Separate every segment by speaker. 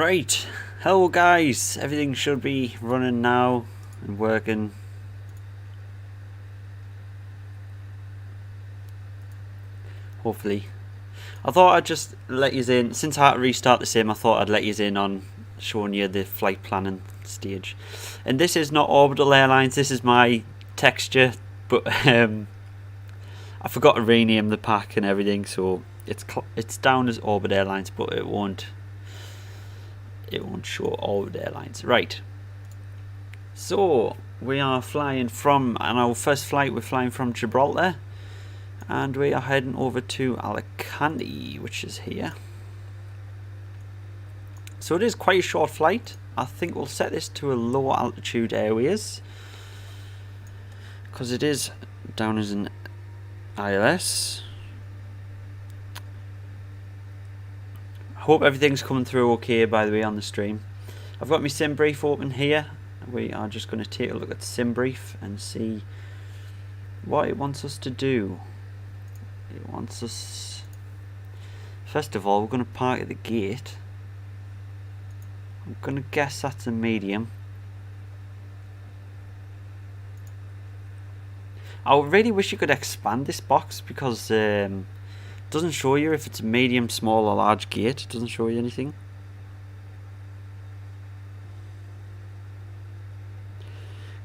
Speaker 1: Right, hello guys, everything should be running now and working. Hopefully. I thought I'd just let you in, since I had to restart the sim, I thought I'd let you in on showing you the flight planning stage. And this is not Orbital Airlines, this is my texture, but I forgot to rename the pack and everything, so it's down as Orbit Airlines, but it won't show Orbit Airlines. Right, so we are flying from, on our first flight we're flying from Gibraltar, and we are heading over to Alicante, which is here. So it is quite a short flight. I think we'll set this to a lower altitude areas because it is down as an ILS. I hope everything's coming through okay, by the way, on the stream. I've got my sim brief open here. We are just going to take a look at the sim brief and see what it wants us to do. It wants us, first of all, we're going to park at the gate. I'm going to guess that's a medium. I really wish you could expand this box because it doesn't show you if it's a medium, small or large gate. It doesn't show you anything.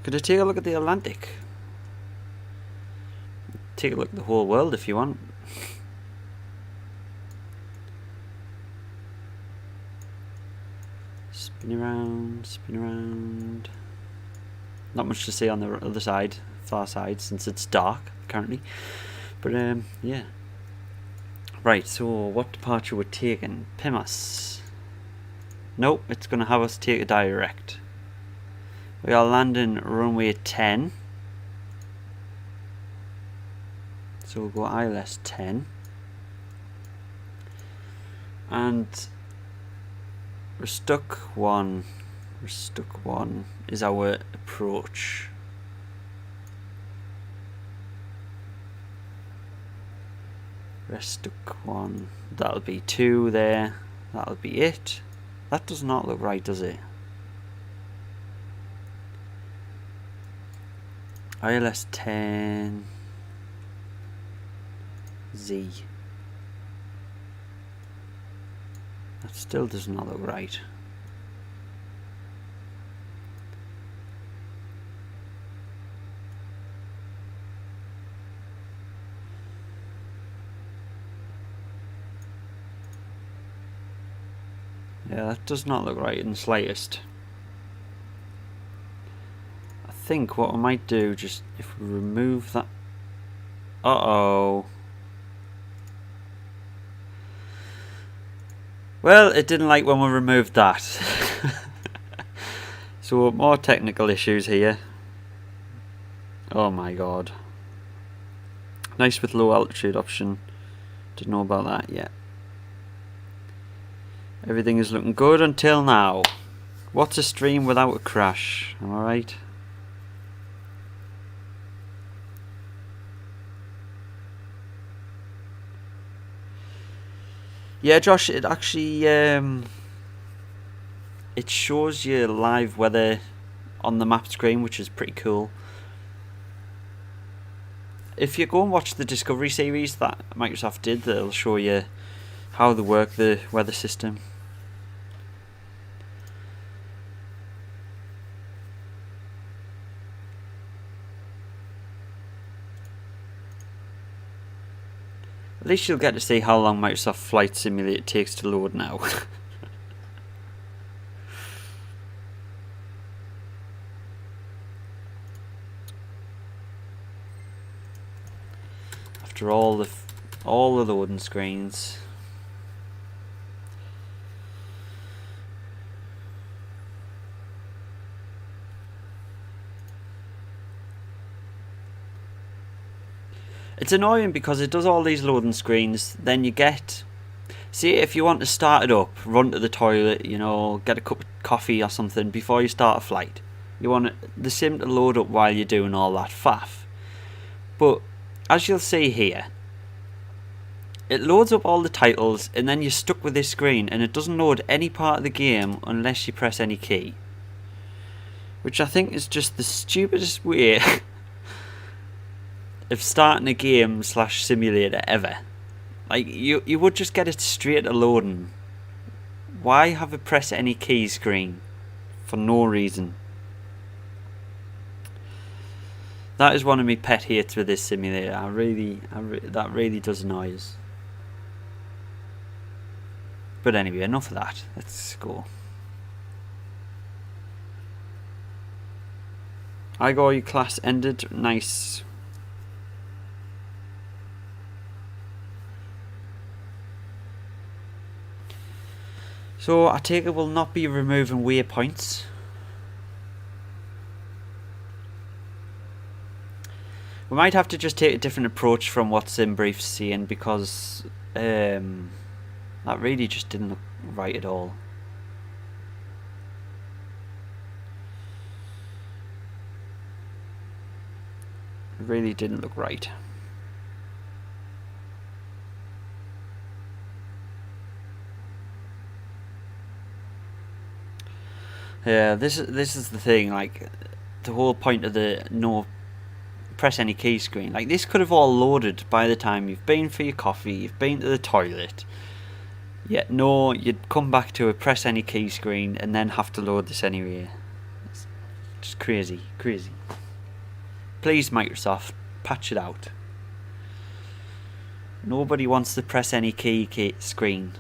Speaker 1: Could I take a look at the Atlantic? Take a look at the whole world if you want. Spin around, spin around. Not much to see on the other side, far side, since it's dark currently. But yeah. Right, so what departure we're taking? Pimas. Nope, it's going to have us take a direct. We are landing runway 10. So we'll go ILS 10. And we're stuck one. We're stuck one is our approach. We're stuck one. That'll be 2 there. That'll be it. That does not look right, does it? ILS 10 Z. That still does not look right. Yeah, that does not look right in the slightest. I think what I might do, just if we remove that. Uh-oh. Well, it didn't like when we removed that. So more technical issues here. Oh my god. Nice with low altitude option. Didn't know about that yet. Everything is looking good until now. What's a stream without a crash? Am I right? Yeah, Josh, it actually it shows you live weather on the map screen, which is pretty cool. If you go and watch the Discovery series that Microsoft did, they'll show you how they work the weather system. At least you'll get to see how long Microsoft Flight Simulator takes to load now. After all the loading screens. It's annoying because it does all these loading screens, then you get, see, if you want to start it up, run to the toilet, you know, get a cup of coffee or something before you start a flight. You want the sim to load up while you're doing all that faff. But as you'll see here, it loads up all the titles, and then you're stuck with this screen, and it doesn't load any part of the game unless you press any key. Which I think is just the stupidest way of starting a game / simulator ever. Like, you would just get it straight to loading. Why have a press any key screen? For no reason. That is one of my pet hates with this simulator. That really does annoy us. But anyway, enough of that. Let's go. Your class ended. Nice. So I take it we'll not be removing waypoints. We might have to just take a different approach from what SimBrief's saying, because that really just didn't look right at all. It really didn't look right. Yeah, this is the thing. Like, the whole point of the no press any key screen. Like, this could have all loaded by the time you've been for your coffee, you've been to the toilet. Yet no, you'd come back to a press any key screen and then have to load this anyway. It's just crazy. Please, Microsoft, patch it out. Nobody wants to press any key screen.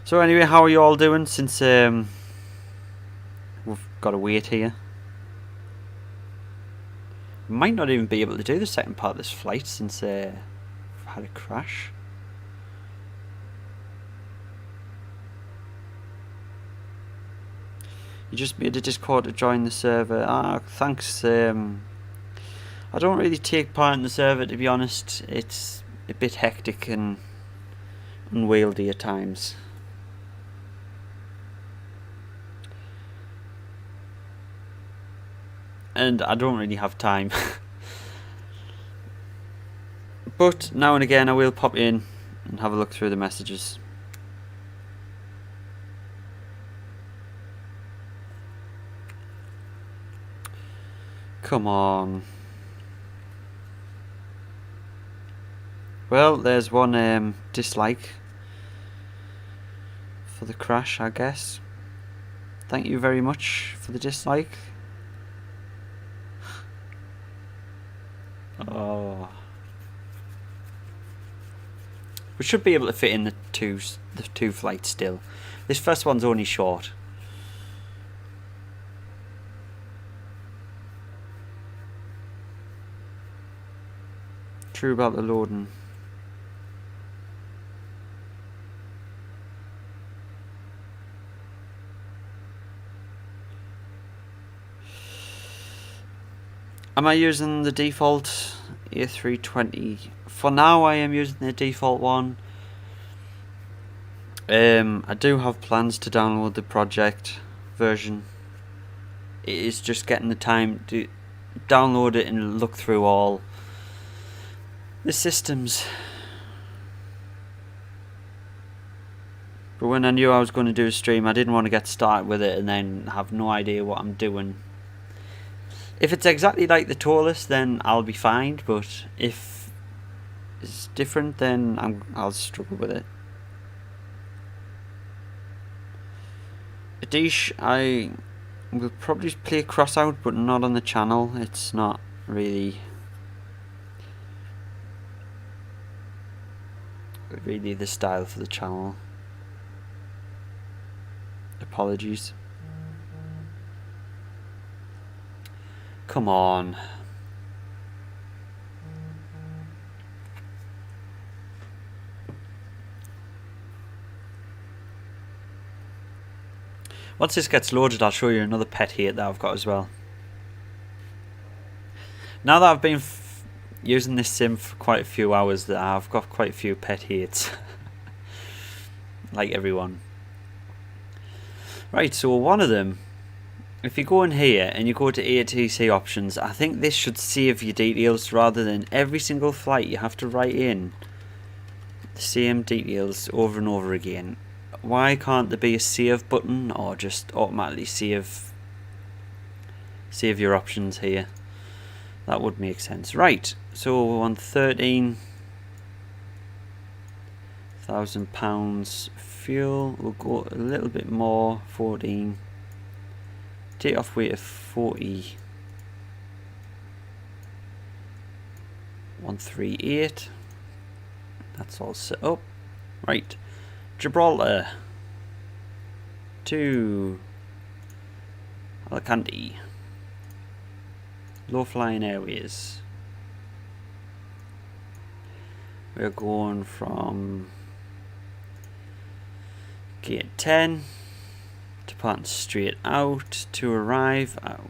Speaker 1: So anyway, how are you all doing since we've got to wait here? We might not even be able to do the second part of this flight since we've had a crash. You just made a Discord to join the server. Ah, thanks. I don't really take part in the server, to be honest. It's a bit hectic and unwieldy at times. And I don't really have time. But now and again I will pop in and have a look through the messages. Come on. Well, there's one dislike for the crash, I guess. Thank you very much for the dislike. Oh, we should be able to fit in the two flights still. This first one's only short. True about the loading. Am I using the default A320? For now I am using the default one. I do have plans to download the project version. It is just getting the time to download it and look through all the systems. But when I knew I was going to do a stream, I didn't want to get started with it and then have no idea what I'm doing. If it's exactly like the Taurus, then I'll be fine, but if it's different, then I'll struggle with it. Adish, I will probably play Cross Out, but not on the channel. It's not really the style for the channel. Apologies. Come on. Once this gets loaded, I'll show you another pet hate that I've got as well. Now that I've been using this sim for quite a few hours, that I've got quite a few pet hates. Like everyone. Right, so one of them if you go in here and you go to ATC options, I think this should save your details rather than every single flight you have to write in the same details over and over again. Why can't there be a save button, or just automatically save your options here? That would make sense. Right, so we're on £13,000 fuel. We'll go a little bit more, 14. Takeoff weight of 40. 138. That's all set up. Right, Gibraltar to Alicante. Low flying airways. We're going from gate 10, departing straight out to arrive at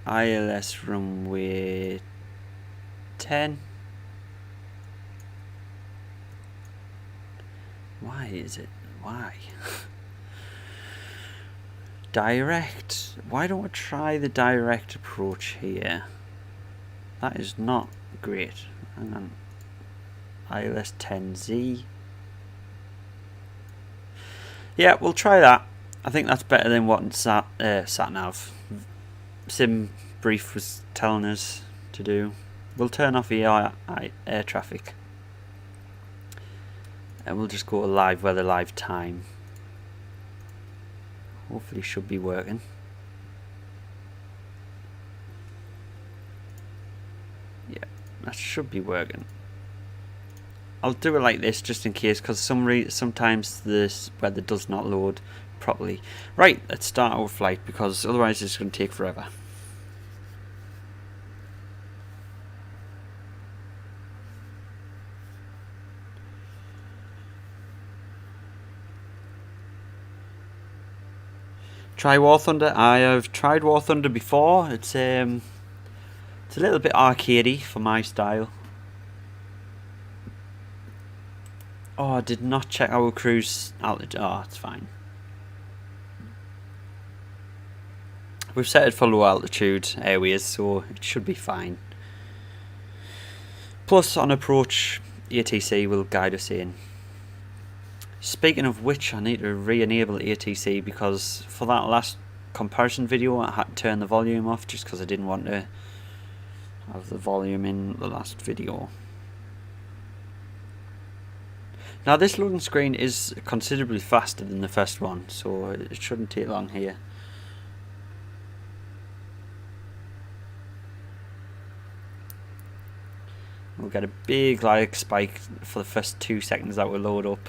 Speaker 1: ILS runway 10. Why is it? Why? Direct. Why don't we try the direct approach here? That is not great. Hang on. ILS 10Z. Yeah, we'll try that. I think that's better than what SatNav Sim Brief was telling us to do. We'll turn off air traffic. And we'll just go to live weather, live time. Hopefully should be working. Yeah, that should be working. I'll do it like this just in case, because sometimes this weather does not load properly. Right, let's start our flight, because otherwise it's going to take forever. Try War Thunder. I have tried War Thunder before. It's a little bit arcadey for my style. Oh, I did not check our cruise altitude. Oh, it's fine. We've set it for low altitude airways, so it should be fine. Plus, on approach, ATC will guide us in. Speaking of which, I need to re-enable ATC, because for that last comparison video I had to turn the volume off just because I didn't want to have the volume in the last video. Now this loading screen is considerably faster than the first one, so it shouldn't take long here. We'll get a big lag spike for the first 2 seconds that will load up.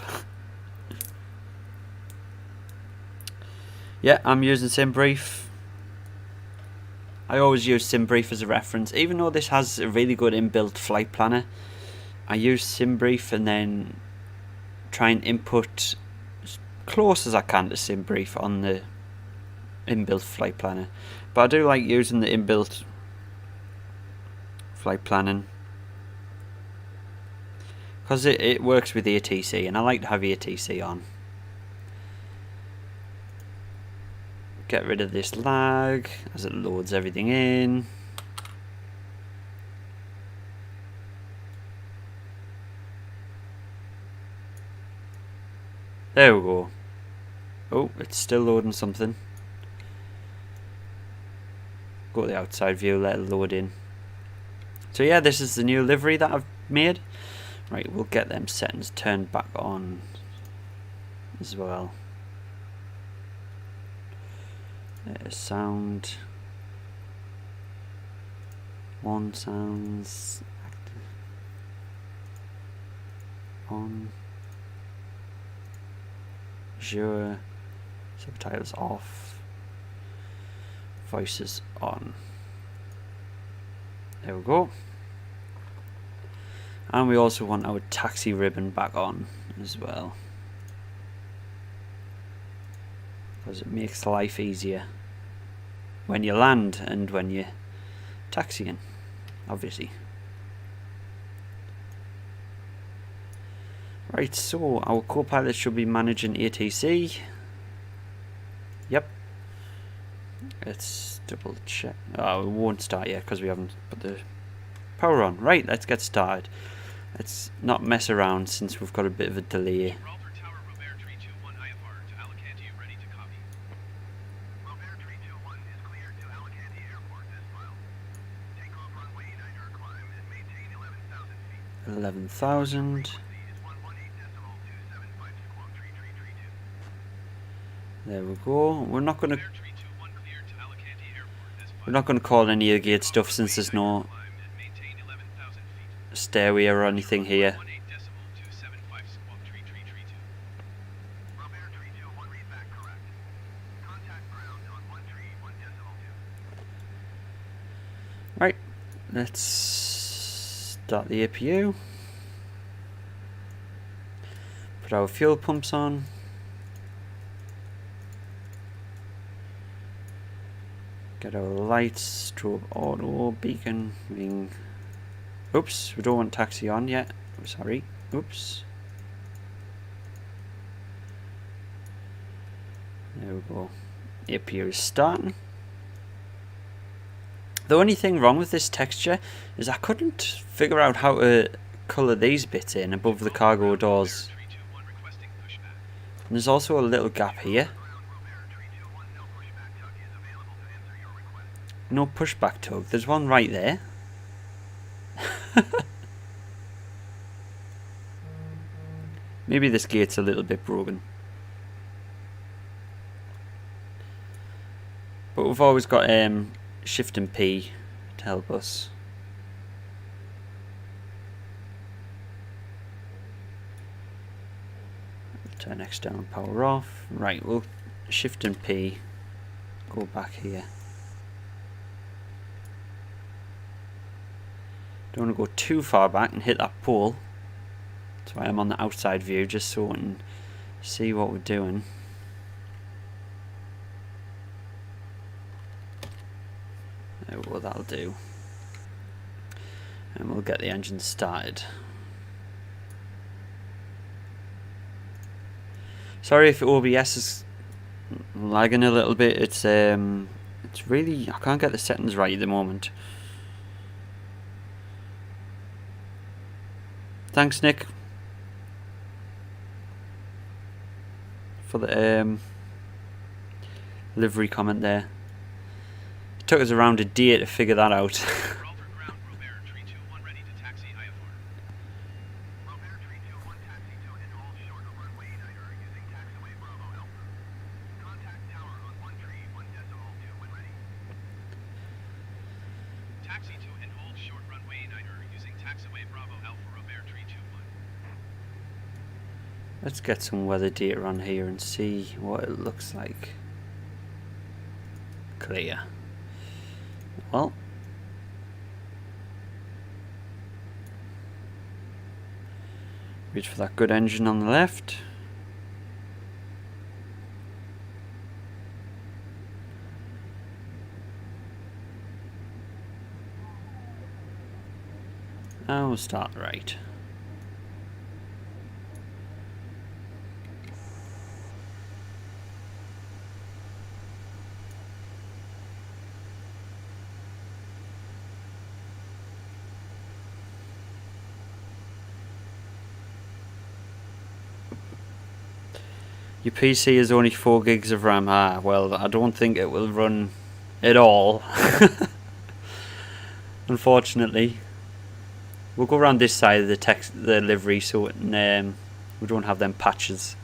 Speaker 1: Yeah, I'm using SimBrief. I always use SimBrief as a reference, even though this has a really good inbuilt flight planner. I use SimBrief and then try and input as close as I can to SimBrief on the inbuilt flight planner. But I do like using the inbuilt flight planning because it works with ATC, and I like to have ATC on. Get rid of this lag as it loads everything in. There we go. Oh, it's still loading something. Go to the outside view, let it load in. So yeah, this is the new livery that I've made. Right, we'll get them settings turned back on as well. Sound. One sounds active. On. Azure. Subtitles off. Voices on. There we go. And we also want our taxi ribbon back on as well, because it makes life easier when you land and when you're taxiing, obviously. Right, so our co-pilot should be managing ATC. Yep. Let's double check. Oh, it won't start yet because we haven't put the power on. Right, let's get started. Let's not mess around since we've got a bit of a delay.
Speaker 2: Gibraltar Tower, Robert 321 IFR to Alicante, ready to copy. Robert 321 is cleared to Alicante Airport this mile. Takeoff runway 9 climb and maintain 11,000 feet.
Speaker 1: 11,000. There we go. We're not gonna call any of the gate stuff since there's no stairway or anything here. Right, let's start the APU. Put our fuel pumps on. Get our lights, strobe auto, beacon, ring. Oops, we don't want taxi on yet. I'm sorry. Oops. There we go. APU is starting. The only thing wrong with this texture is I couldn't figure out how to colour these bits in above the cargo doors. And there's also a little gap here. No pushback tug. There's one right there. Maybe this gate's a little bit broken. But we've always got Shift and P to help us. Turn external power off. Right, we'll Shift and P. Go back here. Don't want to go too far back and hit that pole. That's why I'm on the outside view, just so we can see what we're doing. There we go, that'll do. And we'll get the engine started. Sorry if OBS is lagging a little bit. It's really, I can't get the settings right at the moment. Thanks, Nick, for the livery comment there. It took us around a day to figure that out. Let's get some weather data on here and see what it looks like. Clear. Well, reach for that good engine on the left. Now we'll start right. Your PC is only 4 gigs of RAM. Ah, well, I don't think it will run at all. Unfortunately. We'll go around this side of the livery so it, we don't have them patches.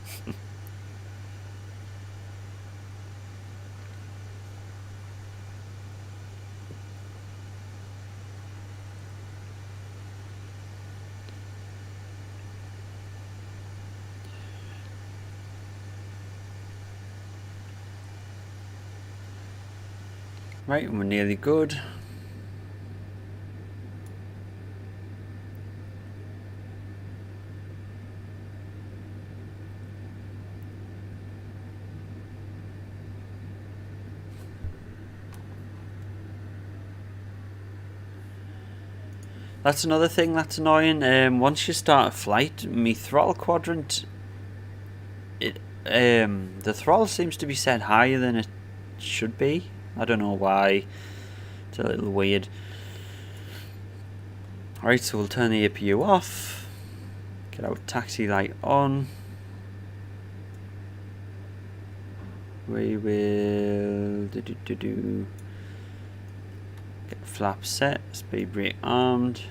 Speaker 1: Right, we're nearly good. That's another thing that's annoying. Once you start a flight, my throttle quadrant, the throttle seems to be set higher than it should be. I don't know why. It's a little weird. Alright, so we'll turn the APU off. Get our taxi light on. We will get the flap set, speed brake armed.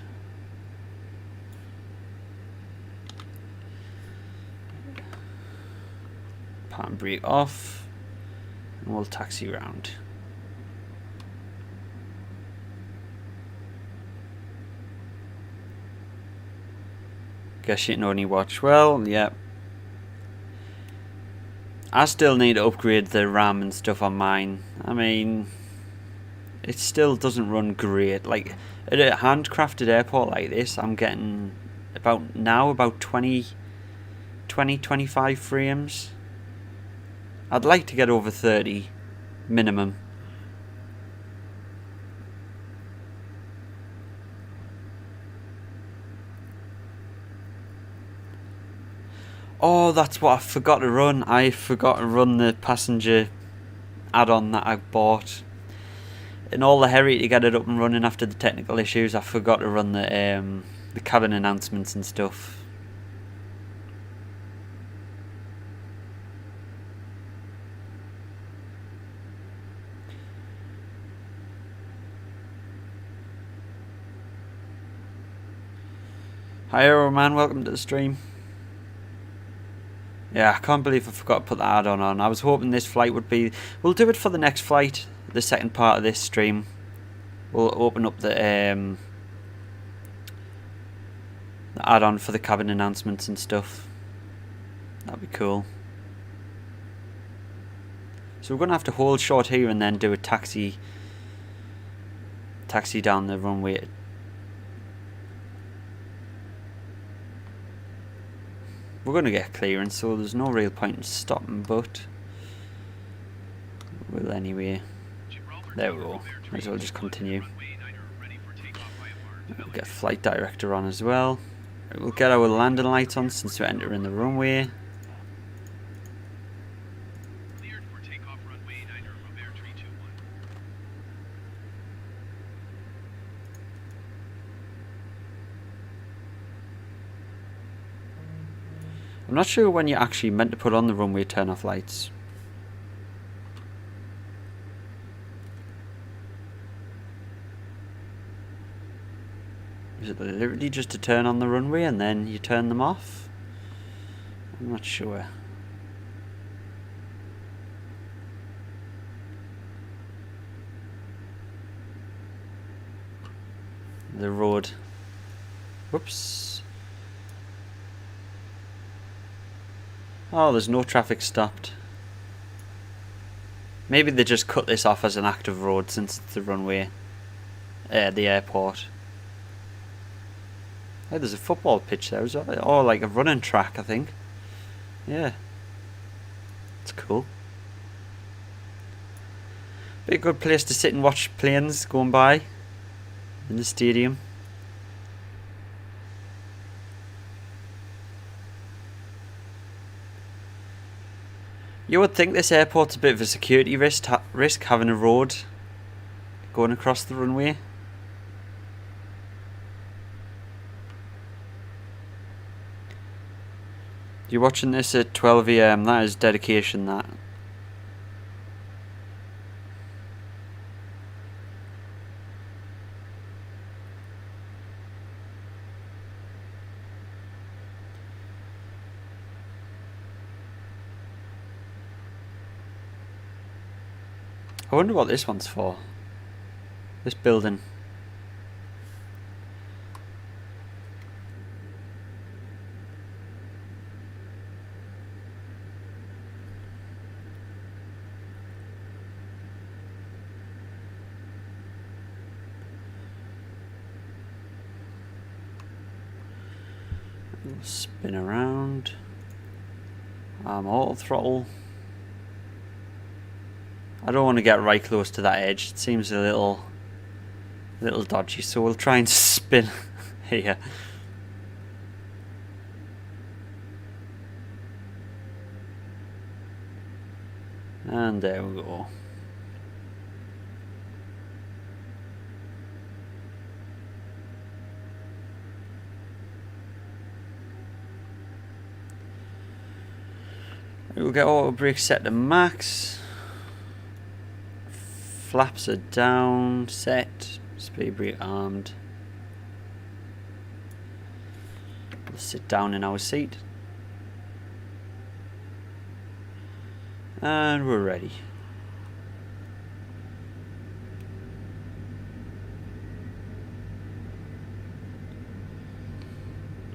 Speaker 1: Park brake off, and we'll taxi round. Guess you can only watch well, yep. I still need to upgrade the RAM and stuff on mine. I mean, it still doesn't run great. Like, at a handcrafted airport like this, I'm getting about 25 frames. I'd like to get over 30 minimum. Oh, that's what I forgot to run. I forgot to run the passenger add-on that I bought. In all the hurry to get it up and running after the technical issues, I forgot to run the cabin announcements and stuff. Hi Aeroman, welcome to the stream. Yeah, I can't believe I forgot to put the add-on on. I was hoping this flight would be... We'll do it for the next flight, the second part of this stream. We'll open up the add-on for the cabin announcements and stuff. That'd be cool. So we're going to have to hold short here and then do a taxi down the runway. We're going to get clearance, so there's no real point in stopping, but we'll anyway. There we go. Might as well just continue. We'll get flight director on as well. We'll get our landing lights on since we're entering the runway. I'm not sure when you're actually meant to put on the runway turn off lights. Is it literally just to turn on the runway and then you turn them off? I'm not sure. The road. Whoops. Oh, there's no traffic stopped. Maybe they just cut this off as an active road since it's the runway. The airport. Oh, there's a football pitch there. Or like a running track, I think. Yeah. It's cool. Be a good place to sit and watch planes going by in the stadium. You would think this airport's a bit of a security risk having a road going across the runway. You're watching this at 12 AM, that is dedication, that. I wonder what this one's for. This building. Spin around. Auto throttle. I don't want to get right close to that edge. It seems a little dodgy, so we'll try and spin here. And there we go. We'll get auto brake set to max. Flaps are down, set. Speed brake armed. We'll sit down in our seat. And we're ready.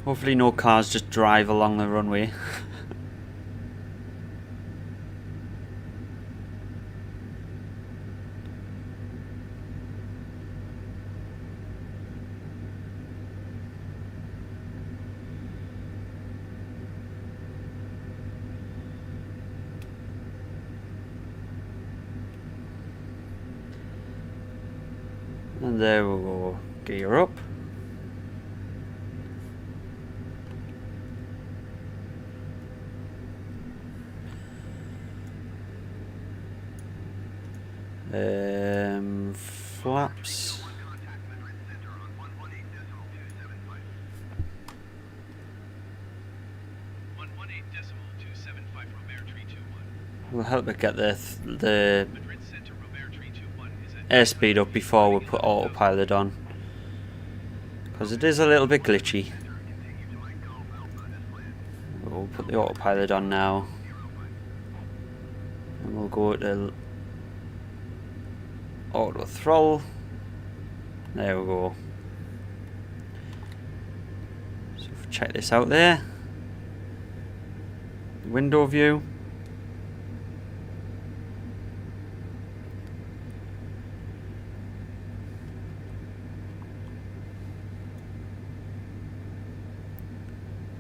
Speaker 1: Hopefully no cars just drive along the runway. And there we go. Gear up. Flaps. We'll help it get the airspeed up before we put autopilot on, because it is a little bit glitchy. We'll put the autopilot on now, and we'll go to auto throttle. There we go. So check this out there. Window view.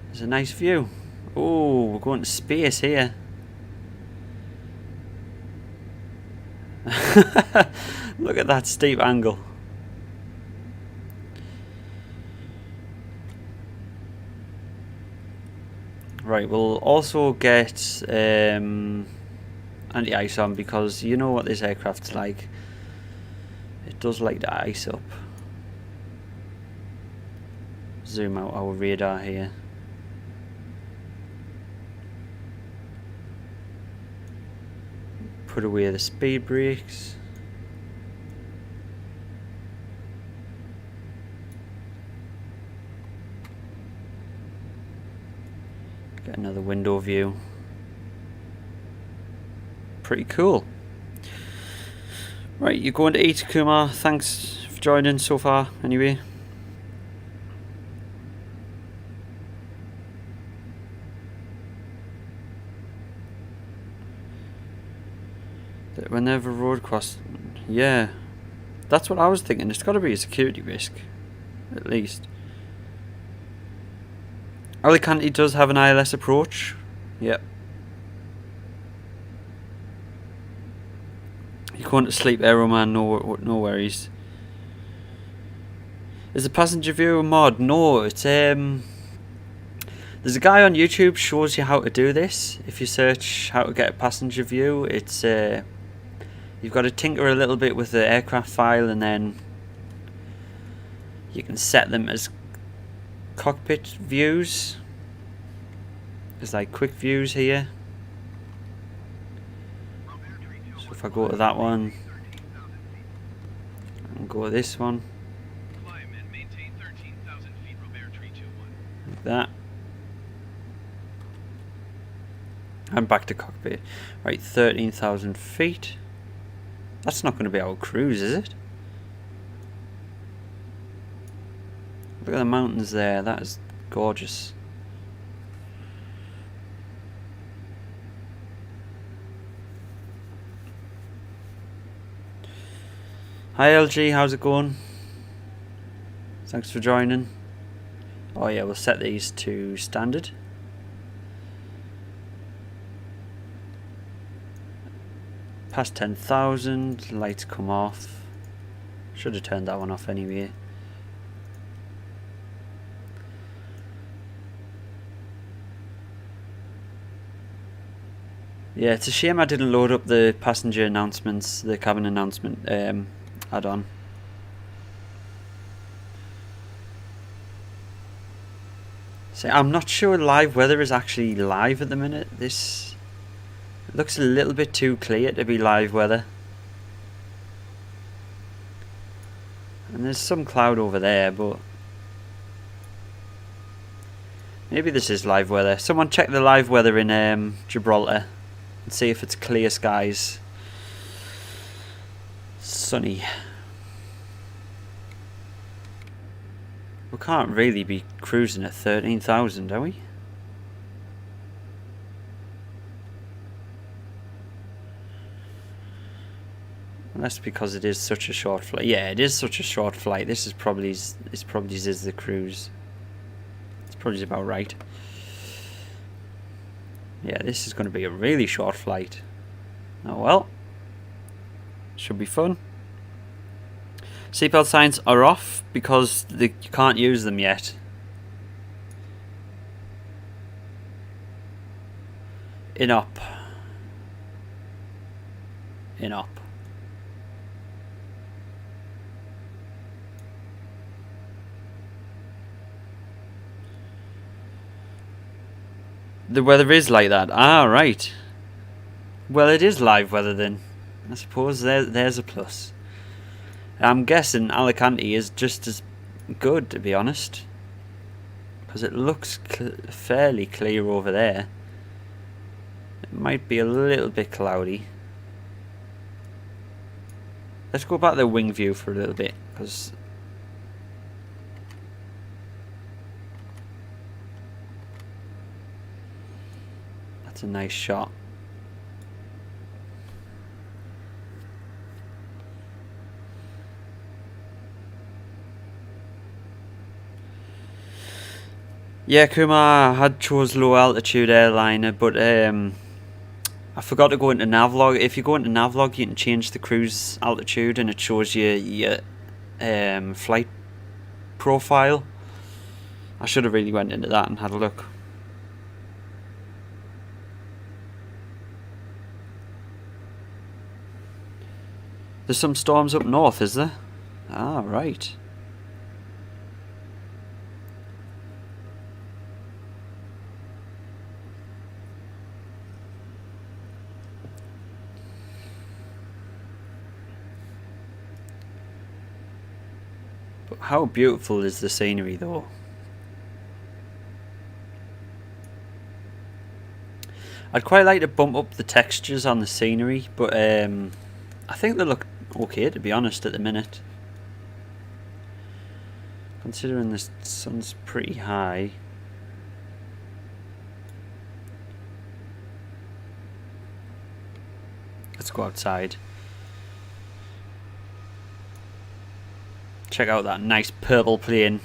Speaker 1: There's a nice view. Oh, we're going to space here. Look at that steep angle. Right, we'll also get anti-ice on, because you know what this aircraft's like. It does like to ice up. Zoom out our radar here. Put away the speed brakes. Get another window view. Pretty cool. Right, you're going to eat, Kumar. Thanks for joining so far, anyway. Whenever road cross, yeah, that's what I was thinking. It's got to be a security risk, at least. Alicante does have an ILS approach. Yep. You're going to sleep, Aeroman. No worries. Is the passenger view a mod? No, it's there's a guy on YouTube shows you how to do this. If you search how to get a passenger view, it's you've got to tinker a little bit with the aircraft file, and then you can set them as cockpit views. There's like quick views here. So if I go to that one and go to this one, like that, and back to cockpit. Right, 13,000 feet. That's not going to be our cruise, is it? Look at the mountains there. That is gorgeous. Hi LG, how's it going? Thanks for joining. Oh yeah, we'll set these to standard. Past 10,000, lights come off. Should have turned that one off anyway. Yeah, it's a shame I didn't load up the passenger announcements, the cabin announcement add-on. So I'm not sure live weather is actually live at the minute. This It looks a little bit too clear to be live weather. And there's some cloud over there, but maybe this is live weather. Someone check the live weather in Gibraltar and see if it's clear skies. Sunny. We can't really be cruising at 13,000, are we? Well, that's because it is such a short flight. Yeah, it is such a short flight. This is probably is the cruise. It's probably about right. Yeah, this is going to be a really short flight. Oh well. Should be fun. Seatbelt signs are off because you can't use them yet. In up. In up. The weather is like that. Ah, right. Well, it is live weather then. I suppose there's a plus. I'm guessing Alicante is just as good, to be honest, because it looks fairly clear over there. It might be a little bit cloudy. Let's go back to the wing view for a little bit, because that's a nice shot. Yeah, Kumar had chose low altitude airliner, but I forgot to go into Navlog. If you go into Navlog, you can change the cruise altitude, and it shows you your flight profile. I should have really went into that and had a look. There's some storms up north, is there? Ah, right. But how beautiful is the scenery, though? I'd quite like to bump up the textures on the scenery, but I think they look okay, to be honest, at the minute. Considering the sun's pretty high. Let's go outside. Check out that nice purple plane.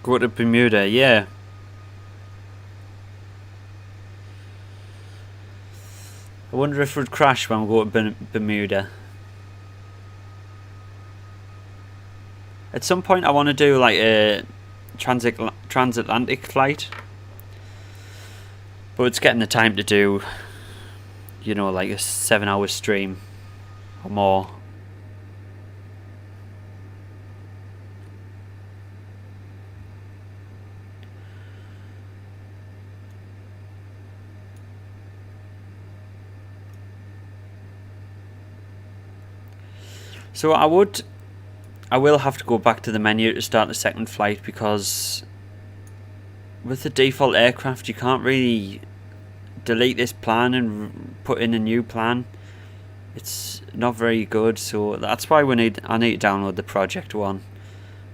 Speaker 1: Go to Bermuda, yeah. I wonder if we'd crash when we go to Bermuda. At some point I want to do like a transatlantic flight. But it's getting the time to do, you know, like a 7-hour stream or more. So I will have to go back to the menu to start the second flight, because with the default aircraft you can't really delete this plan and put in a new plan. It's not very good, so that's why I need to download the project one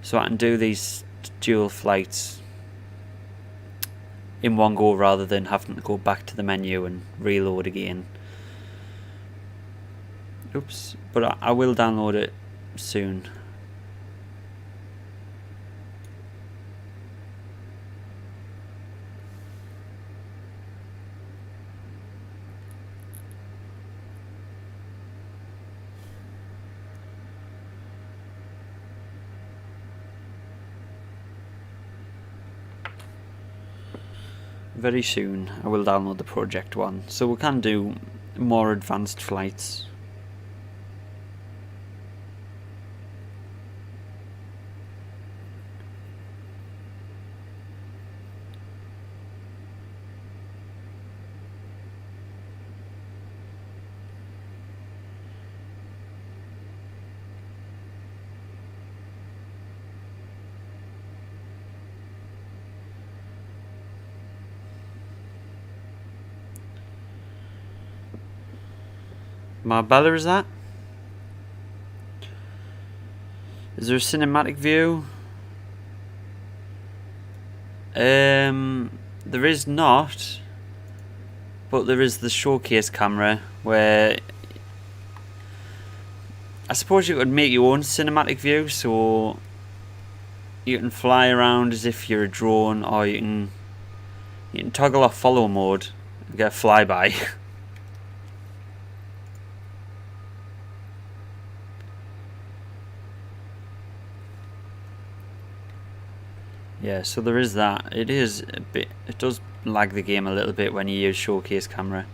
Speaker 1: so I can do these dual flights in one go rather than having to go back to the menu and reload again. Oops, but I will download it soon. Very soon I will download the project one, so we can do more advanced flights. Marbella is that? Is there a cinematic view? There is not, but there is the showcase camera where I suppose you could make your own cinematic view, so you can fly around as if you're a drone, or you can toggle off follow mode and get a flyby. Yeah, so there is that. It is a bit. It does lag the game a little bit when you use showcase camera.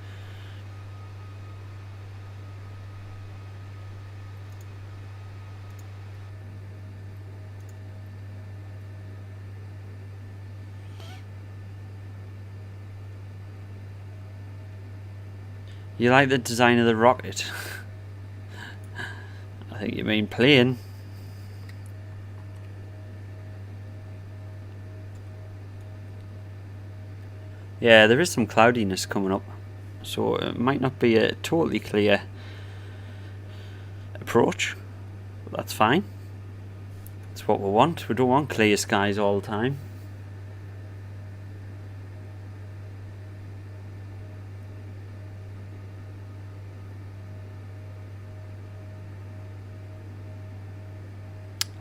Speaker 1: You like the design of the rocket? I think you mean plane. Yeah, there is some cloudiness coming up, so it might not be a totally clear approach, but that's fine. That's what we want. We don't want clear skies all the time.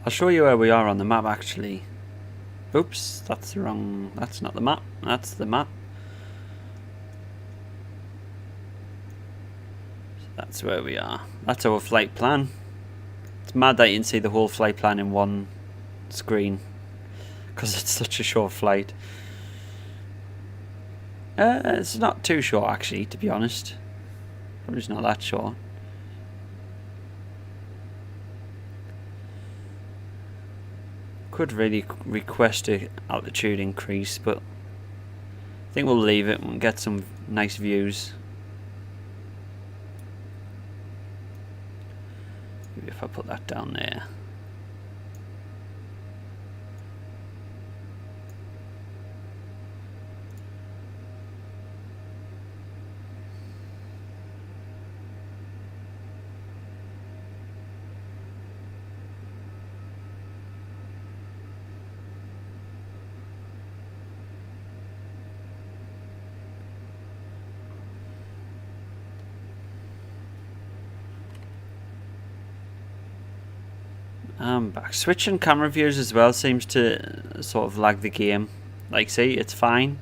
Speaker 1: I'll show you where we are on the map actually. Oops, that's the wrong. That's not the map. That's the map. So that's where we are. That's our flight plan. It's mad that you can see the whole flight plan in one screen because it's such a short flight. It's not too short actually, to be honest. Probably not that short. Could really request a altitude increase, but I think we'll leave it and get some nice views. Maybe if I put that down there. I'm back. Switching camera views as well seems to sort of lag the game. Like, see, it's fine,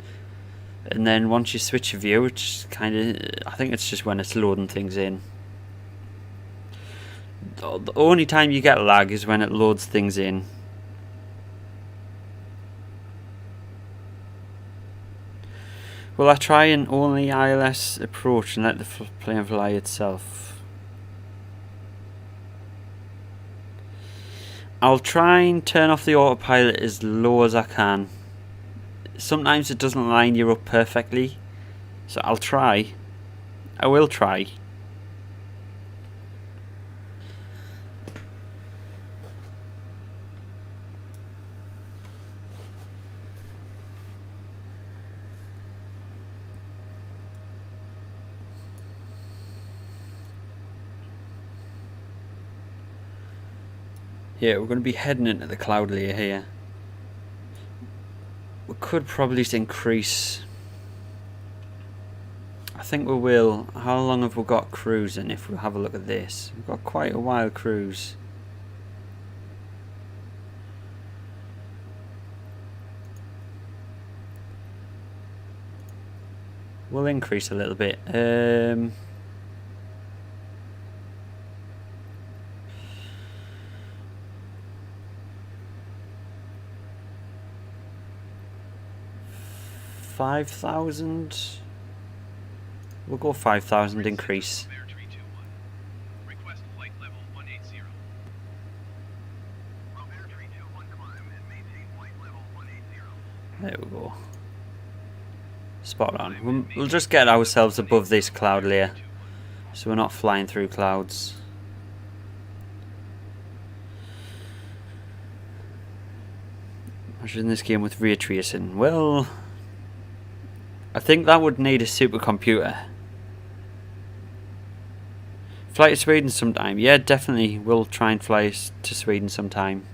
Speaker 1: and then once you switch your view, it's kind of, I think it's just when it's loading things in. The only time you get lag is when it loads things in. Will I try an only ILS approach and let the plane fly itself? I'll try and turn off the autopilot as low as I can. Sometimes it doesn't line you up perfectly, so I'll try. I will try. Yeah, we're going to be heading into the cloud layer here. We could probably increase. I think we will. How long have we got cruising? If we have a look at this, we've got quite a while cruise. We'll increase a little bit. 5,000. We'll go 5,000 increase.
Speaker 2: Request flight level 180. Rover 321 climb and maintain flight level 180.
Speaker 1: There we go. Spot on. We'll just get ourselves above this cloud layer, so we're not flying through clouds. Imagine this game with ray tracing. Well, I think that would need a supercomputer. Fly to Sweden sometime. Yeah, definitely. We'll try and fly to Sweden sometime.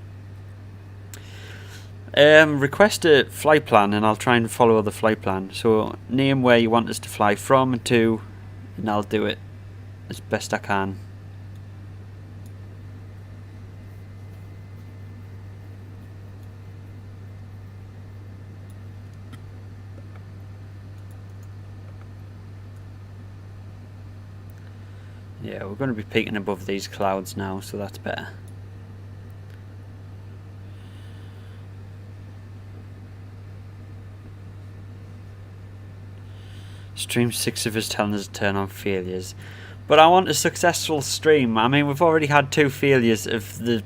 Speaker 1: Request a flight plan and I'll try and follow the flight plan. So name where you want us to fly from and to, and I'll do it as best I can. Yeah, we're going to be peaking above these clouds now, so that's better. Stream 6 of us telling us to turn on failures. But I want a successful stream. I mean, we've already had 2 failures of the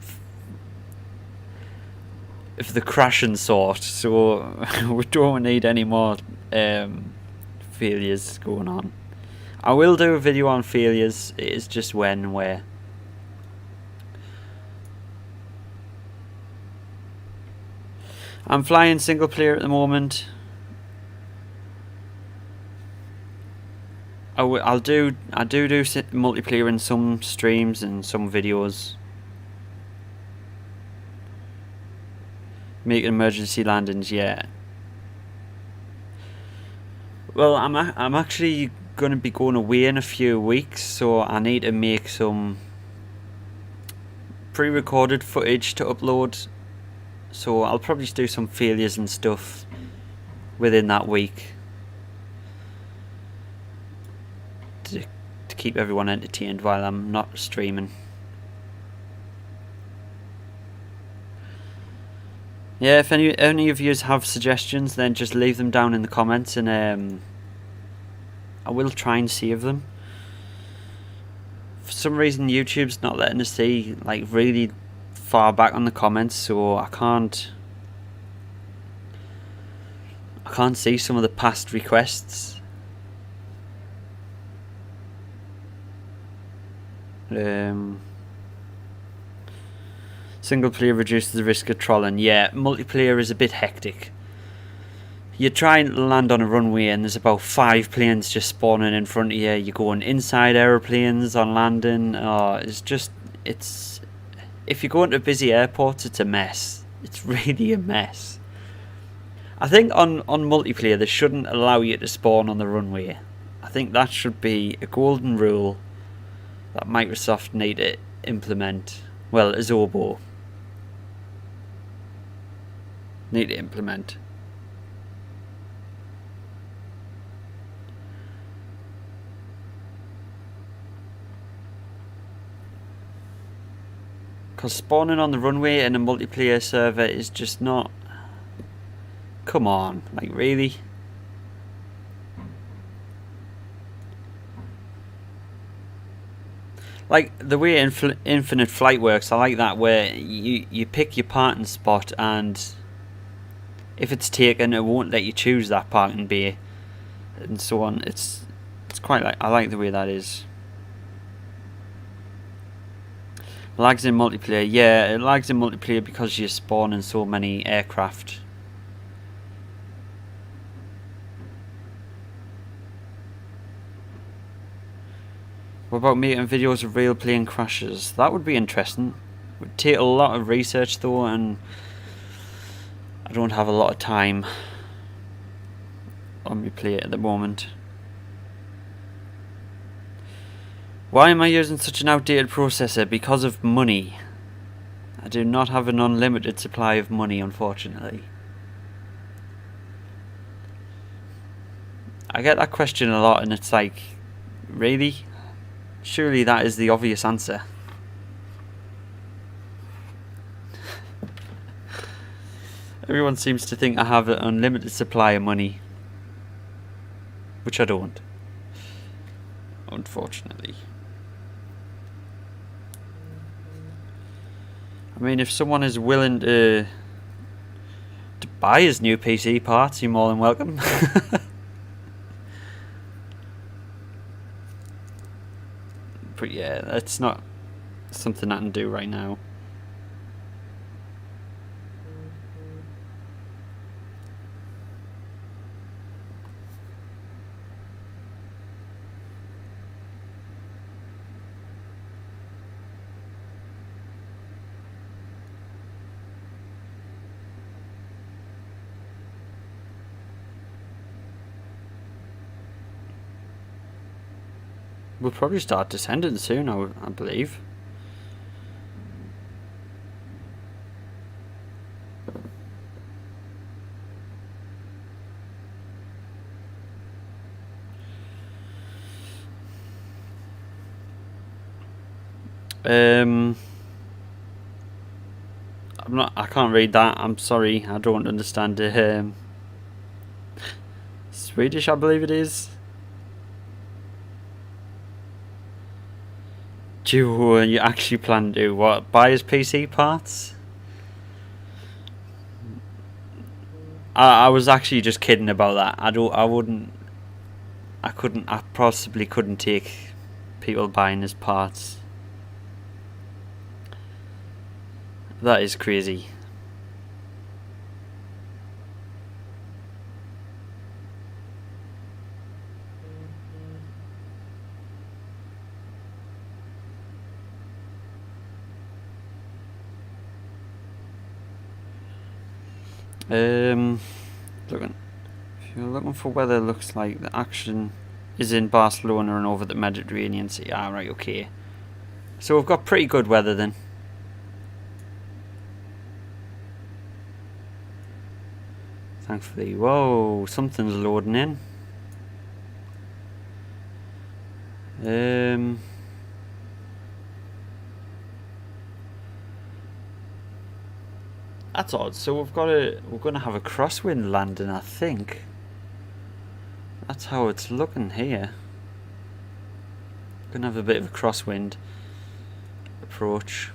Speaker 1: crashing sort, so we don't need any more failures going on. I will do a video on failures, it is just when and where. I'm flying single player at the moment. I do multiplayer in some streams and some videos. Making emergency landings, yeah. Well, I'm actually going to be going away in a few weeks, so I need to make some pre-recorded footage to upload. So I'll probably do some failures and stuff within that week to keep everyone entertained while I'm not streaming. Yeah, if any of you have suggestions, then just leave them down in the comments, and I will try and save them. For some reason, YouTube's not letting us see like really far back on the comments, so I can't see some of the past requests. Single player reduces the risk of trolling. Yeah, multiplayer is a bit hectic. You try and land on a runway and there's about 5 planes just spawning in front of you. You're going inside aeroplanes on landing. It's if you go into busy airports, it's a mess. It's really a mess. I think on multiplayer they shouldn't allow you to spawn on the runway. I think that should be a golden rule that Microsoft need to implement. Well, Asobo need to implement. Because spawning on the runway in a multiplayer server is just not... Come on, like really? Like the way Infinite Flight works, I like that, where you pick your parking spot and if it's taken it won't let you choose that parking bay and so on. It's quite like, I like the way that is. Lags in multiplayer, yeah, it lags in multiplayer because you spawn in so many aircraft. What about making videos of real plane crashes? That would be interesting. It would take a lot of research though, and I don't have a lot of time on my plate at the moment. Why am I using such an outdated processor? Because of money. I do not have an unlimited supply of money, unfortunately. I get that question a lot and it's like, really? Surely that is the obvious answer. Everyone seems to think I have an unlimited supply of money, which I don't, unfortunately. I mean, if someone is willing to buy his new PC parts, you're more than welcome. But yeah, that's not something I can do right now. We'll probably start descending soon, I believe. I can't read that. I'm sorry. I don't understand it. Swedish, I believe it is. Do you actually plan to do what? Buy his PC parts? I was actually just kidding about that. I possibly couldn't take people buying his parts. That is crazy. If you're looking for weather, looks like the action is in Barcelona and over the Mediterranean Sea. Ah, right, okay. So we've got pretty good weather then. Thankfully. Whoa, something's loading in. That's odd. So we're gonna have a crosswind landing, I think. That's how it's looking here. Gonna have a bit of a crosswind approach.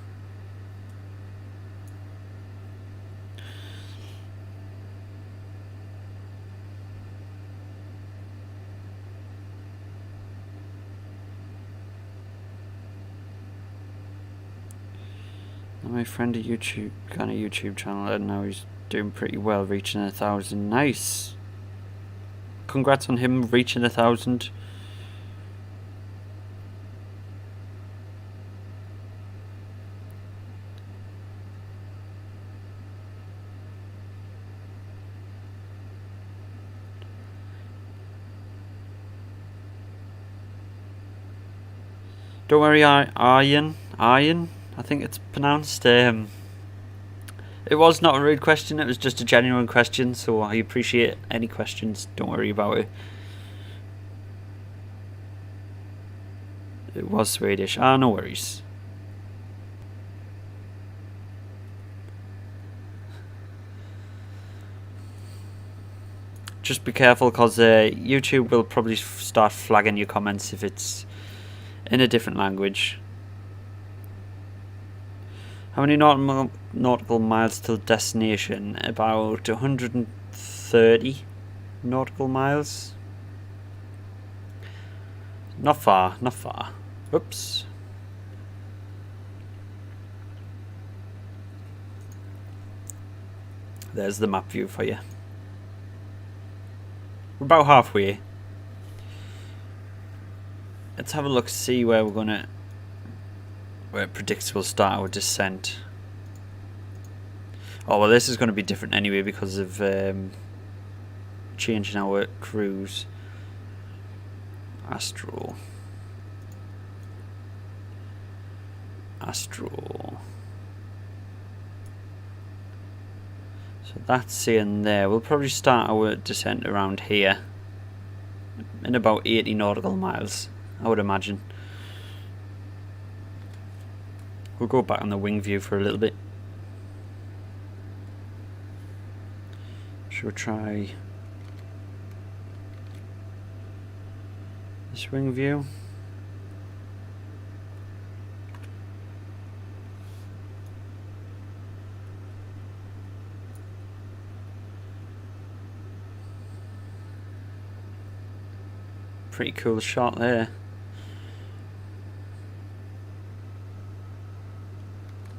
Speaker 1: My friend got a YouTube channel and now he's doing pretty well, reaching 1,000. Nice. Congrats on him reaching 1,000. Don't worry, Aryan, I think it's pronounced. It was not a rude question, it was just a genuine question, so I appreciate any questions, don't worry about it. It was Swedish, no worries. Just be careful because YouTube will probably start flagging your comments if it's in a different language. How many nautical miles till destination? About 130 nautical miles. Not far, not far. Oops. There's the map view for you. We're about halfway. Let's have a look, see where it predicts we'll start our descent. Oh well, this is going to be different anyway because of changing our cruise. Astral. So that's saying there. We'll probably start our descent around here in about 80 nautical miles, I would imagine. We'll go back on the wing view for a little bit. Should we try this wing view? Pretty cool shot there.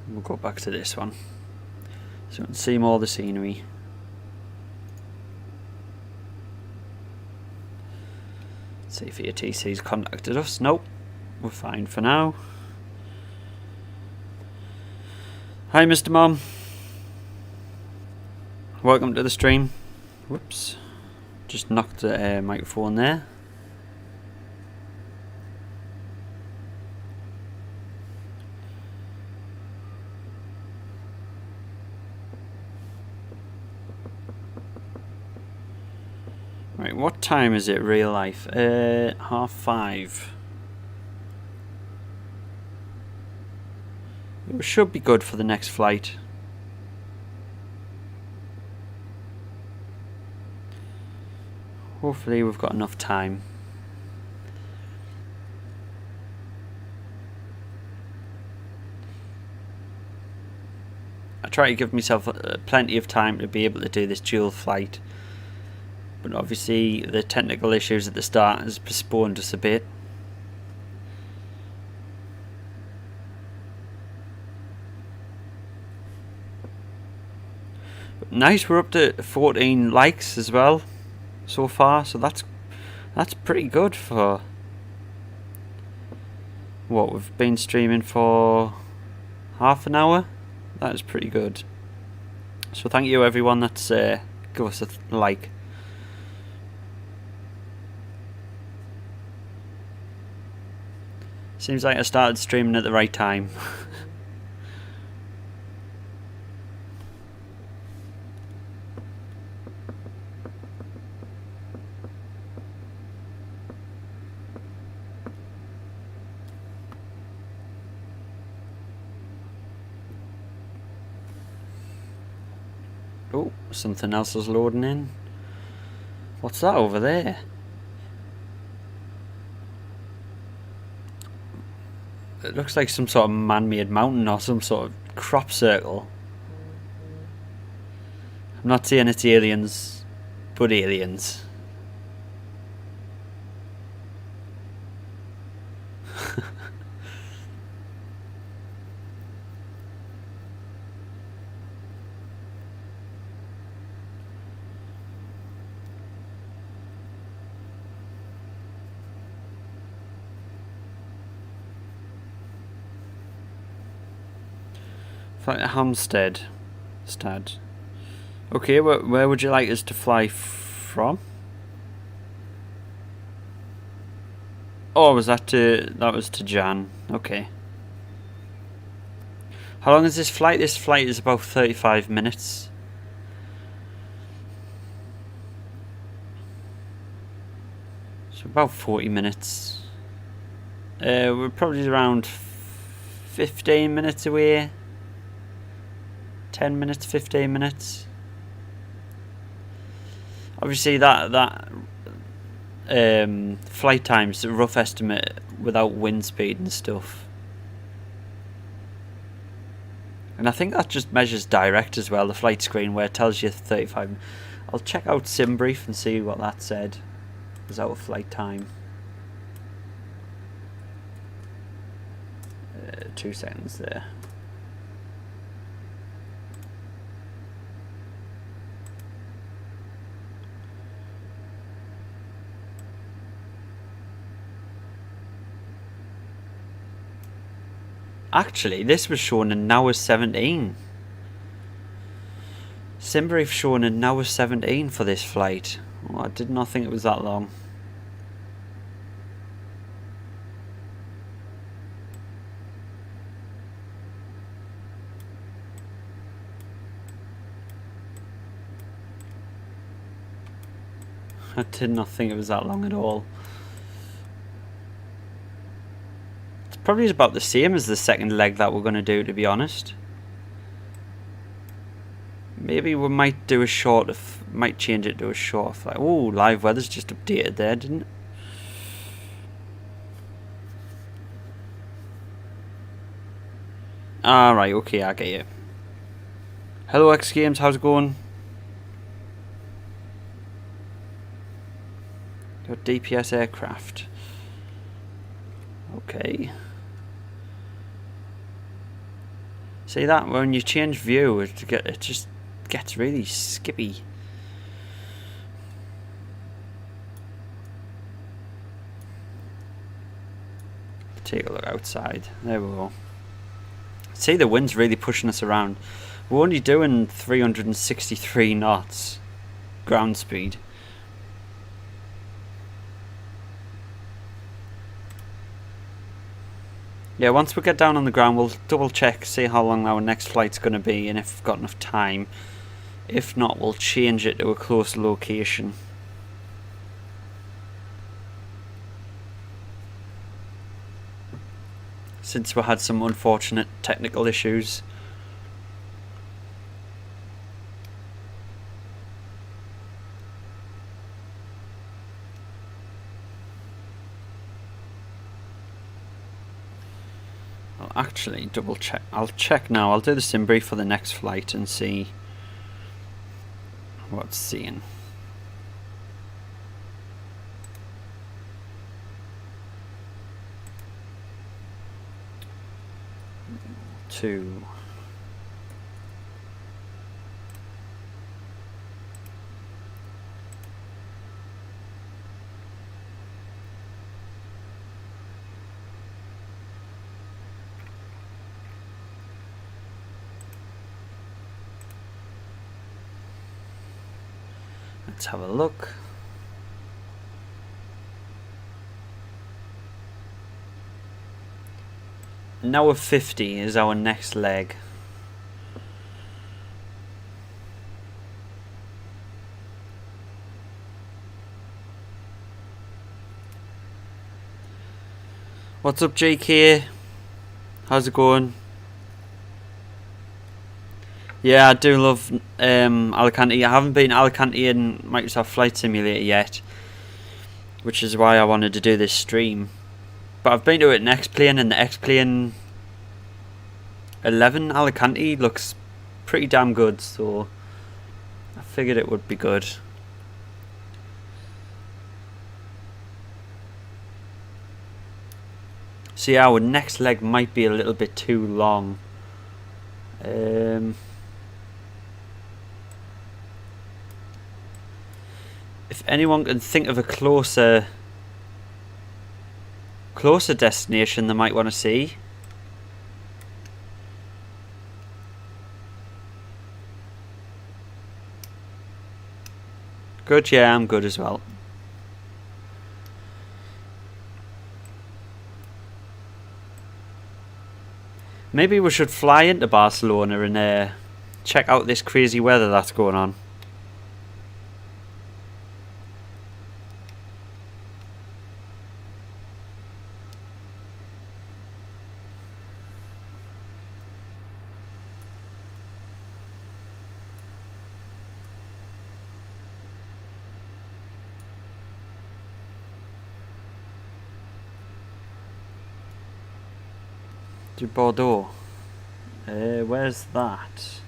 Speaker 1: We'll go back to this one so we can see more of the scenery. See if EATC's contacted us. Nope, we're fine for now. Hi Mr. Mom, welcome to the stream. Whoops, just knocked the microphone there. Right, what time is it real life? 5:30. It should be good for the next flight. Hopefully we've got enough time. I try to give myself plenty of time to be able to do this dual flight, but obviously the technical issues at the start has postponed us a bit. But nice, we're up to 14 likes as well so far, so that's pretty good for what we've been streaming for half an hour. That is pretty good. So thank you everyone that's give us a like. Seems like I started streaming at the right time. Oh, something else is loading in. What's that over there? It looks like some sort of man-made mountain or some sort of crop circle. I'm not saying it's aliens, but aliens. Flight to Hampstead. Okay, where would you like us to fly from? Oh, was that was to Jan. Okay. How long is this flight? This flight is about 35 minutes. So about 40 minutes. We're probably around 15 minutes away. 10 minutes, 15 minutes. Obviously that flight time's a rough estimate without wind speed and stuff. And I think that just measures direct as well, the flight screen where it tells you 35. I'll check out SimBrief and see what that said was our flight time. 2 seconds there. Actually, this was shown in hour 17. SimBrief shown in hour 17 for this flight. Oh, I did not think it was that long. I did not think it was that long at all. Probably about the same as the second leg that we're going to do, to be honest. Maybe we might do a short, might change it to a short flight. Oh, live weather's just updated there, didn't it? Alright, okay, I get you. Hello X Games, how's it going? Your DPS aircraft. Okay. See that when you change view, it just gets really skippy. Take a look outside. There we go. See, the wind's really pushing us around. We're only doing 363 knots ground speed. Yeah, once we get down on the ground, we'll double check, see how long our next flight's going to be and if we've got enough time. If not, we'll change it to a closer location. since we had some unfortunate technical issues. I'll actually double check. I'll check now. I'll do the sim brief for the next flight and see what's seeing. Two. Let's have a look. Now 50 is our next leg. What's up, JK? How's it going? Yeah, I do love Alicante. I haven't been to Alicante in Microsoft Flight Simulator yet, which is why I wanted to do this stream. But I've been to it in X-Plane, and the X-Plane 11 Alicante looks pretty damn good, so I figured it would be good. So yeah, our next leg might be a little bit too long. If anyone can think of a closer destination they might want to see. Good, yeah, I'm good as well. Maybe we should fly into Barcelona and check out this crazy weather that's going on. To Bordeaux. Where's that?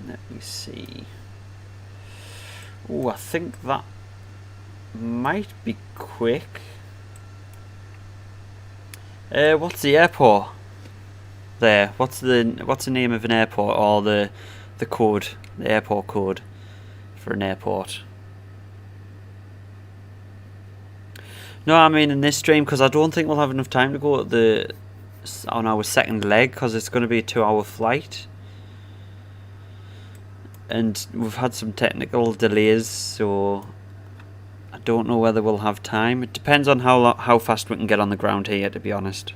Speaker 1: Let me see. Oh, I think that might be quick. What's the airport there? What's the name of an airport, or the code, the airport code for an airport? No, I mean in this stream, because I don't think we'll have enough time to go on our second leg, because it's going to be a 2-hour flight. And we've had some technical delays, so I don't know whether we'll have time. It depends on how fast we can get on the ground here, to be honest.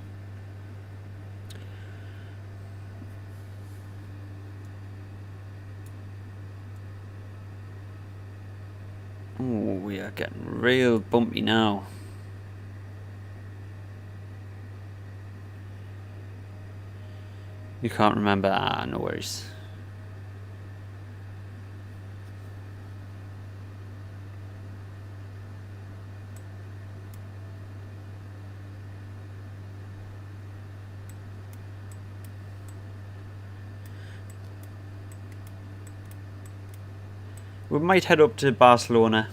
Speaker 1: Oh, we are getting real bumpy now. You can't remember? Ah, no worries. We might head up to Barcelona.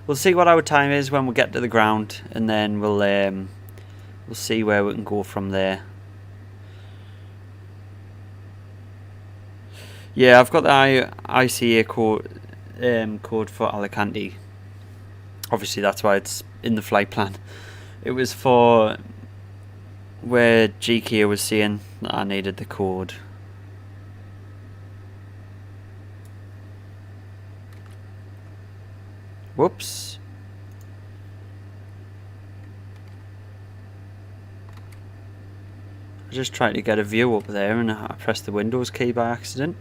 Speaker 1: We'll see what our time is when we get to the ground, and then we'll see where we can go from there. Yeah, I've got the ICA code, code for Alicante. Obviously that's why it's in the flight plan. It was for where GK was saying that I needed the code. Whoops. I just tried to get a view up there and I pressed the Windows key by accident.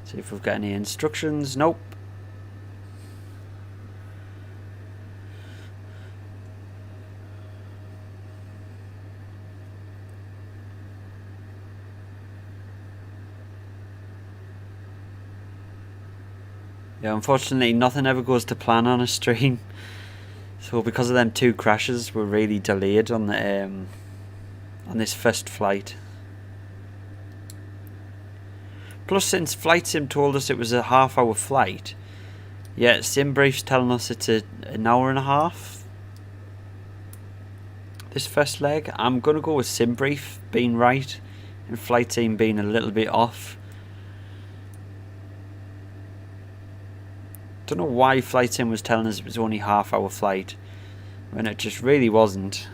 Speaker 1: See if we've got any instructions. Nope. Yeah, unfortunately nothing ever goes to plan on a stream. So because of them 2 crashes, we're really delayed on the on this first flight. Plus, since Flight Sim told us it was a half-hour flight, yeah, SimBrief's telling us it's an hour and a half. This first leg, I'm gonna go with SimBrief being right and Flight Sim being a little bit off. Don't know why Flight Sim was telling us it was only half-hour flight when it just really wasn't.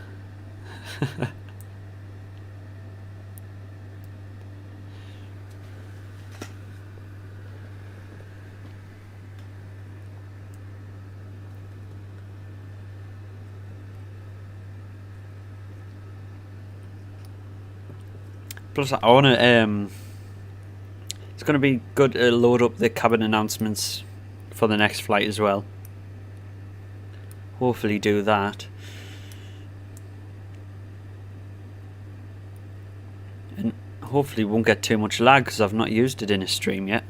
Speaker 1: Plus, I want to. It's going to be good to load up the cabin announcements for the next flight as well. Hopefully, do that. And hopefully, won't get too much lag because I've not used it in a stream yet.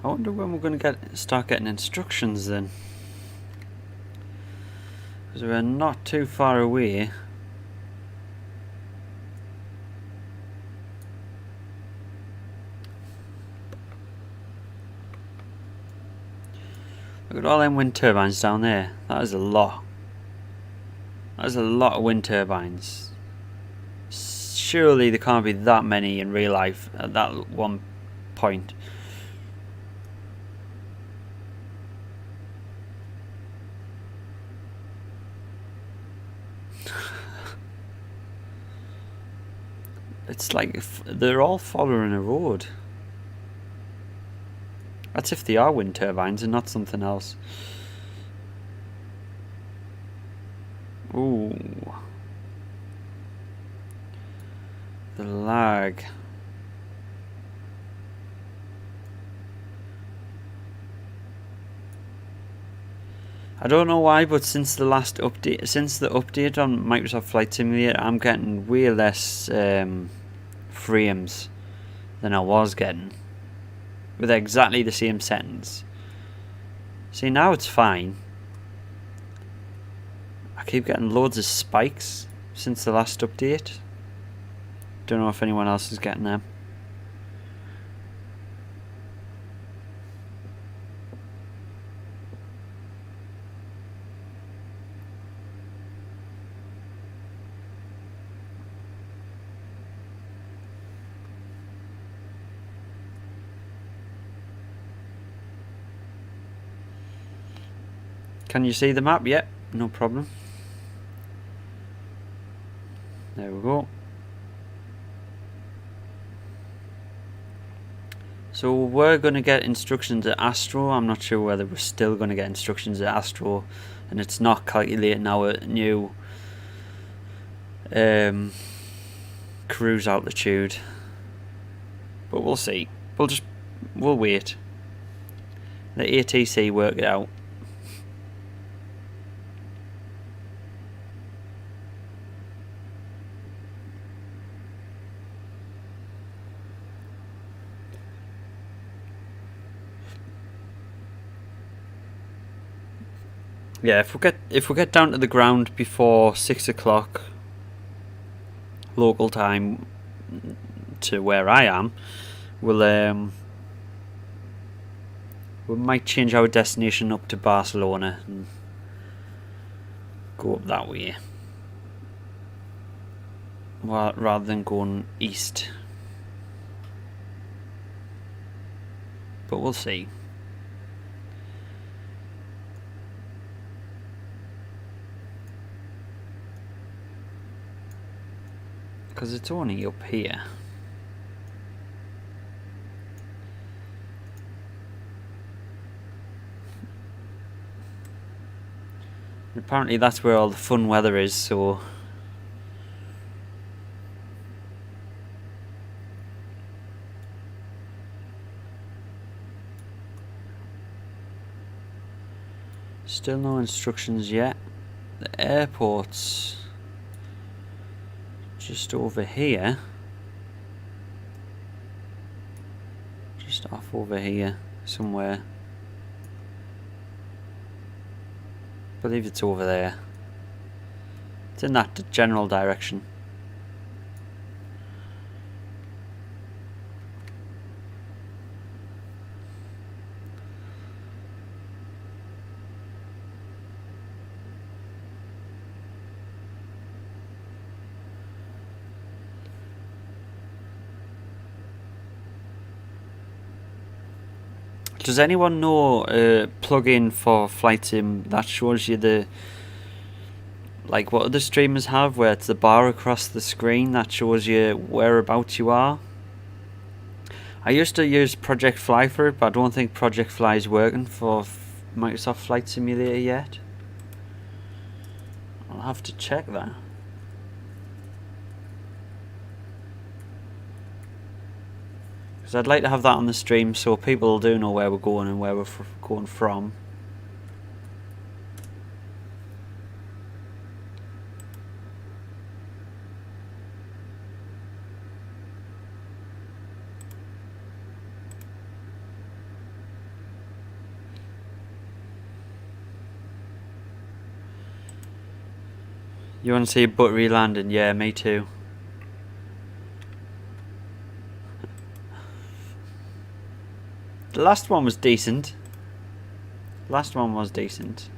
Speaker 1: I wonder when we're going to start getting instructions then. Because we're not too far away. Look at all them wind turbines down there. That is a lot. That is a lot of wind turbines. Surely there can't be that many in real life at that one point. It's like if they're all following a road. That's if they are wind turbines and not something else. Ooh. The lag. I don't know why, but since the last update, since the update on Microsoft Flight Simulator, I'm getting way less frames than I was getting with exactly the same settings. See, now it's fine. I keep getting loads of spikes since the last update. Don't know if anyone else is getting them. Can you see the map? Yep, no problem. There we go. So we're going to get instructions at Astro. I'm not sure whether we're still going to get instructions at Astro, and it's not calculating our new cruise altitude. But we'll see. We'll wait. Let ATC work it out. Yeah, if we get down to the ground before 6 o'clock local time to where I am, we might change our destination up to Barcelona and go up that way, rather than going east. But we'll see. Because it's only up here. Apparently that's where all the fun weather is, so still no instructions yet. The airport's just over here. Just off over here somewhere. I believe it's over there. It's in that general direction. Does anyone know a plug-in for Flight Sim that shows you the, like what other streamers have, where it's the bar across the screen that shows you whereabouts you are? I used to use Project Fly for it, but I don't think Project Fly is working for Microsoft Flight Simulator yet. I'll have to check that. Because I'd like to have that on the stream so people do know where we're going and where we're going from. You want to see a buttery landing? Yeah, me too. The last one was decent. Last one was decent.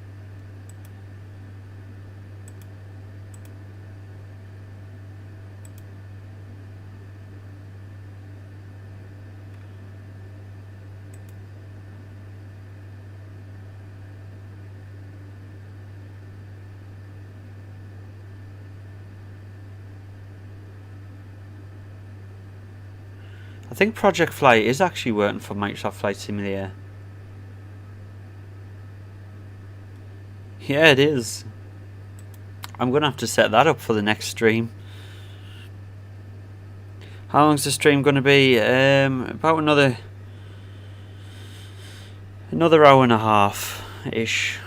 Speaker 1: I think Project Fly is actually working for Microsoft Flight Simulator. Yeah, it is. I'm going to have to set that up for the next stream. How long's the stream going to be? About another hour and a half-ish.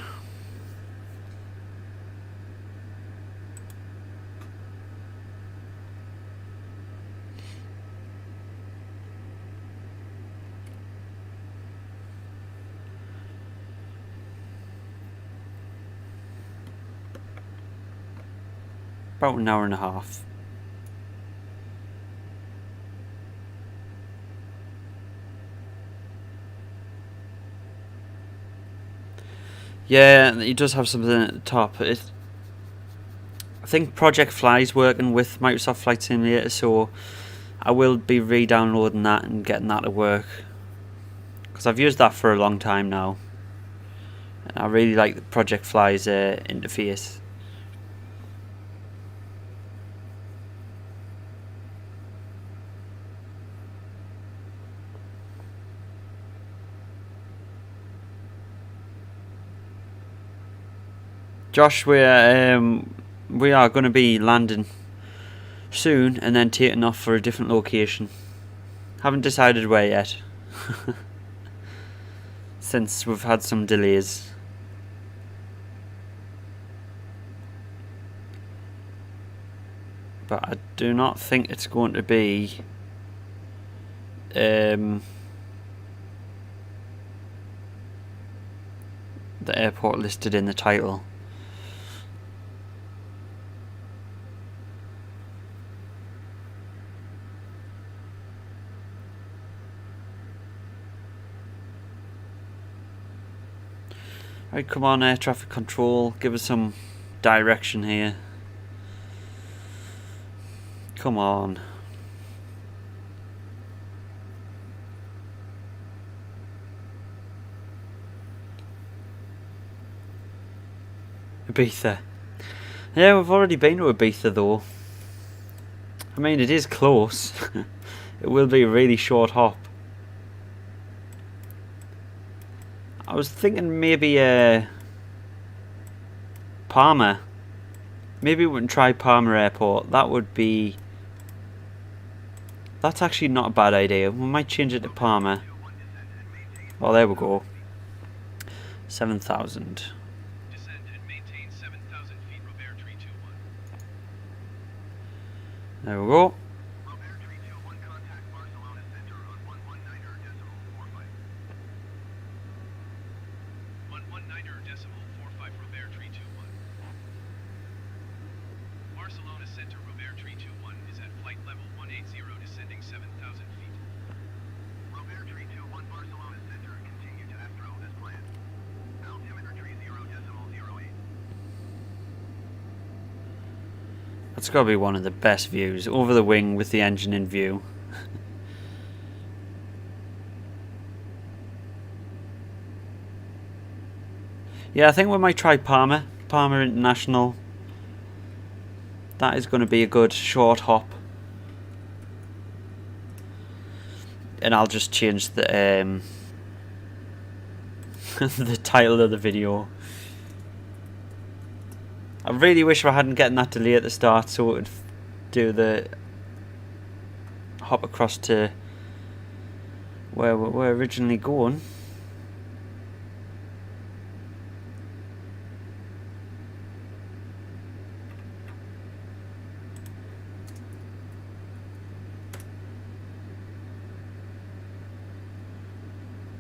Speaker 1: About an hour and a half. Yeah, he does have something at the top. I think Project Fly's working with Microsoft Flight Simulator, so I will be re-downloading that and getting that to work. Because I've used that for a long time now. And I really like the Project Fly's interface. Josh, we are going to be landing soon and then taking off for a different location. Haven't decided where yet. Since we've had some delays. But I do not think it's going to be the airport listed in the title. Right, come on, air traffic control, give us some direction here. Come on. Ibiza. Yeah, we've already been to Ibiza though. I mean, it is close. It will be a really short hop. I was thinking maybe Palma. Maybe we can try Palma Airport. That would be... That's actually not a bad idea. We might change it to Palma. Oh, there we go. 7,000.
Speaker 2: Descend and maintain 7,000 feet, Robert 321.
Speaker 1: There we go.
Speaker 2: Robert 321, contact Barcelona Center on 119.45. 119.45, Robert 321. Barcelona Center, Robert 321 is at flight level 180, descending 7,000 feet. Robert 321, Barcelona Center, continue to Astro as planned. Altimeter 30.08.
Speaker 1: That's got to be one of the best views. Over the wing with the engine in view. Yeah, I think we might try Palma. Palma International. That is going to be a good short hop. And I'll just change the the title of the video. I really wish I hadn't gotten that delay at the start, so it would do the hop across to where we were originally going.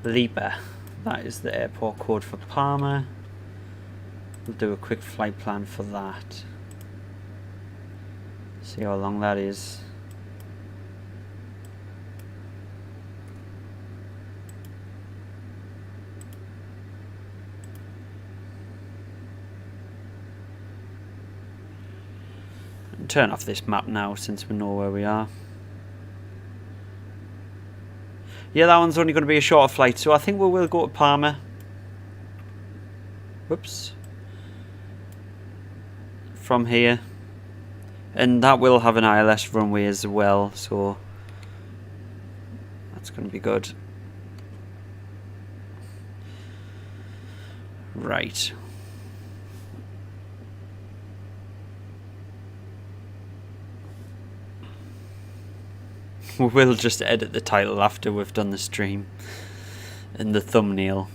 Speaker 1: Lipa, that is the airport code for Palma. We'll do a quick flight plan for that. See how long that is. Turn off this map now since we know where we are. Yeah, that one's only going to be a shorter flight, so I think we will go to Palma. Whoops. From here. And that will have an ILS runway as well, so that's going to be good. Right. We will just edit the title after we've done the stream and the thumbnail.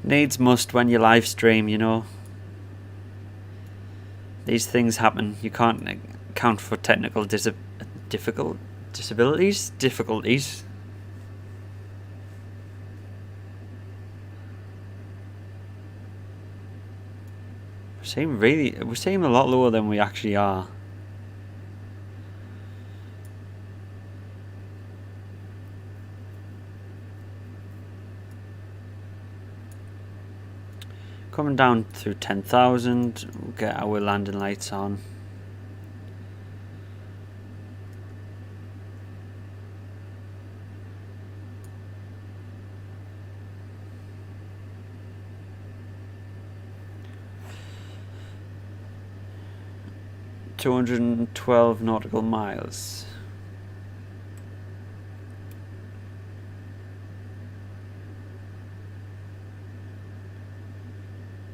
Speaker 1: Needs must when you live stream, you know. These things happen. You can't account for technical difficulties. We're seeming a lot lower than we actually are. Coming down through 10,000, we'll get our landing lights on. $212 nautical miles.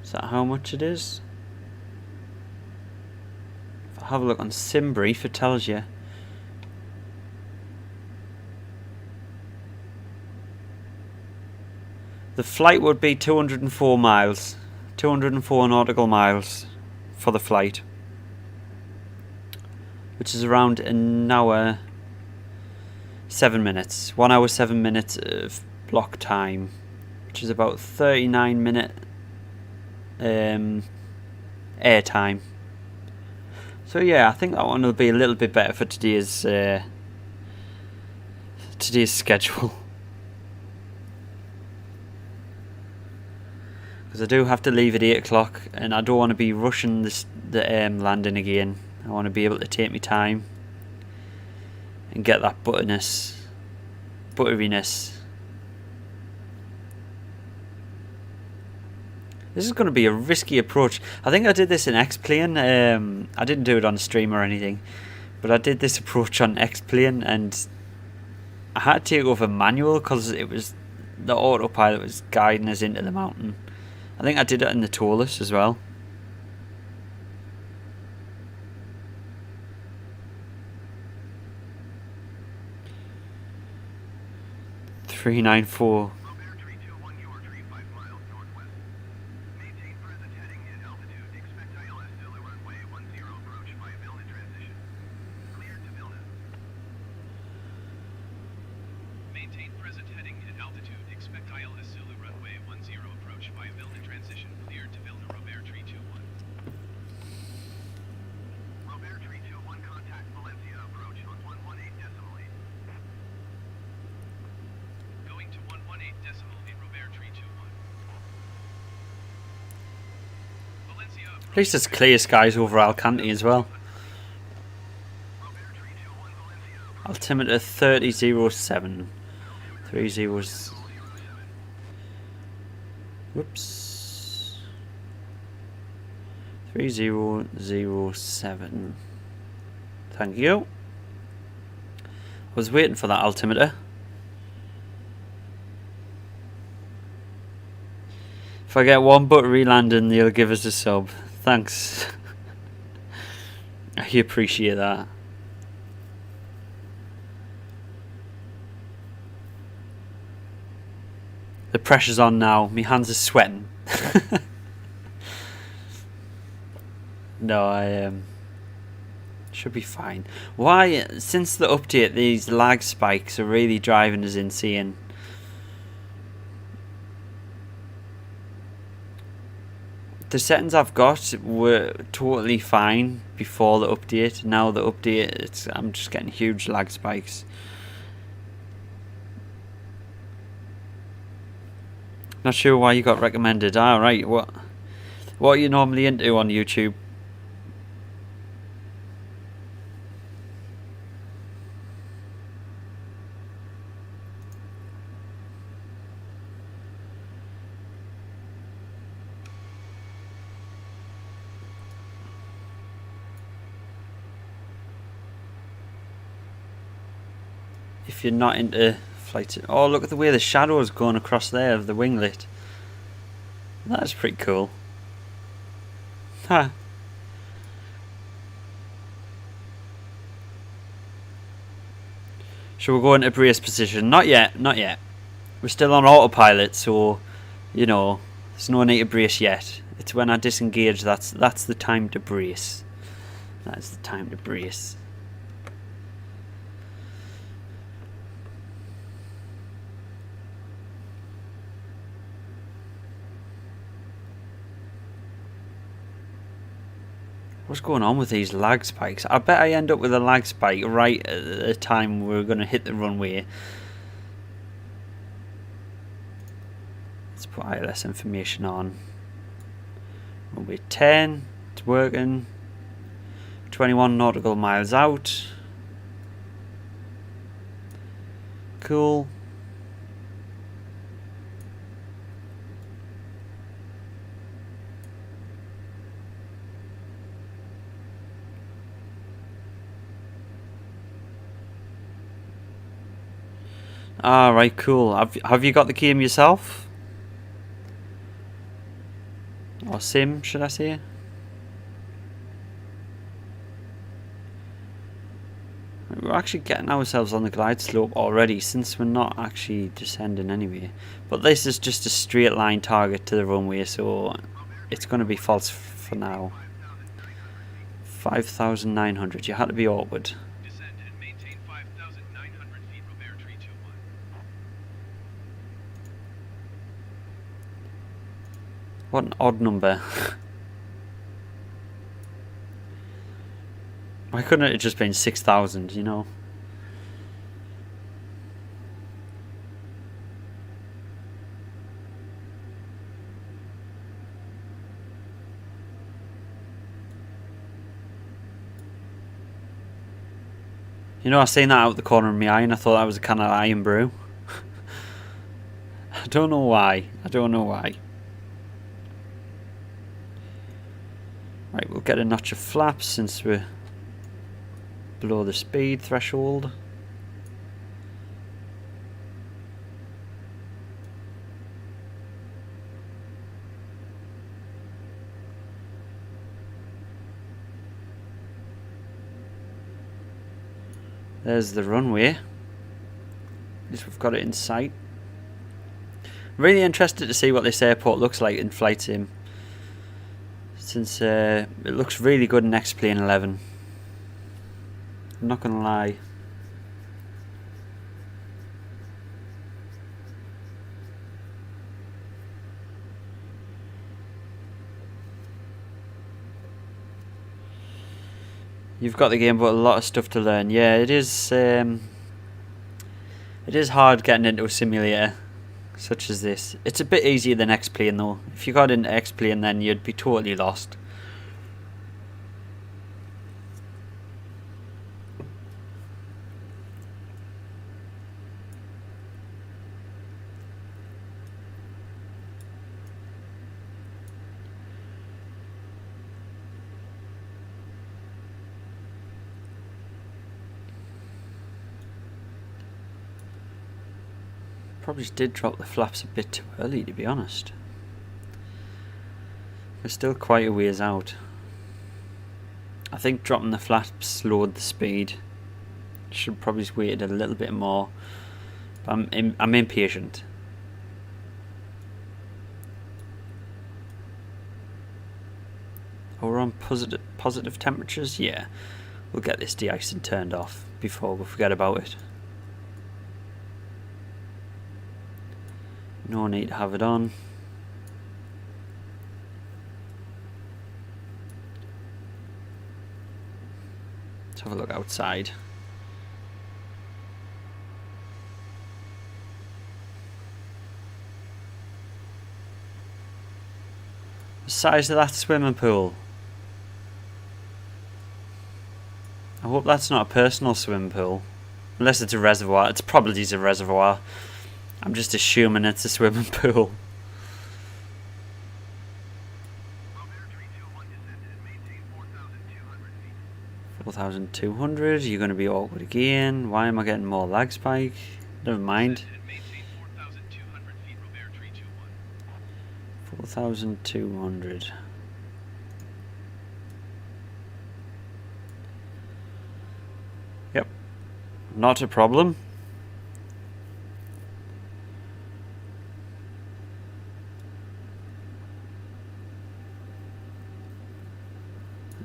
Speaker 1: Is that how much it is? If I have a look on SimBrief, it tells you. The flight would be 204 miles. 204 nautical miles for the flight. Which is around an hour, 7 minutes. 1 hour, 7 minutes of block time. which is about 39-minute airtime. So yeah, I think that one will be a little bit better for today's schedule. Because I do have to leave at 8 o'clock, and I don't want to be rushing the landing again. I want to be able to take my time and get that butteriness. This is going to be a risky approach. I think I did this in X-Plane. I didn't do it on stream or anything, but I did this approach on X-Plane, and I had to take over manual because it was the autopilot was guiding us into the mountain. I think I did it in the Taurus as well. .394. At least it's clear skies over Alicante as well. Altimeter 3007. 30. Whoops. 3007. Thank you. I was waiting for that altimeter. If I get one but re-landing, they'll give us a sub. Thanks. I appreciate that. The pressure's on now. My hands are sweating. No, I should be fine. Why, since the update, these lag spikes are really driving us insane. The settings I've got were totally fine before the update. Now the update, I'm just getting huge lag spikes. Not sure why you got recommended. Alright, what are you normally into on YouTube? If you're not into flight... Oh, look at the way the shadow is going across there of the winglet. That's pretty cool. Huh. Shall we go into brace position? Not yet, not yet. We're still on autopilot, so, you know, there's no need to brace yet. It's when I disengage, that's the time to brace. That's the time to brace. What's going on with these lag spikes? I bet I end up with a lag spike right at the time we're going to hit the runway. Let's put ILS information on. Runway 10, it's working. 21 nautical miles out. Cool. Alright, cool. Have you got the game yourself? Or sim, should I say? We're actually getting ourselves on the glide slope already, since we're not actually descending anyway. But this is just a straight line target to the runway, so it's going to be false for now. 5,900. You had to be awkward. What an odd number. Why couldn't it have just been 6,000, you know? You know, I seen that out the corner of my eye and I thought that was a can of iron brew. I don't know why. I don't know why. Right, we'll get a notch of flaps since we're below the speed threshold. There's the runway. At least we've got it in sight. I'm really interested to see what this airport looks like in flight sim, since it looks really good in X-Plane 11. I'm not gonna lie. You've got the game, but a lot of stuff to learn. Yeah, it is. It is hard getting into a simulator such as this. It's a bit easier than X-Plane though. If you got into X-Plane, then you'd be totally lost. Probably did drop the flaps a bit too early, to be honest. We're still quite a ways out. I think dropping the flaps slowed the speed. Should probably just waited a little bit more. But I'm impatient. Oh, we're on positive temperatures? Yeah. We'll get this de-icing turned off before we forget about it. No need to have it on. Let's have a look outside. The size of that swimming pool. I hope that's not a personal swimming pool. Unless it's a reservoir. It's probably a reservoir. I'm just assuming it's a swimming pool.
Speaker 2: Rover 321 descended and maintain 4,200 feet.
Speaker 1: 4,200. You're going to be awkward again. Why am I getting more lag spike? Never mind.
Speaker 2: Descend and maintain 4,200 feet, Rover 321.
Speaker 1: 4,200. Yep. Not a problem.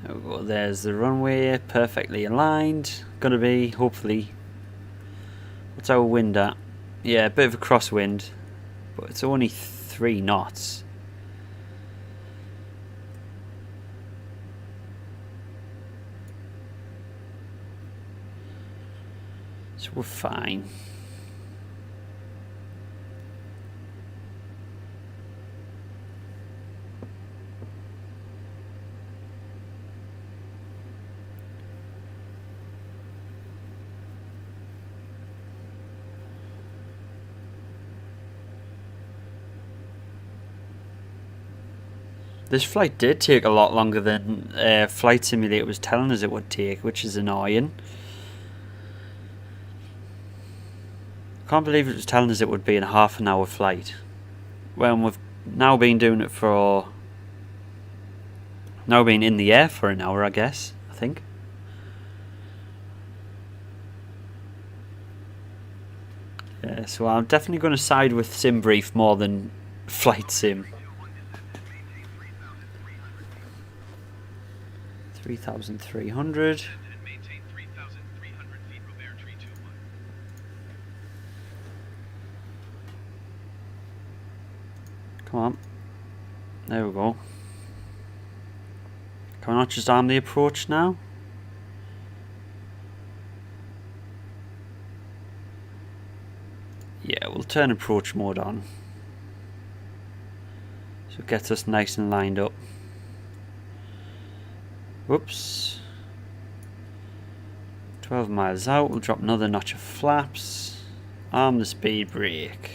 Speaker 1: There we go. There's the runway, perfectly aligned. Gonna be, hopefully. What's our wind at? Yeah, a bit of a crosswind, but it's only 3 knots. So we're fine. This flight did take a lot longer than Flight Simulator was telling us it would take, which is annoying. Can't believe it was telling us it would be a half an hour flight. When we've now been doing it for... Now been in the air for an hour, I guess, I think. Yeah, so I'm definitely going to side with SimBrief more than Flight Sim. 3,300.
Speaker 2: Descend and maintain 3,300 feet, Rover 321.
Speaker 1: Come on. There we go. Can we not just arm the approach now? Yeah, we'll turn approach mode on. So it gets us nice and lined up. Whoops. 12 miles out, we'll drop another notch of flaps. Arm the speed brake.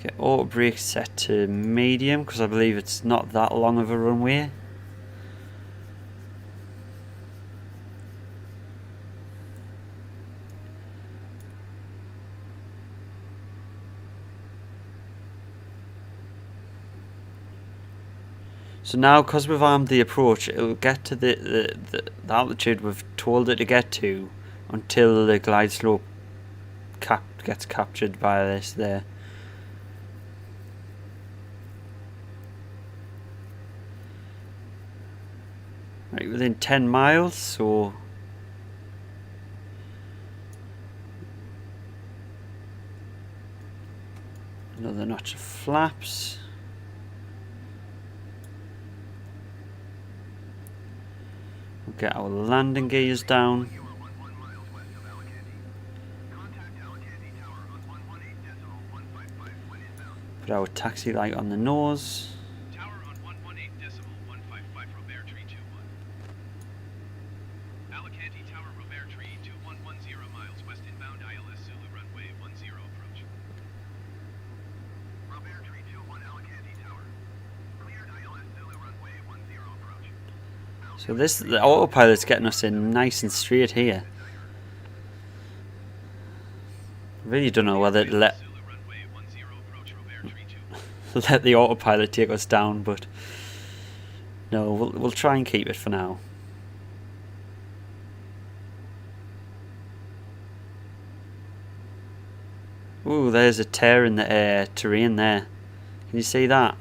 Speaker 1: Get auto brake set to medium because I believe it's not that long of a runway. So now, because we've armed the approach, it'll get to the altitude we've told it to get to until the glide slope gets captured by this there. Right, within 10 miles, so another notch of flaps. We'll get our landing gears down.
Speaker 2: You are 11 miles west of Alicante. Contact Alicante Tower on 118.155 when inbound.
Speaker 1: Put our taxi light on the nose.
Speaker 2: Tower on 118.155 Robert Tree 21. Alicante Tower Robert Tree 2110 miles west inbound ILS Zulu runway 10 approach. Robert Tree 21 Alicante Tower. Cleared ILS Zulu runway 10 approach.
Speaker 1: So the autopilot's getting us in nice and straight here. Really don't know whether to let
Speaker 2: Zulu runway 10 approach Robert Tree 21.
Speaker 1: let the autopilot take us down, but no, we'll try and keep it for now. Ooh, there's a tear in the terrain there. Can you see that?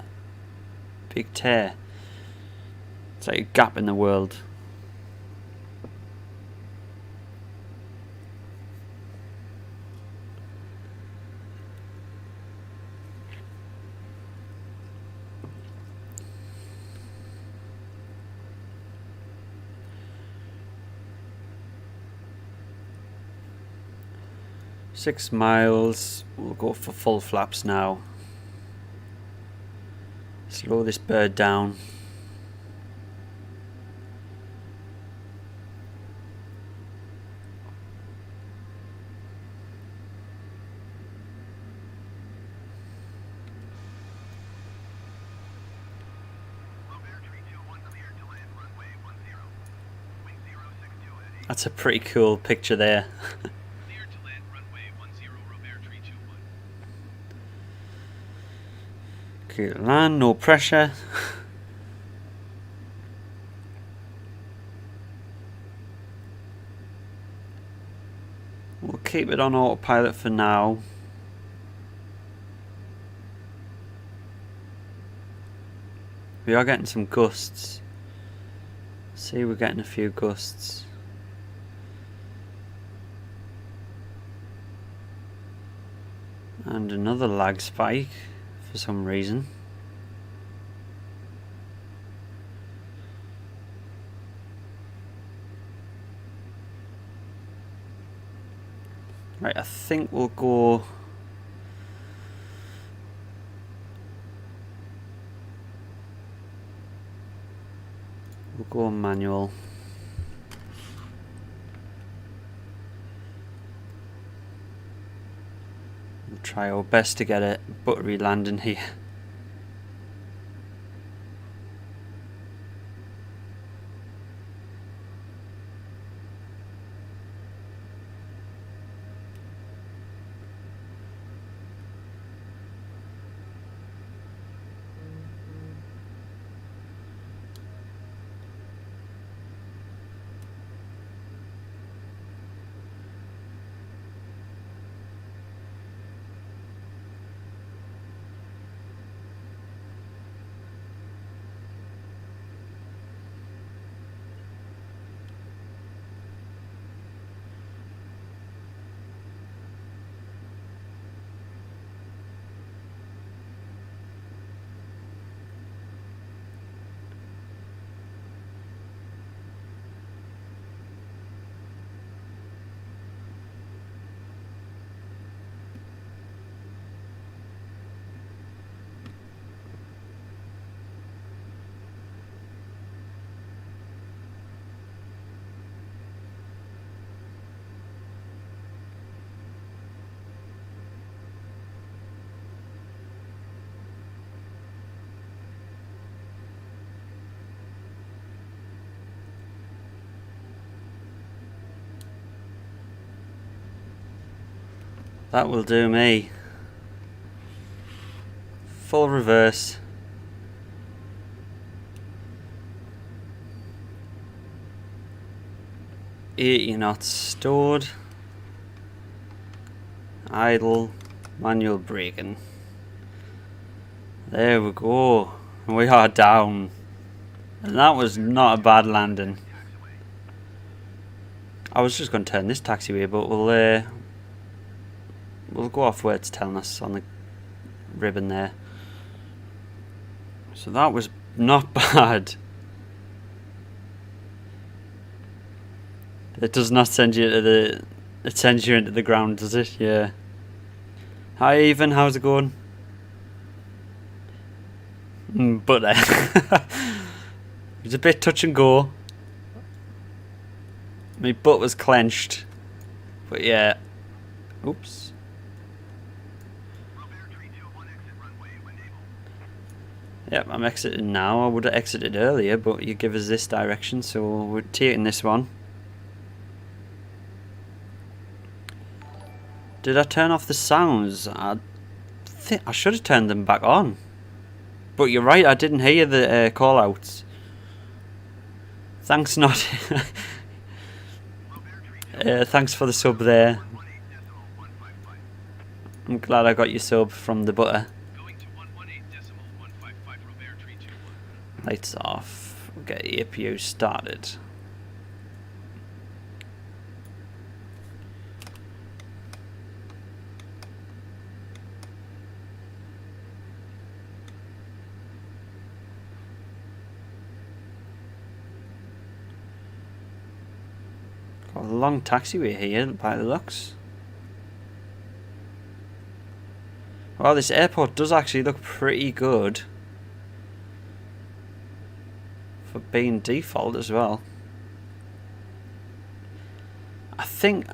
Speaker 1: Big tear. It's like a gap in the world. Six miles. We'll go for full flaps now. Slow this bird down. That's a pretty cool picture there.
Speaker 2: Cleared to land runway 10 Robert Tree 21.
Speaker 1: Okay, land, no pressure. We'll keep it on autopilot for now. We are getting some gusts. See, we're getting a few gusts. And another lag spike for some reason. Right, I think we'll go. We'll go manual. We'll try our best to get a buttery landing here. That will do me. Full reverse. You're not stored. Idle. Manual braking. There we go. We are down. And that was not a bad landing. I was just going to turn this taxiway, but we'll go off where it's telling us on the ribbon there. So that was not bad. It does not send you to the... It sends you into the ground, does it? Yeah. Hi, Ethan. How's it going? Butter. It was a bit touch and go. My butt was clenched. But yeah. Oops. Yep, I'm exiting now. I would have exited earlier, but you give us this direction, so we're taking this one. Did I turn off the sounds? I think I should have turned them back on. But you're right, I didn't hear the call outs. Thanks not. Thanks for the sub there. I'm glad I got your sub from the butter. Lights off. We'll get APU started. Got a long taxiway here by the looks. Well, this airport does actually look pretty good for being default as well. I think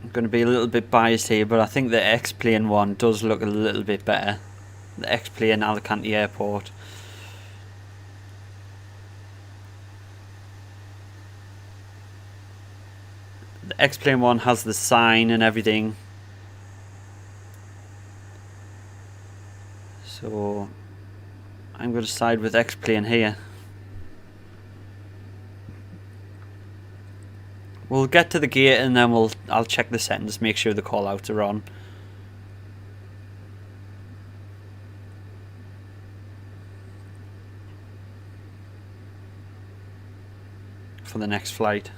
Speaker 1: I'm going to be a little bit biased here, but I think the X-Plane one does look a little bit better. The X-Plane Alicante Airport. The X-Plane one has the sign and everything. So I'm going to side with X-Plane here. We'll get to the gate and then I'll check the settings, make sure the call outs are on. For the next flight.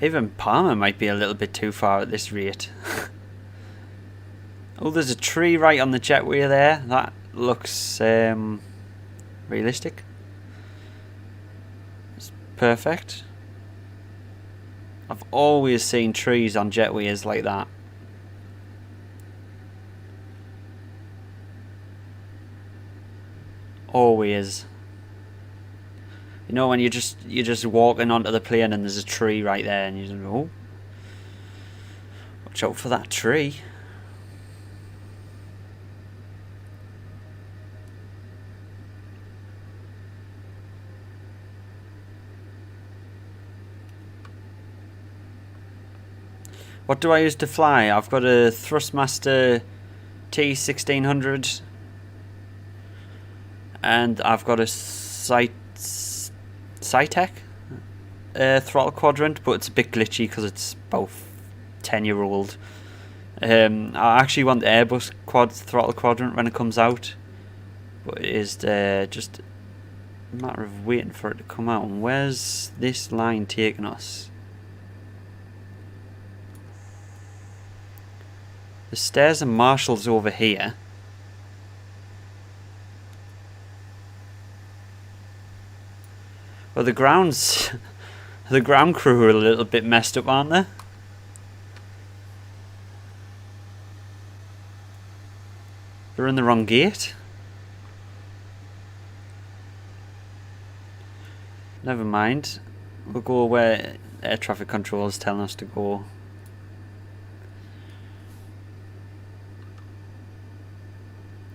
Speaker 1: Even Palma might be a little bit too far at this rate. Oh, there's a tree right on the jetway there. That looks realistic. It's perfect. I've always seen trees on jetways like that. Always. You know when you're just walking onto the plane and there's a tree right there and you just go, oh, watch out for that tree. What do I use to fly? I've got a Thrustmaster T1600 and I've got a Cytec throttle quadrant, but it's a bit glitchy because it's about 10-year-old. I actually want the Airbus throttle quadrant when it comes out, but it is just a matter of waiting for it to come out. And where's this line taking us? The stairs and marshals over here. Well, the ground's The ground crew are a little bit messed up, aren't they? They're in the wrong gate. Never mind. We'll go where air traffic control is telling us to go.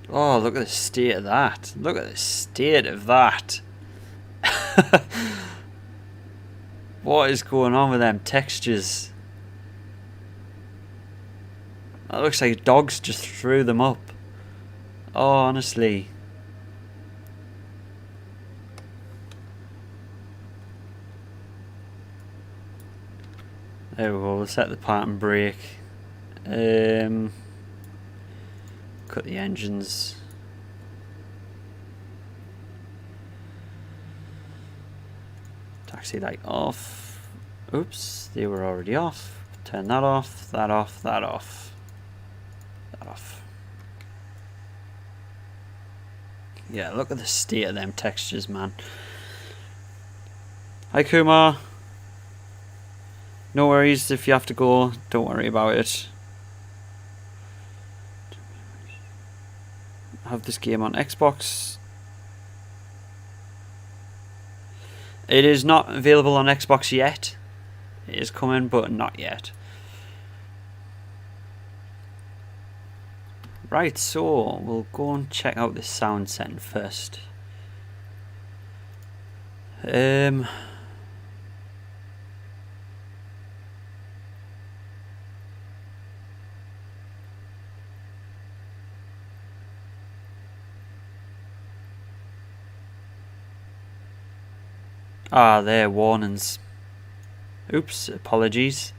Speaker 1: Oh, look at the state of that. Look at the state of that. What is going on with them textures? That looks like dogs just threw them up. Oh, honestly. There we go, we'll set the parking brake. Cut the engines. Taxi light off. Oops, they were already off. Turn that off, that off, that off. That off. Yeah, look at the state of them textures, man. Hi Kumar. No worries if you have to go, don't worry about it. I have this game on Xbox. It is not available on Xbox yet. It is coming, but not yet. Right, so we'll go and check out the sound setting first. Ah, there, warnings. Oops, apologies.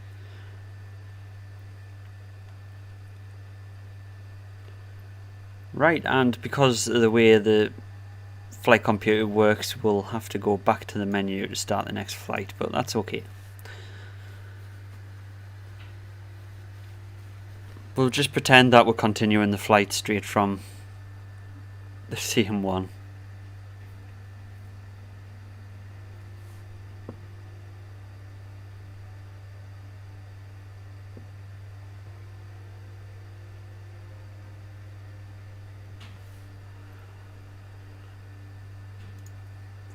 Speaker 1: Right, and because of the way the flight computer works, we'll have to go back to the menu to start the next flight, but that's okay. We'll just pretend that we're continuing the flight straight from the CM1.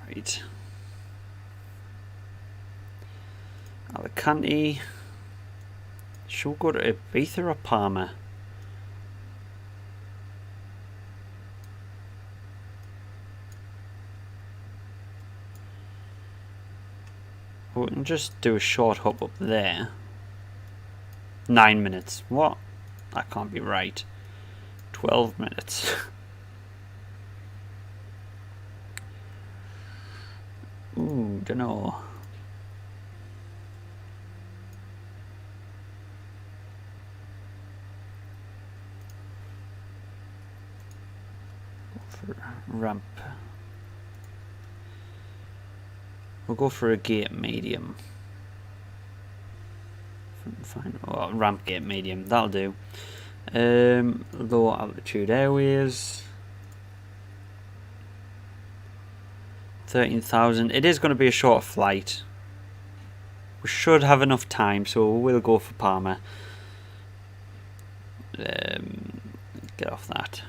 Speaker 1: Right. Alicante. Should we go to Ibiza or Palma? We can just do a short hop up there. 9 minutes. What? That can't be right. 12 minutes. Ooh, dunno. For ramp. We'll go for a gate medium. Fine. Oh, ramp gate medium. That'll do. Low altitude airways. 13,000. It is going to be a short flight. We should have enough time, so we'll go for Palma. Get off that.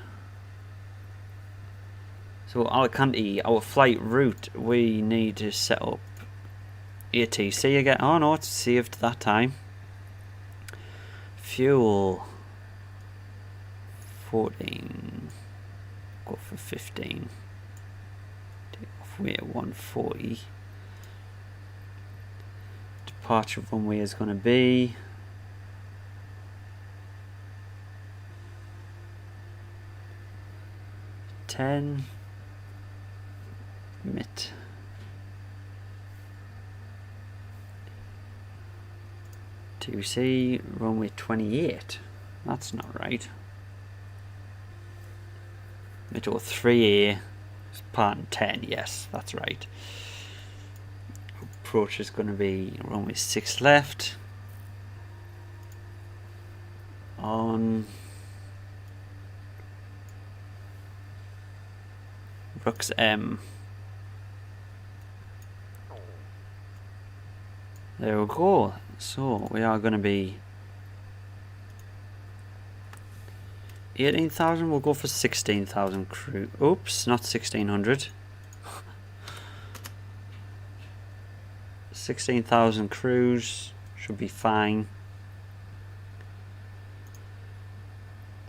Speaker 1: So Alicante, our flight route, we need to set up ATC again. Oh no, it's saved that time. Fuel 14. Go for 15. Takeoff weight 140. Departure runway is going to be 10. Mit. TC runway 28. That's not right. Metro 3A. Part 10. Yes, that's right. Approach is going to be runway 6 left. On Rux M. There we go. So we are going to be 18,000. We'll go for 16,000 crew. Oops, not 1,600. 16,000 crews should be fine.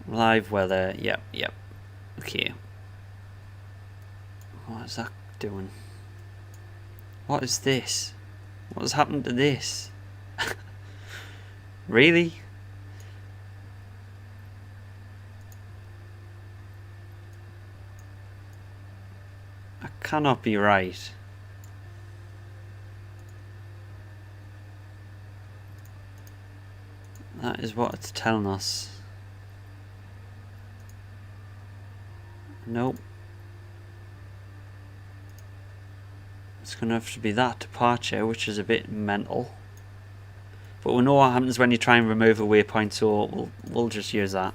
Speaker 1: Live weather. Yep. Okay. What is that doing? What is this? What has happened to this? Really? That cannot be right. That is what it's telling us. Nope. It's going to have to be that departure, which is a bit mental. But we know what happens when you try and remove a waypoint, so we'll just use that.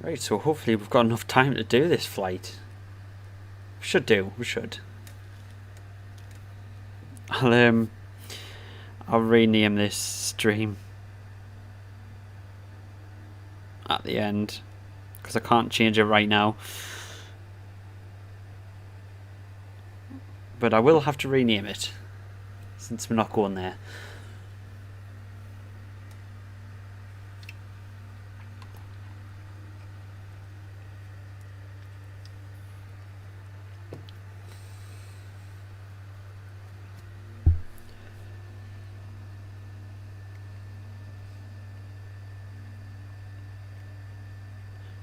Speaker 1: Right, so hopefully we've got enough time to do this flight. We should. I'll rename this stream at the end because I can't change it right now. But I will have to rename it since we're not going there.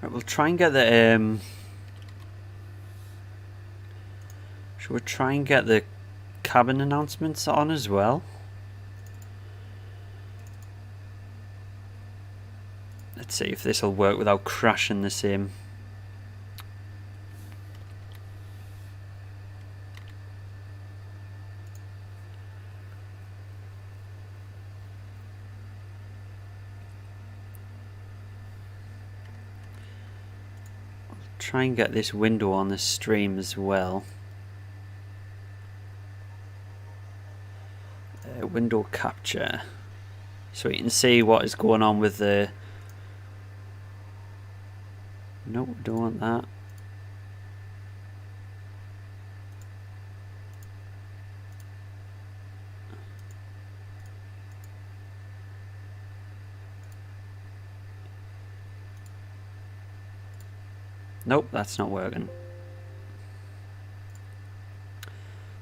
Speaker 1: Right, we'll try and get the should we try and get the cabin announcements on as well? Let's see if this will work without crashing the same. I'll try and get this window on the stream as well. Window capture, so you can see what is going on with the. No, don't want that. Nope, that's not working.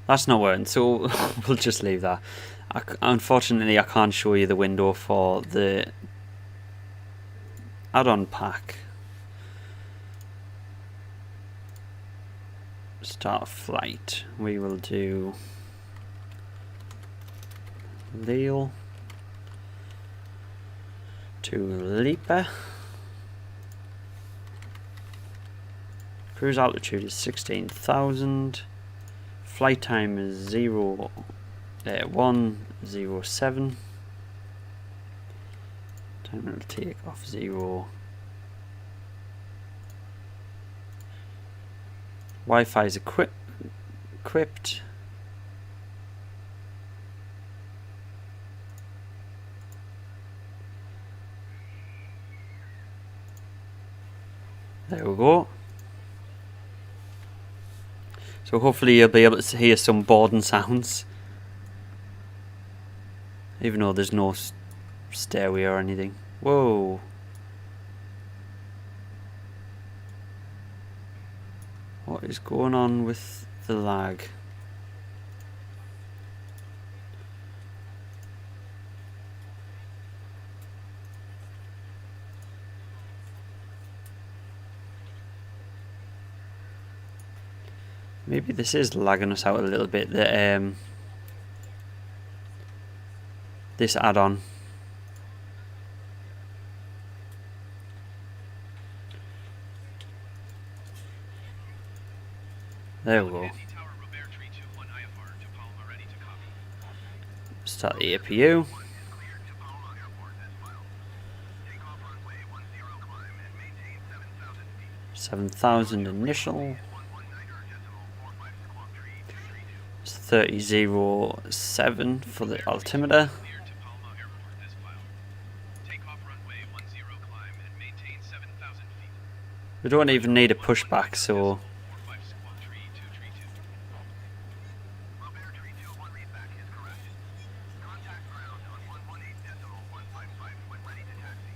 Speaker 1: That's not working, so we'll just leave that. Unfortunately, I can't show you the window for the add-on pack. Start flight. We will do Lille to Lipa. Cruise altitude is 16,000. Flight time is 1:07. Time to take off 0. Wi-Fi is equipped. There we go. So hopefully you'll be able to hear some boarding sounds, even though there's no stairway or anything. Whoa. What is going on with the lag? Maybe this is lagging us out a little bit, this add-on. There we go. Start the APU. 7,000 initial. It's 3007 for the altimeter.
Speaker 2: Clear to Palma Airport this file. Takeoff runway 10 climb and maintain 7,000 feet.
Speaker 1: We don't even need a pushback, so
Speaker 2: 45 squawk tree 232. Robert 321 readback is correct. Contact ground on 118.155 when ready to taxi.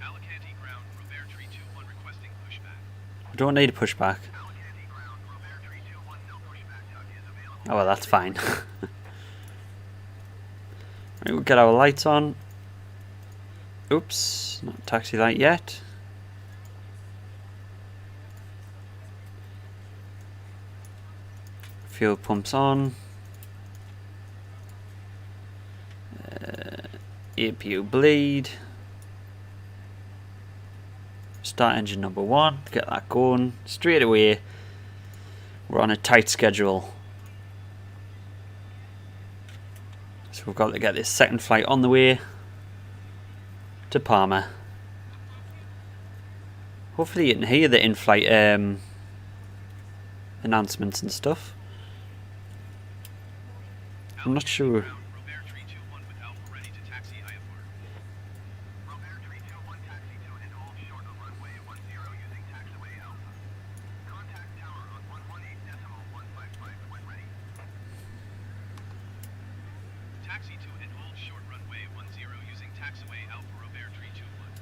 Speaker 2: Alicante ground, Robert 321 requesting pushback.
Speaker 1: we don't need a pushback.
Speaker 2: Alicante ground, Robert 321 no pushback tug is available.
Speaker 1: Oh well, that's fine. Right, we'll get our lights on. Oops, not taxi light yet. Fuel pumps on. APU bleed. Start engine number 1. Get that going straight away. We're on a tight schedule, so we've got to get this second flight on the way to Palma. Hopefully you can hear the in-flight announcements and stuff. I'm not sure.
Speaker 2: Robert 321 with Alpha ready to taxi IFR. Robert 321 taxi to and hold short of runway 10 using taxiway Alpha. Contact tower on 118.155 when ready. Taxi to and hold short runway 10 using taxiway Alpha Robert 321.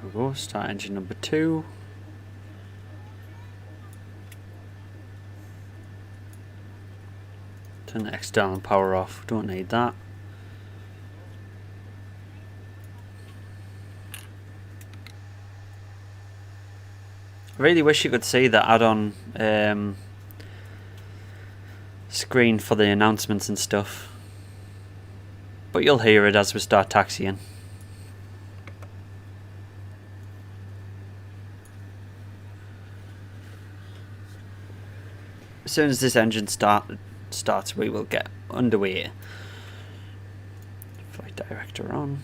Speaker 1: There we go, start engine number 2. Turn the external power off, don't need that. I really wish you could see the add-on screen for the announcements and stuff, but you'll hear it as we start taxiing. As soon as this engine starts, we will get underway. Flight director on.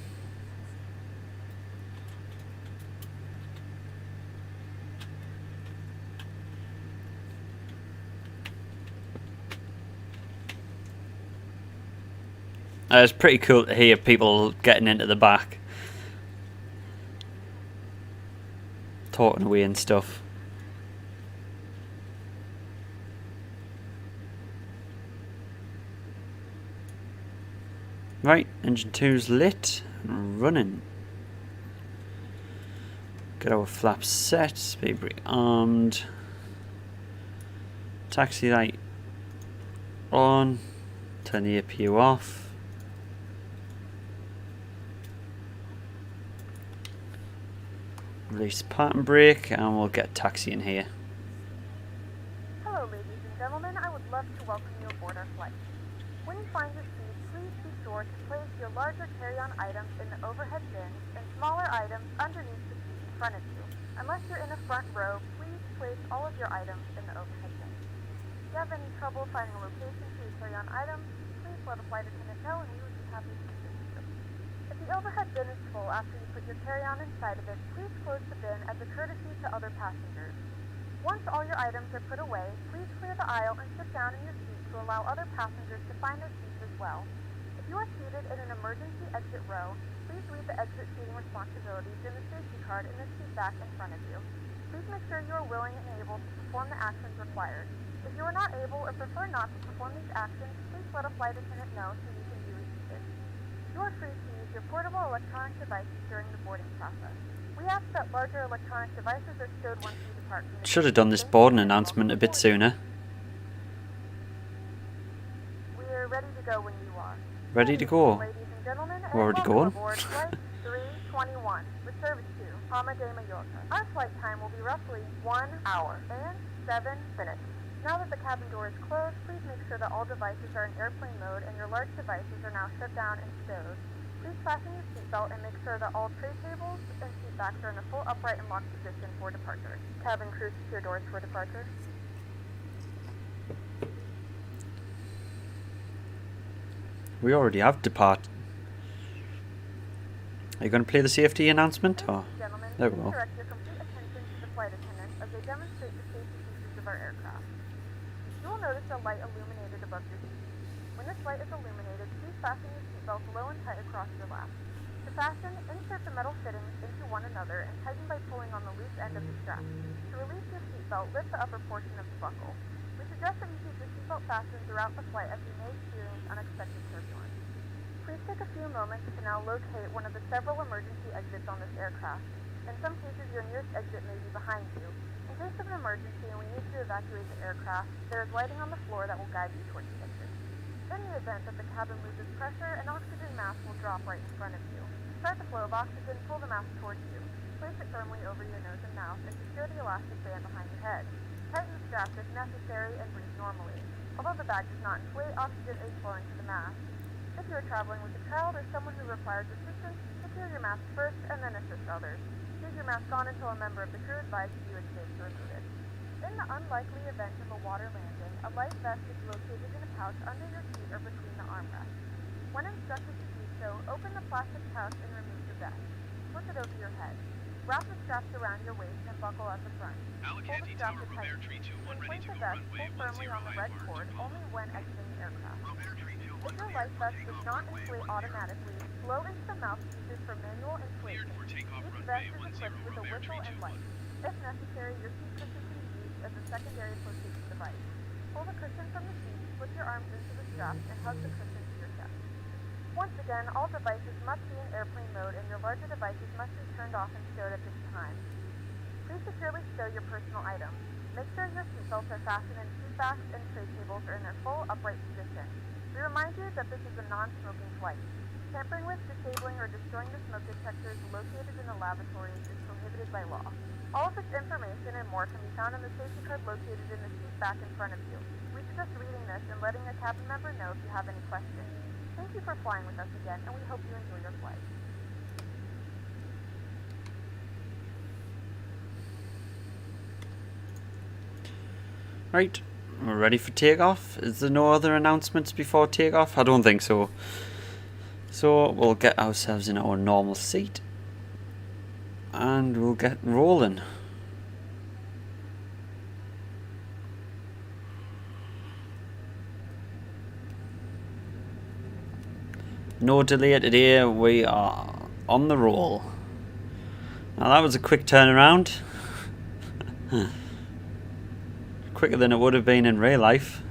Speaker 1: It's pretty cool to hear people getting into the back, talking away and stuff. Right, engine 2's lit and running. Get our flaps set, speed brake armed. Taxi light on. Turn the APU off. Release parking brake and we'll get taxi in here.
Speaker 3: Hello, ladies and gentlemen. I would love to welcome you aboard our flight. When you find your seat, please be sure to place your larger carry-on items in the overhead bins and smaller items underneath the seat in front of you. Unless you're in the front row, please place all of your items in the overhead bin. If you have any trouble finding a location for your carry-on items, please let a flight attendant know and we would be happy to assist you. If the overhead bin is full after you put your carry-on inside of it, please close the bin as a courtesy to other passengers. Once all your items are put away, please clear the aisle and sit down in your seat to allow other passengers to find their seats as well. If you are seated in an emergency exit row, please read the exit seating responsibilities in the safety card in the seat back in front of you. Please make sure you are willing and able to perform the actions required. If you are not able or prefer not to perform these actions, please let a flight attendant know so you can be reseated. You are free to use your portable electronic devices during the boarding process. We ask that larger electronic devices are stowed once you depart from the
Speaker 1: Should have done this boarding announcement a bit sooner.
Speaker 3: We're ready to go when you are.
Speaker 1: Ready to go.
Speaker 3: Ladies and gentlemen,
Speaker 1: We're already
Speaker 3: welcome
Speaker 1: going.
Speaker 3: aboard flight FS2020 with service to Palma de Mallorca. Our flight time will be roughly 1 hour and 7 minutes. Now that the cabin door is closed, please make sure that all devices are in airplane mode and your large devices are now shut down and stowed. Please fasten your seatbelt and make sure that all tray tables and seat backs are in a full upright and locked position for departure. Cabin crew, secure doors for departure.
Speaker 1: We already have depart. Are you going to play the safety announcement? Or?
Speaker 3: Gentlemen,
Speaker 1: There we
Speaker 3: please
Speaker 1: go.
Speaker 3: direct your complete attention to the flight attendants as they demonstrate the safety features of our aircraft. You will notice a light illuminated above your seat. When this light is illuminated, please fasten your seatbelt low and tight across your lap. To fasten, insert the metal fittings into one another and tighten by pulling on the loose end of the strap. To release your seatbelt, lift the upper portion of the buckle. We suggest that you keep your seatbelt fastened throughout the flight as you may experience unexpected turbulence. Please take a few moments to now locate one of the several emergency exits on this aircraft. In some cases, your nearest exit may be behind you. In case of an emergency and we need to evacuate the aircraft, there is lighting on the floor that will guide you towards the exit. In the event that the cabin loses pressure, an oxygen mask will drop right in front of you. To start the flow of oxygen, pull the mask towards you. Place it firmly over your nose and mouth and secure the elastic band behind your head. Tighten the strap if necessary and breathe normally. Although the bag does not inflate, oxygen is flowing to the mask. If you are traveling with a child or someone who requires assistance, secure your mask first and then assist others. Leave your mask on until a member of the crew advises you it's safe to remove it. In the unlikely event of a water landing, a life vest is located in a pouch under your seat or between the armrests. When instructed to do so, open the plastic pouch and remove the vest. Flip it over your head. Wrap the straps around your waist and buckle at the front. Pull the
Speaker 2: Alicante
Speaker 3: strap
Speaker 2: Tower,
Speaker 3: to
Speaker 2: Robert
Speaker 3: tighten.
Speaker 2: 321
Speaker 3: To
Speaker 2: ready
Speaker 3: inflate
Speaker 2: to
Speaker 3: the
Speaker 2: go
Speaker 3: vest,
Speaker 2: runway
Speaker 3: pull firmly
Speaker 2: 10
Speaker 3: on the red
Speaker 2: IFR
Speaker 3: cord
Speaker 2: to
Speaker 3: only when exiting the aircraft.
Speaker 2: Robert 321
Speaker 3: If your life vest does not inflate automatically, blow into the mouthpieces for manual inflation.
Speaker 2: Cleared for takeoff
Speaker 3: Each
Speaker 2: runway
Speaker 3: vest is
Speaker 2: 10
Speaker 3: equipped with a
Speaker 2: Robert
Speaker 3: whistle and
Speaker 2: 321.
Speaker 3: light. If necessary, your seat cushion can be used as a secondary flotation device. Pull the cushion from the seat, slip your arms into the straps, and hug the cushion to your chest. Once again, all devices must be in airplane mode and your larger devices must be turned off and stowed at this time. Please securely stow your personal items. Make sure your seatbelts are fastened and seat backs and tray tables are in their full upright position. We remind you that this is a non-smoking flight. Tampering with, disabling, or destroying the smoke detectors located in the lavatories is prohibited by law. All of this information and more can be found in the safety card located in the seat back in front of you. We suggest reading this and letting a cabin member know if you have any questions. Thank you for flying with us again, and we hope you enjoy your flight.
Speaker 1: Right, we're ready for takeoff. Is there no other announcements before takeoff? I don't think so. So we'll get ourselves in our normal seat and we'll get rolling. No delay today, we are on the roll. Now that was a quick turnaround. Quicker than it would have been in real life.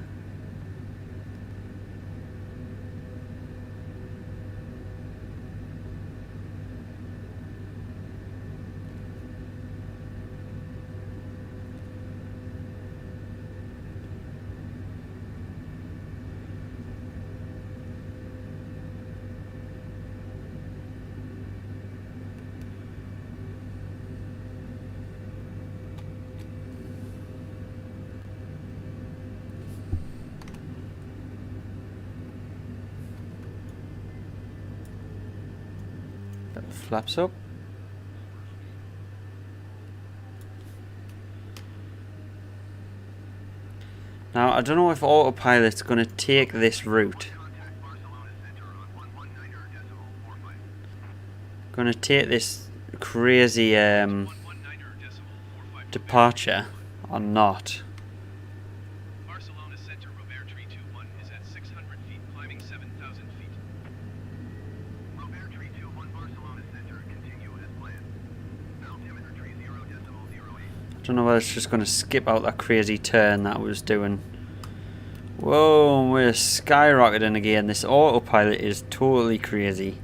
Speaker 1: Flaps up. Now I don't know if autopilot's going to take this route.
Speaker 2: Contact Barcelona Center on 119.45.
Speaker 1: Going to take this crazy
Speaker 2: 119.45.
Speaker 1: departure or not.
Speaker 2: Barcelona Center, Robert 321 is at 600 feet, climbing 7,000 feet. Robert 321, Barcelona Center, continue as planned. Altimeter 30.08.
Speaker 1: Don't know whether it's just going to skip out that crazy turn that I was doing. Whoa, we're skyrocketing again. This autopilot is totally crazy.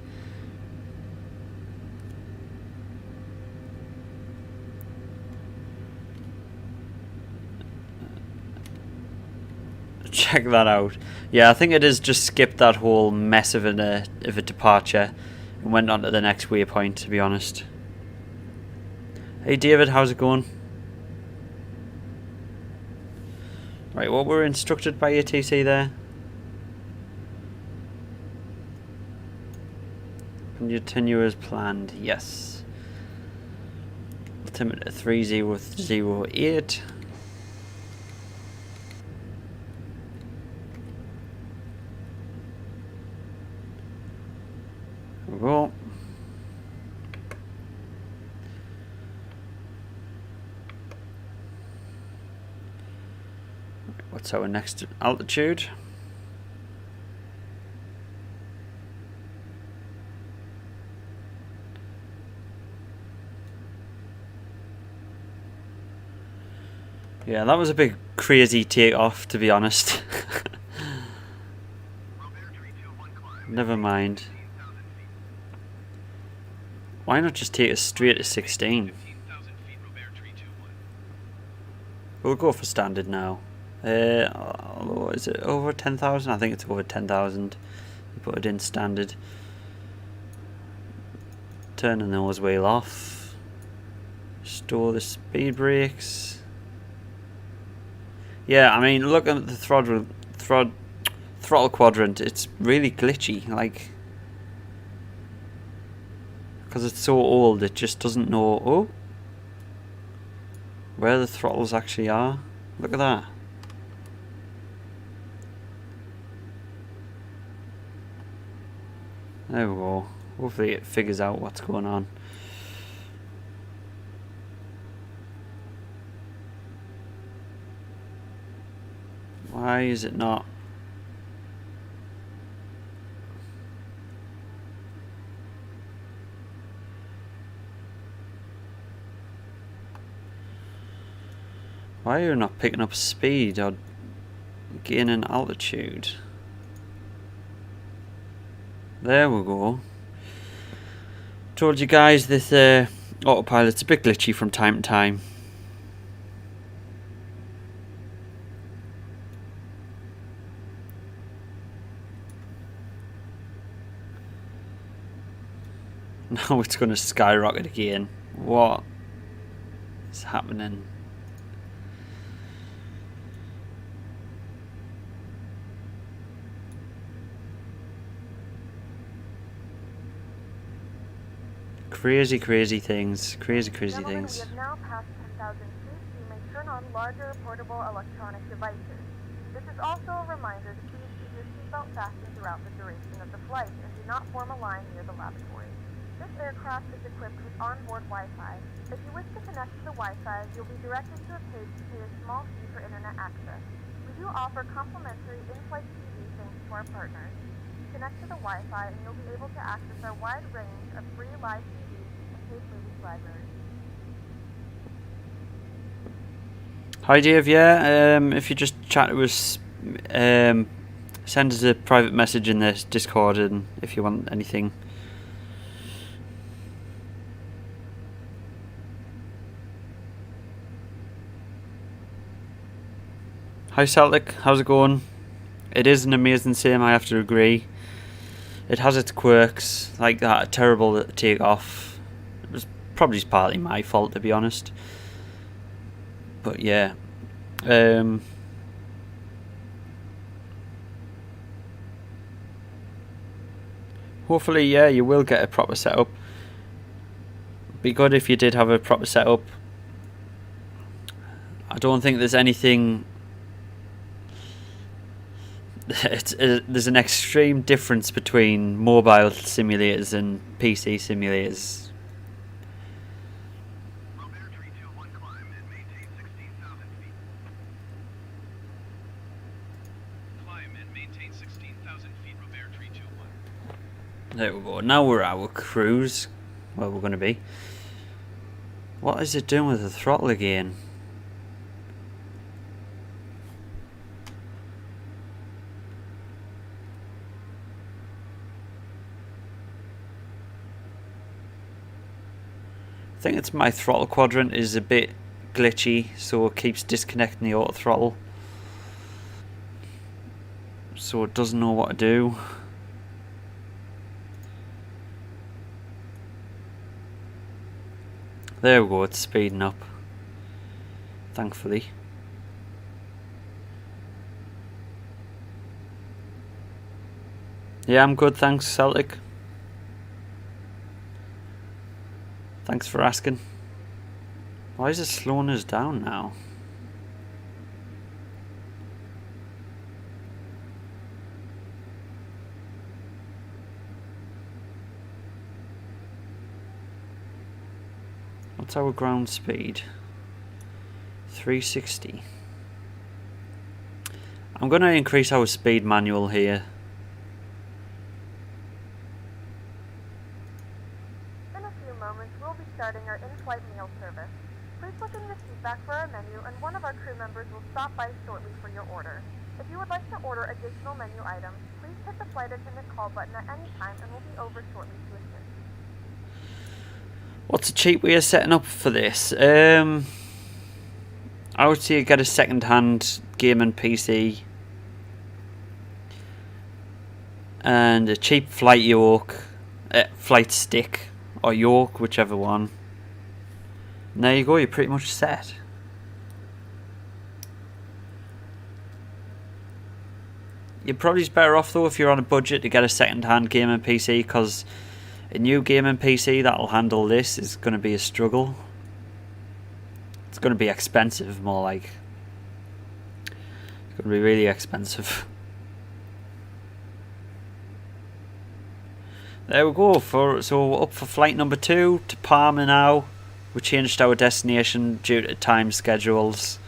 Speaker 1: Check that out. Yeah, I think it has just skipped that whole mess of a departure and went on to the next waypoint, to be honest. Hey David, how's it going? Right, what we're instructed by ATC there? Continue as planned, yes. Altimeter 3008. There we go. What's our next altitude? Yeah, that was a big crazy takeoff, to be honest. Never mind. Why not just take us straight to 16? We'll go for standard now. Is it over 10,000? I think it's over 10,000. Put it in standard. Turn the nose wheel off. Store the speed brakes. Yeah, I mean, look at the throttle quadrant. It's really glitchy, like, because it's so old. It just doesn't know where the throttles actually are. Look at that. There we go. Hopefully it figures out what's going on. Why is it not? Why are you not picking up speed or gaining altitude? There we go. Told you guys this autopilot's a bit glitchy from time to time. Now it's going to skyrocket again. What is happening? Crazy things. Crazy things.
Speaker 3: We have now passed 10,000 feet. You may turn on larger portable electronic devices. This is also a reminder to please keep your seatbelt fastened throughout the duration of the flight and do not form a line near the lavatory. This aircraft is equipped with onboard Wi-Fi. If you wish to connect to the Wi-Fi, you'll be directed to a page to pay a small fee for internet access. We do offer complimentary in-flight TV thanks to our partners. Connect to the Wi-Fi and you'll be able to access our wide range of free live TVs and paid movies library.
Speaker 1: Hi Dave, yeah, if you just chat to us, send us a private message in this Discord and if you want anything. Hi Celtic, how's it going? It is an amazing sim, I have to agree. It has its quirks, like that terrible takeoff. It was probably partly my fault, to be honest. But yeah. Hopefully, yeah, you will get a proper setup. Be good if you did have a proper setup. I don't think there's anything... there's an extreme difference between mobile simulators and PC simulators. There we go. Now we're at our cruise, where we're going to be. What is it doing with the throttle again? I think it's my throttle quadrant is a bit glitchy, so it keeps disconnecting the auto throttle. So it doesn't know what to do. There we go, it's speeding up. Thankfully. Yeah, I'm good, thanks, Celtic. Thanks for asking. Why is it slowing us down now? What's our ground speed? 360. I'm going to increase our speed manual here.
Speaker 3: In a few moments, we'll be starting our in-flight meal service. Please look in your seat back for our menu, and one of our crew members will stop by shortly for your order. If you would like to order additional menu items, please hit the flight attendant call button at any time, and we'll be over shortly to assist.
Speaker 1: What's a cheap way of setting up for this? I would say get a second-hand gaming PC and a cheap flight yoke, flight stick or yoke, whichever one. And there you go, you're pretty much set. You're probably better off though if you're on a budget to get a second-hand gaming PC, because a new gaming PC that'll handle this is going to be a struggle. It's going to be expensive, more like. It's going to be really expensive. There we go. So we're up for flight number 2 to Palma now. We changed our destination due to time schedules,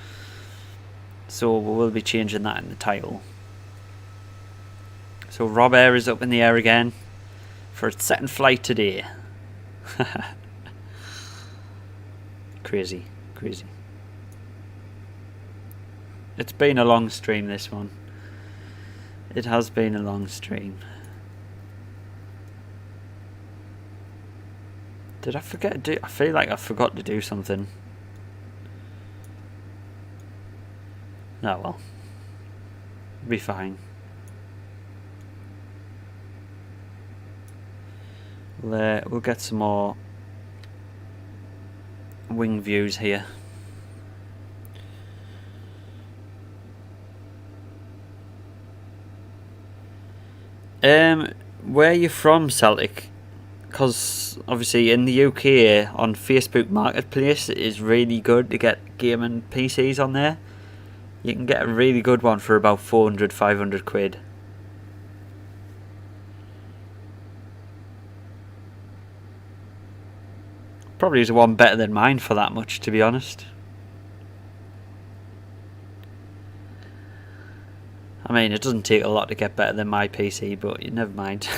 Speaker 1: so we will be changing that in the title. So Rob Air is up in the air again for its second flight today. Crazy, crazy. It's been a long stream, this one. It has been a long stream. Did I forget to do? I feel like I forgot to do something. Oh well. Be fine. We'll get some more wing views here. Where are you from, Celtic? Because obviously in the UK on Facebook Marketplace it is really good to get gaming PCs on there. You can get a really good one for about 400-500 quid. Probably is one better than mine for that much, to be honest. I mean, it doesn't take a lot to get better than my PC, but never mind.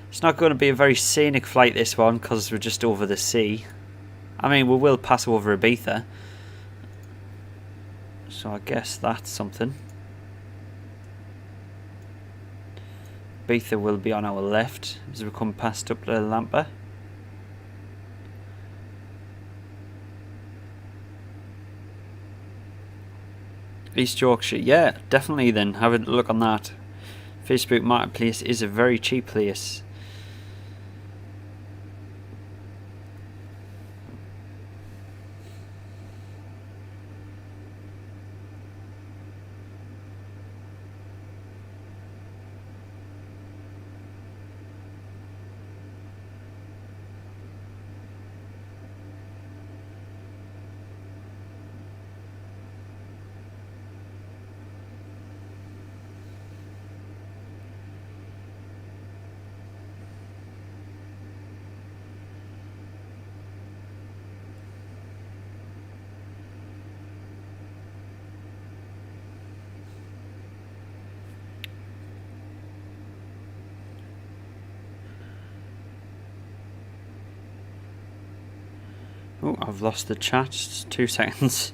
Speaker 1: It's not going to be a very scenic flight, this one, because we're just over the sea. I mean, we will pass over Ibiza, so I guess that's something. Ibiza will be on our left as we come past up to Lampa. East Yorkshire, yeah, definitely then, have a look on that. Facebook Marketplace is a very cheap place. Oh, I've lost the chat. Just 2 seconds.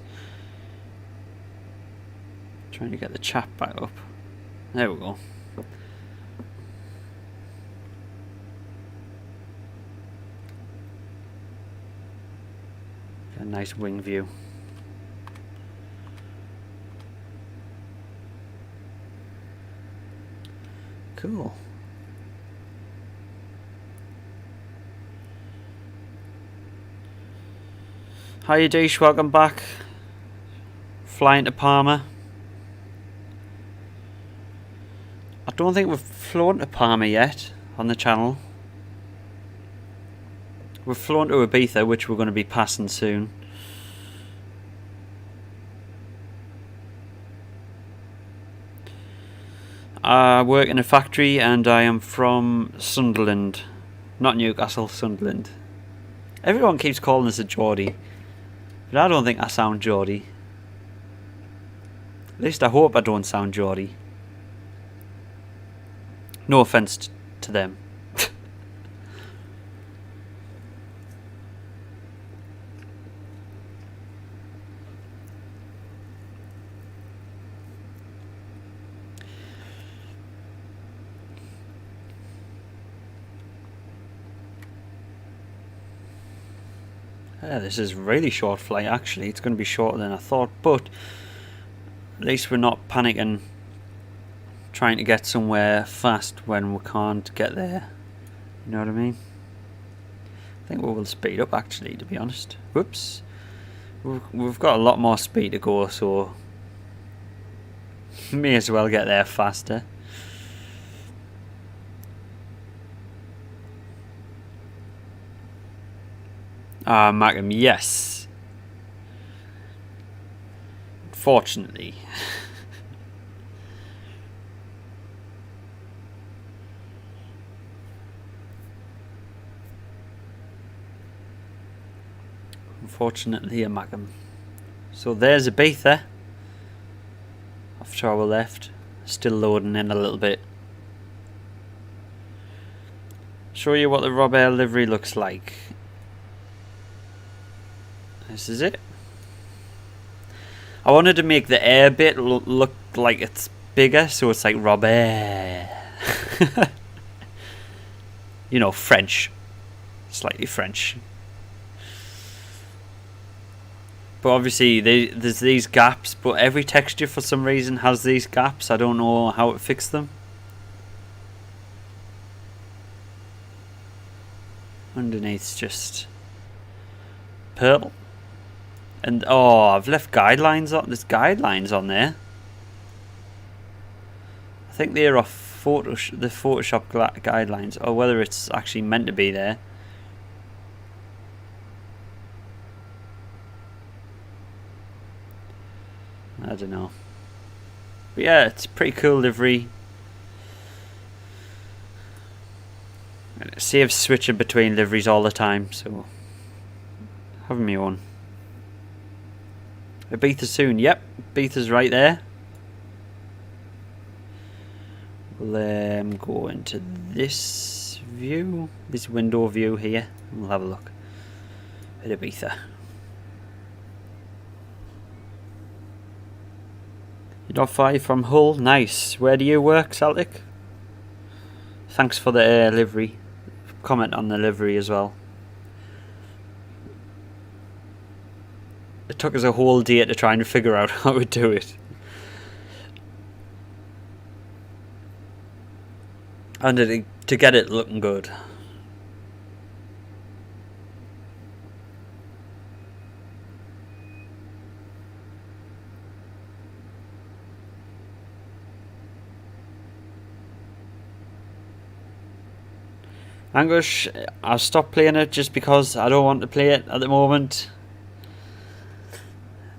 Speaker 1: Trying to get the chat back up. There we go. Get a nice wing view. Cool. Hi Deesh, welcome back. Flying to Palma. I don't think we've flown to Palma yet on the channel. We've flown to Ibiza, which we're going to be passing soon. I work in a factory and I am from Sunderland. Not Newcastle, Sunderland. Everyone keeps calling us a Geordie, but I don't think I sound Geordie. At least I hope I don't sound Geordie. No offence to them. Yeah, this is a really short flight actually. It's going to be shorter than I thought, but at least we're not panicking trying to get somewhere fast when we can't get there. You know what I mean? I think we will speed up actually, to be honest. Whoops. We've got a lot more speed to go, so may as well get there faster. Ah, Macam, yes. Unfortunately. Unfortunately, a Macam. So there's Ibiza. After our left. Still loading in a little bit. Show you what the Rob Air livery looks like. This is it. I wanted to make the air bit look like it's bigger, so it's like Rob Air. You know, French. Slightly French. But obviously there's these gaps, but every texture for some reason has these gaps. I don't know how to fix them. Underneath's just purple. And oh, I've left guidelines on. There's guidelines on there. I think they're off the Photoshop guidelines, or whether it's actually meant to be there. I don't know. But yeah, it's a pretty cool livery. It saves switching between liveries all the time, so having me on. Ibiza soon, yep, Ibiza's right there. We'll go into this view, this window view here, and we'll have a look at Ibiza. You're not far from Hull, nice. Where do you work, Celtic? Thanks for the livery. Comment on the livery as well. It took us a whole day to try and figure out how to do it. And to get it looking good. Anguish, I've stopped playing it just because I don't want to play it at the moment.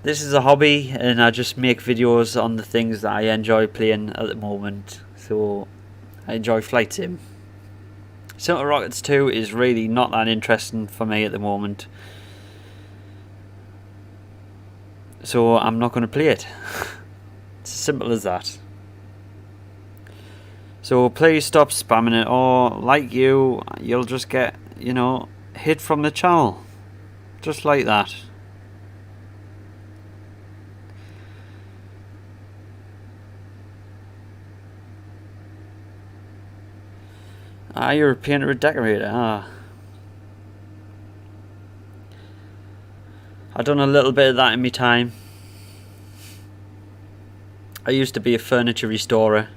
Speaker 1: This is a hobby and I just make videos on the things that I enjoy playing at the moment. So I enjoy Flight Sim. Simple Rockets 2 is really not that interesting for me at the moment. So I'm not going to play it. It's as simple as that. So please stop spamming it, or like you'll just get, you know, hit from the channel. Just like that. Ah, you're a painter and decorator. Ah. I've done a little bit of that in my time. I used to be a furniture restorer.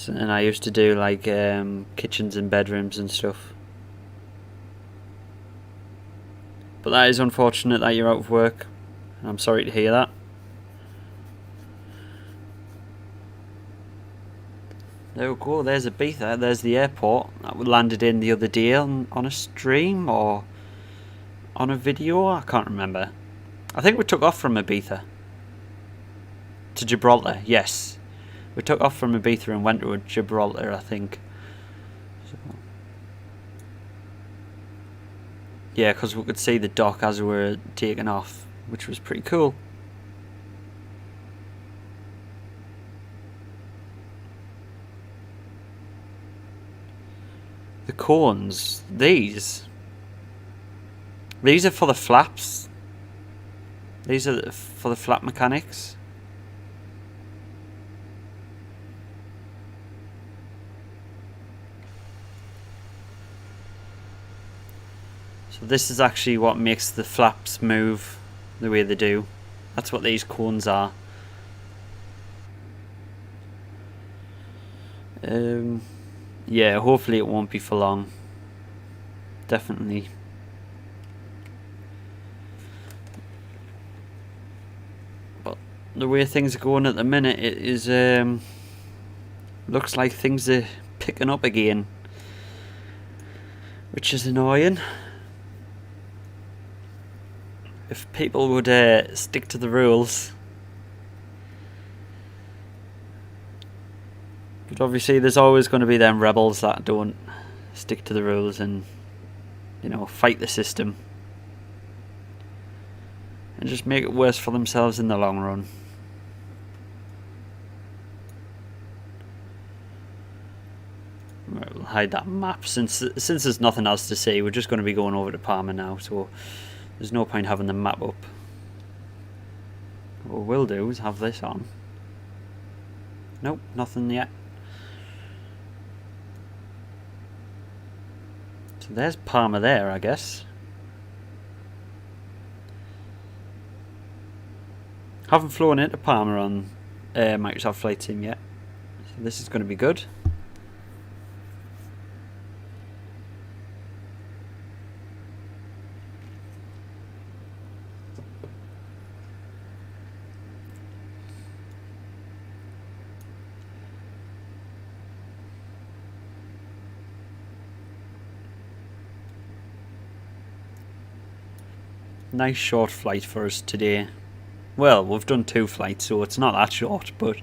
Speaker 1: And I used to do like kitchens and bedrooms and stuff. But that is unfortunate that you're out of work. I'm sorry to hear that. There we go, there's Ibiza, there's the airport that we landed in the other day on a stream or on a video, I can't remember. I think we took off from Ibiza to Gibraltar, yes. We took off from Ibiza and went to Gibraltar, I think. So, yeah, because we could see the dock as we were taking off, which was pretty cool. The cones, these are for the flaps. These are for the flap mechanics. So this is actually what makes the flaps move the way they do. That's what these cones are. Yeah, hopefully it won't be for long. Definitely. But the way things are going at the minute, it is looks like things are picking up again, which is annoying. If people would stick to the rules. But obviously there's always going to be them rebels that don't stick to the rules and, you know, fight the system. And just make it worse for themselves in the long run. Right, we'll hide that map. Since there's nothing else to see, we're just going to be going over to Palma now, so there's no point having the map up. What we'll do is have this on. Nope, nothing yet. So there's Palma there, I guess. Haven't flown into Palma on Microsoft Flight Sim yet. So this is going to be good. Nice short flight for us today. Well, we've done 2 flights, so it's not that short, but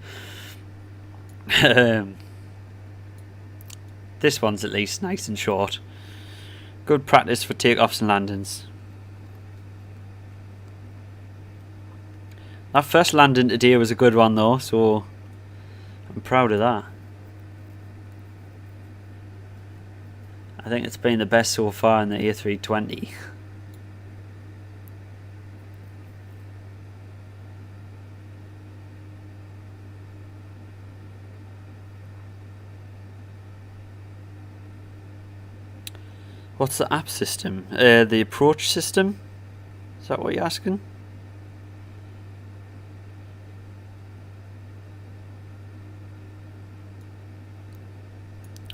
Speaker 1: this one's at least nice and short. Good practice for takeoffs and landings. That first landing today was a good one though, so I'm proud of that. I think it's been the best so far in the A320. What's the app system? The approach system? Is that what you're asking?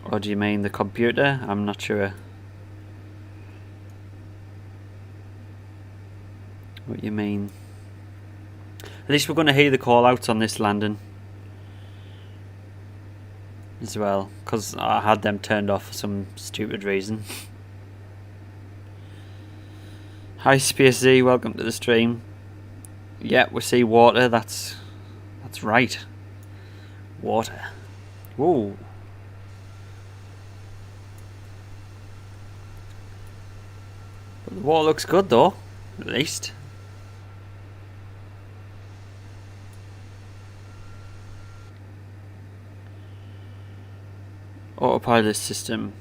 Speaker 1: Or do you mean the computer? I'm not sure what you mean. At least we're going to hear the call outs on this landing as well, because I had them turned off for some stupid reason. Hi Space Z, welcome to the stream. Yeah, we see water, that's right. Water. Whoa. But the water looks good though, at least. Autopilot system.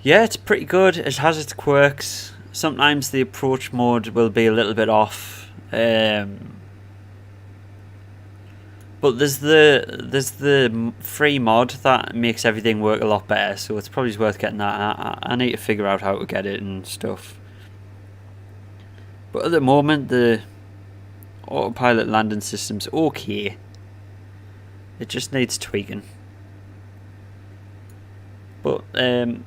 Speaker 1: Yeah, it's pretty good. It has its quirks. Sometimes the approach mode will be a little bit off. But there's the free mod that makes everything work a lot better, so it's probably worth getting that. I need to figure out how to get it and stuff. But at the moment, the autopilot landing system's okay. It just needs tweaking. But
Speaker 2: Rover
Speaker 1: the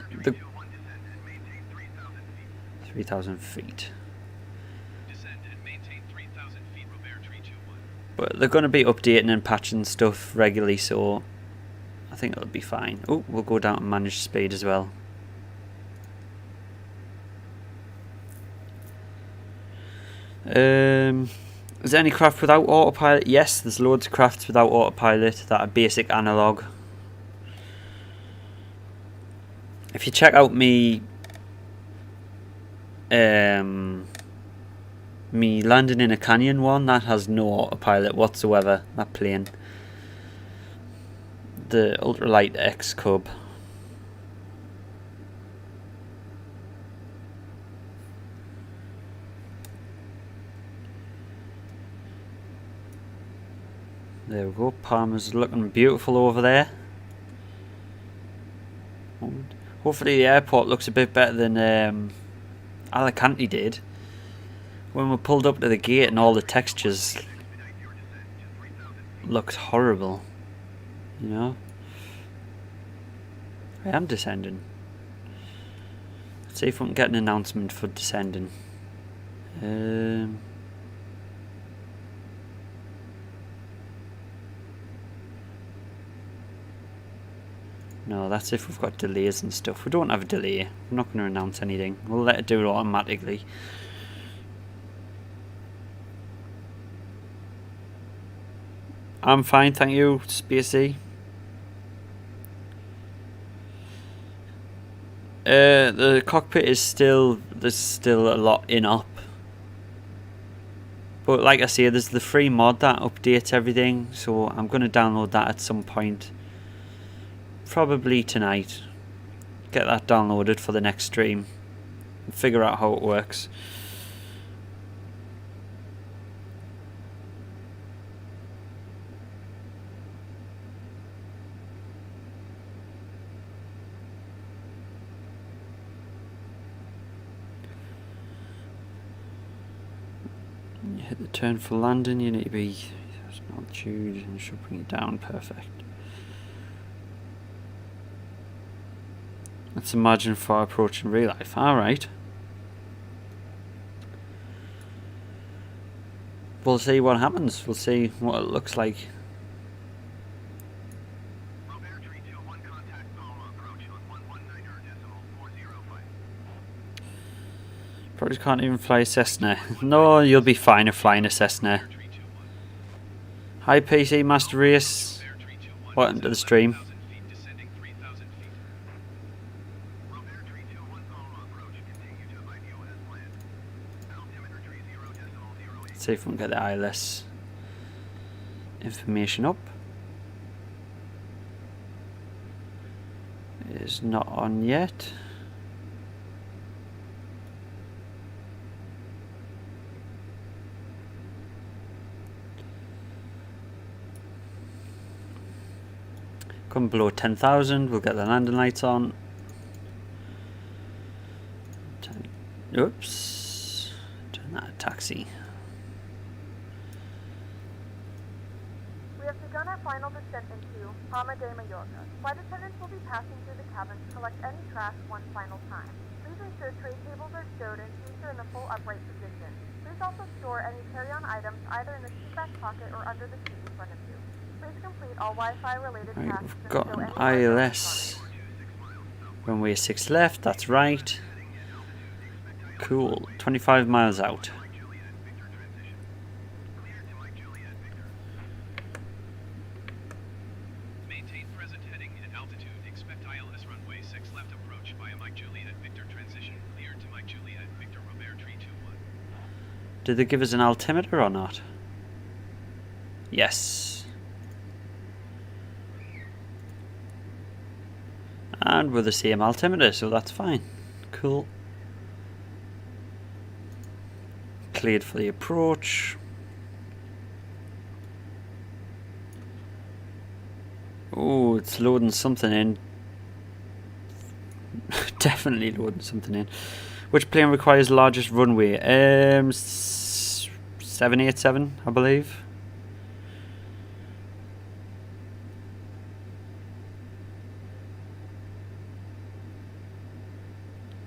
Speaker 2: 321 descend and maintain 3,000 feet.
Speaker 1: 3,000 feet.
Speaker 2: Descend and maintain 3,000 feet, Rover 321.
Speaker 1: But they're going to be updating and patching stuff regularly, so I think it'll be fine. Oh, we'll go down to manage speed as well. Is there any craft without autopilot? Yes, there's loads of crafts without autopilot that are basic analog. If you check out me landing in a canyon one, that has no autopilot whatsoever, that plane. The ultralight X Cub. There we go, Palma's looking beautiful over there. Hopefully the airport looks a bit better than Alicante did. When we pulled up to the gate and all the textures looked horrible. You know? I am descending. Let's see if we can get an announcement for descending. No, that's if we've got delays and stuff. We don't have a delay. We're not going to announce anything. We'll let it do it automatically. I'm fine, thank you, Spacey. The cockpit is there's still a lot in up. But like I say, there's the free mod that updates everything, so I'm going to download that at some point. Probably tonight. Get that downloaded for the next stream. And figure out how it works. You hit the turn for landing, you need to be altitude and it should bring it down, perfect. Let's imagine far approach in real life. Alright. We'll see what happens. We'll see what it looks like.
Speaker 2: Rover 321 contact Palma approach on 119.405.
Speaker 1: Probably can't even fly a Cessna. No, you'll be fine at flying a Cessna. Hi PC Master Race. Welcome to the stream. Let's see if we can get the ILS information up. It is not on yet. Come below 10,000, we'll get the landing lights on. Oops, turn that to taxi.
Speaker 3: We have begun our final descent into Palma de Mallorca. Flight attendants will be passing through the cabin to collect any trash one final time. Please ensure tray tables are stowed and seats are in the full upright position. Please also store any carry-on items either in the seat back pocket or under the seat in front of you. Please complete all Wi-Fi related
Speaker 1: Right,
Speaker 3: tasks
Speaker 1: we've
Speaker 3: and
Speaker 1: got
Speaker 3: show
Speaker 1: an
Speaker 3: any
Speaker 1: ILS. Runway 6 left, that's right. Cool, 25 miles out.
Speaker 2: Maintain present heading at altitude. Expect ILS runway 6 left approach via Mike Juliet Victor transition. Cleared to Mike Juliet Victor Rover 321.
Speaker 1: Did they give us an altimeter or not? Yes. And we're the same altimeter, so that's fine. Cool. Cleared for the approach. Oh, it's loading something in. Definitely loading something in. Which plane requires the largest runway? 787, I believe.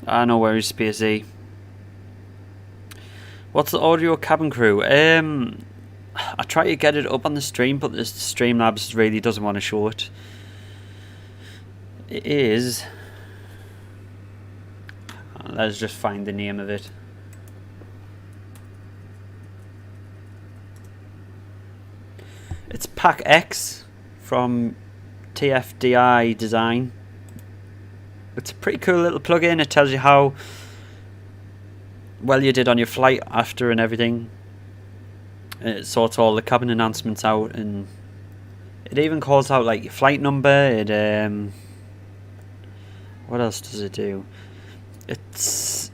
Speaker 1: No worries, Spacey. What's the audio cabin crew? I try to get it up on the stream, but the Streamlabs really doesn't want to show it. It is... Let's just find the name of it. It's Pack X from TFDI Design. It's a pretty cool little plugin. It tells you how well you did on your flight after and everything. It sorts all the cabin announcements out, and it even calls out like your flight number. It what else does it do? It's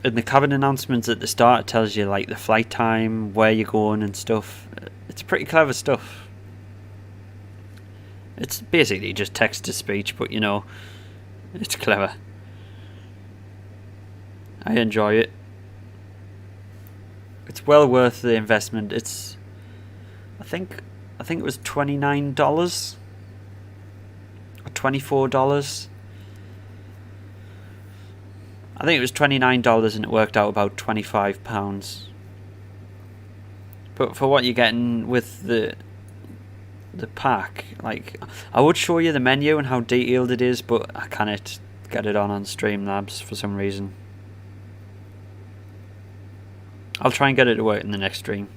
Speaker 1: in the cabin announcements at the start. It tells you like the flight time, where you're going, and stuff. It's pretty clever stuff. It's basically just text to speech, but you know, it's clever. I enjoy it. It's well worth the investment. It's, I think it was $29 or $24. I think it was $29 and it worked out about £25. But for what you're getting with the pack, like, I would show you the menu and how detailed it is, but I can't get it on Streamlabs for some reason. I'll try and get it to work in the next stream.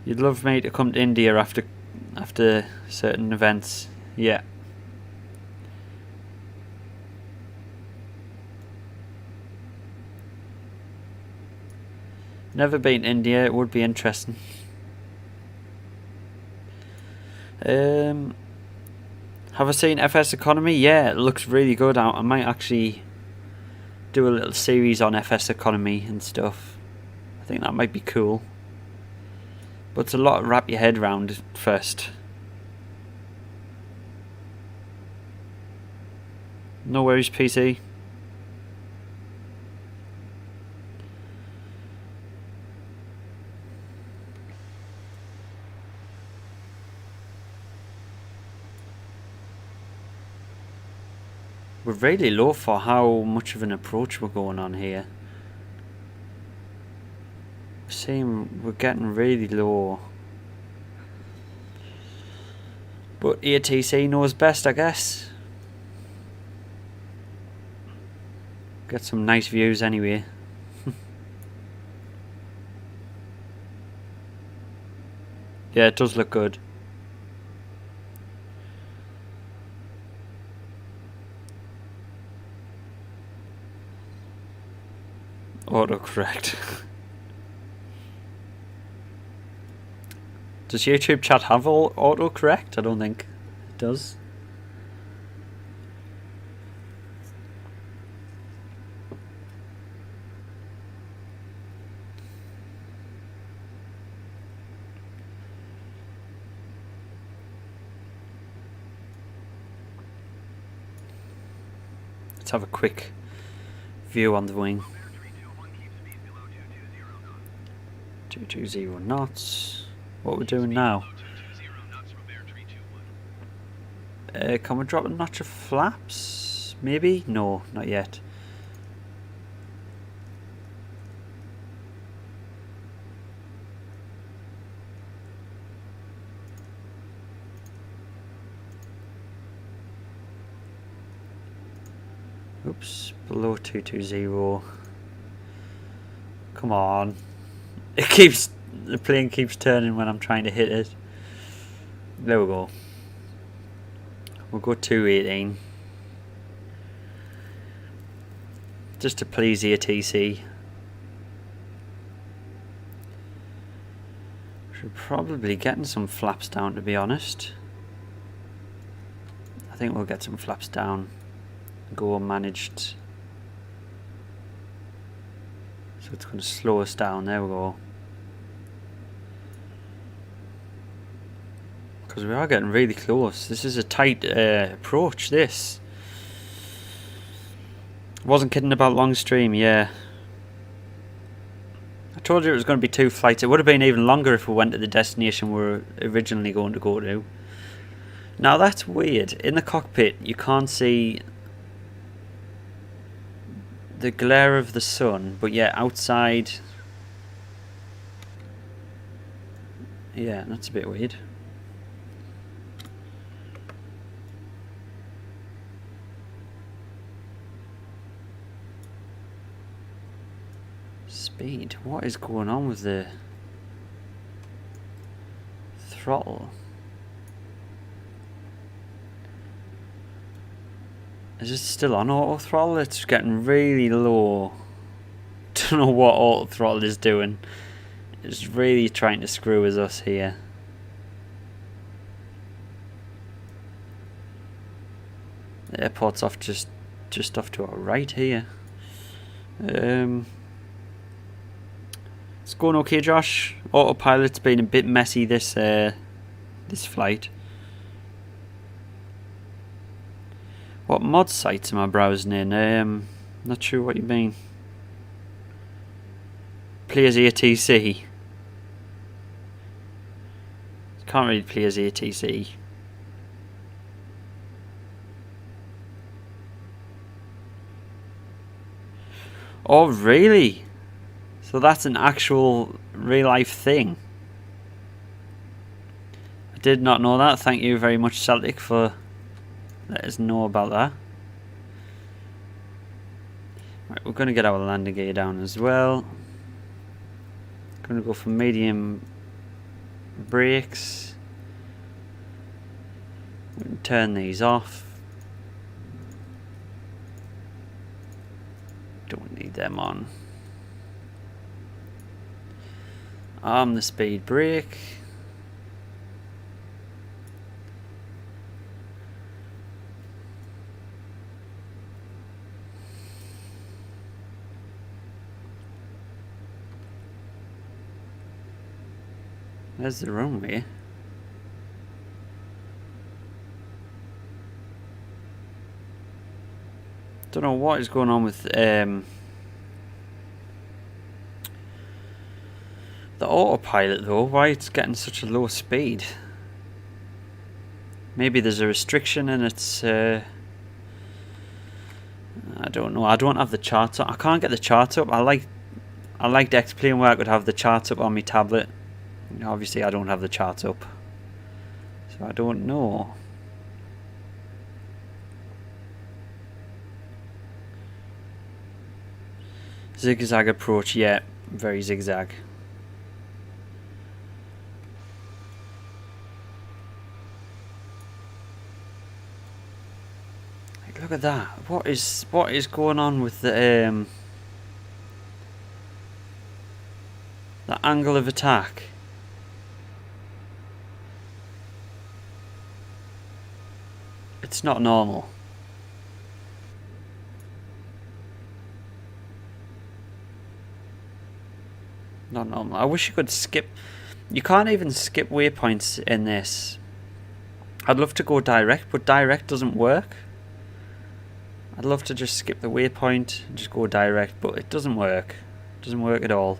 Speaker 1: You'd love me to come to India after certain events. Yeah. Never been to India. It would be interesting. Have I seen FS Economy? Yeah, it looks really good. I might actually do a little series on FS Economy and stuff. I think that might be cool. But it's a lot to wrap your head around first. No worries, PC. We're really low for how much of an approach we're going on here. We're getting really low. But ATC knows best, I guess. Get some nice views anyway. Yeah, it does look good. Autocorrect. Does YouTube chat have autocorrect? I don't think it does. Let's have a quick view on the wing. 220 knots. What we're doing now? Can we drop a notch of flaps? Maybe? No, not yet. Oops, below 220. Come on. The plane keeps turning when I'm trying to hit it. There we go. We'll go 218. Just to please the ATC. Should probably be getting some flaps down, to be honest. I think we'll get some flaps down. Go managed. So it's going to slow us down. There we go. Because we are getting really close. This is a tight approach, this. Wasn't kidding about long stream, yeah. I told you it was going to be 2 flights. It would have been even longer if we went to the destination we were originally going to go to. Now that's weird. In the cockpit you can't see the glare of the sun, but yet outside... Yeah, that's a bit weird. Speed. What is going on with the throttle? Is it still on auto throttle? It's getting really low. Don't know what auto throttle is doing. It's really trying to screw with us here. The airport's off just off to our right here. It's going okay, Josh. Autopilot's been a bit messy this flight. What mod sites am I browsing in? Not sure what you mean. Players ATC. Can't really play as ATC. Oh, really? So that's an actual real life thing. I did not know that. Thank you very much, Celtic, for letting us know about that. Right, we're going to get our landing gear down as well. Going to go for medium brakes. We can turn these off. Don't need them on. Arm the speed brake. There's the runway. Don't know what is going on with the autopilot though. Why it's getting such a low speed? Maybe there's a restriction and it's I don't know. I don't have the charts up. I can't get the charts up. I liked X-Plane where I could have the charts up on my tablet. Obviously I don't have the charts up, so I don't know. Zigzag approach, yeah, very zigzag. Like, look at that. What is going on with the angle of attack? It's not normal. Not normal. I wish you could skip. You can't even skip waypoints in this. I'd love to go direct, but direct doesn't work. I'd love to just skip the waypoint and just go direct, but it doesn't work. It doesn't work at all.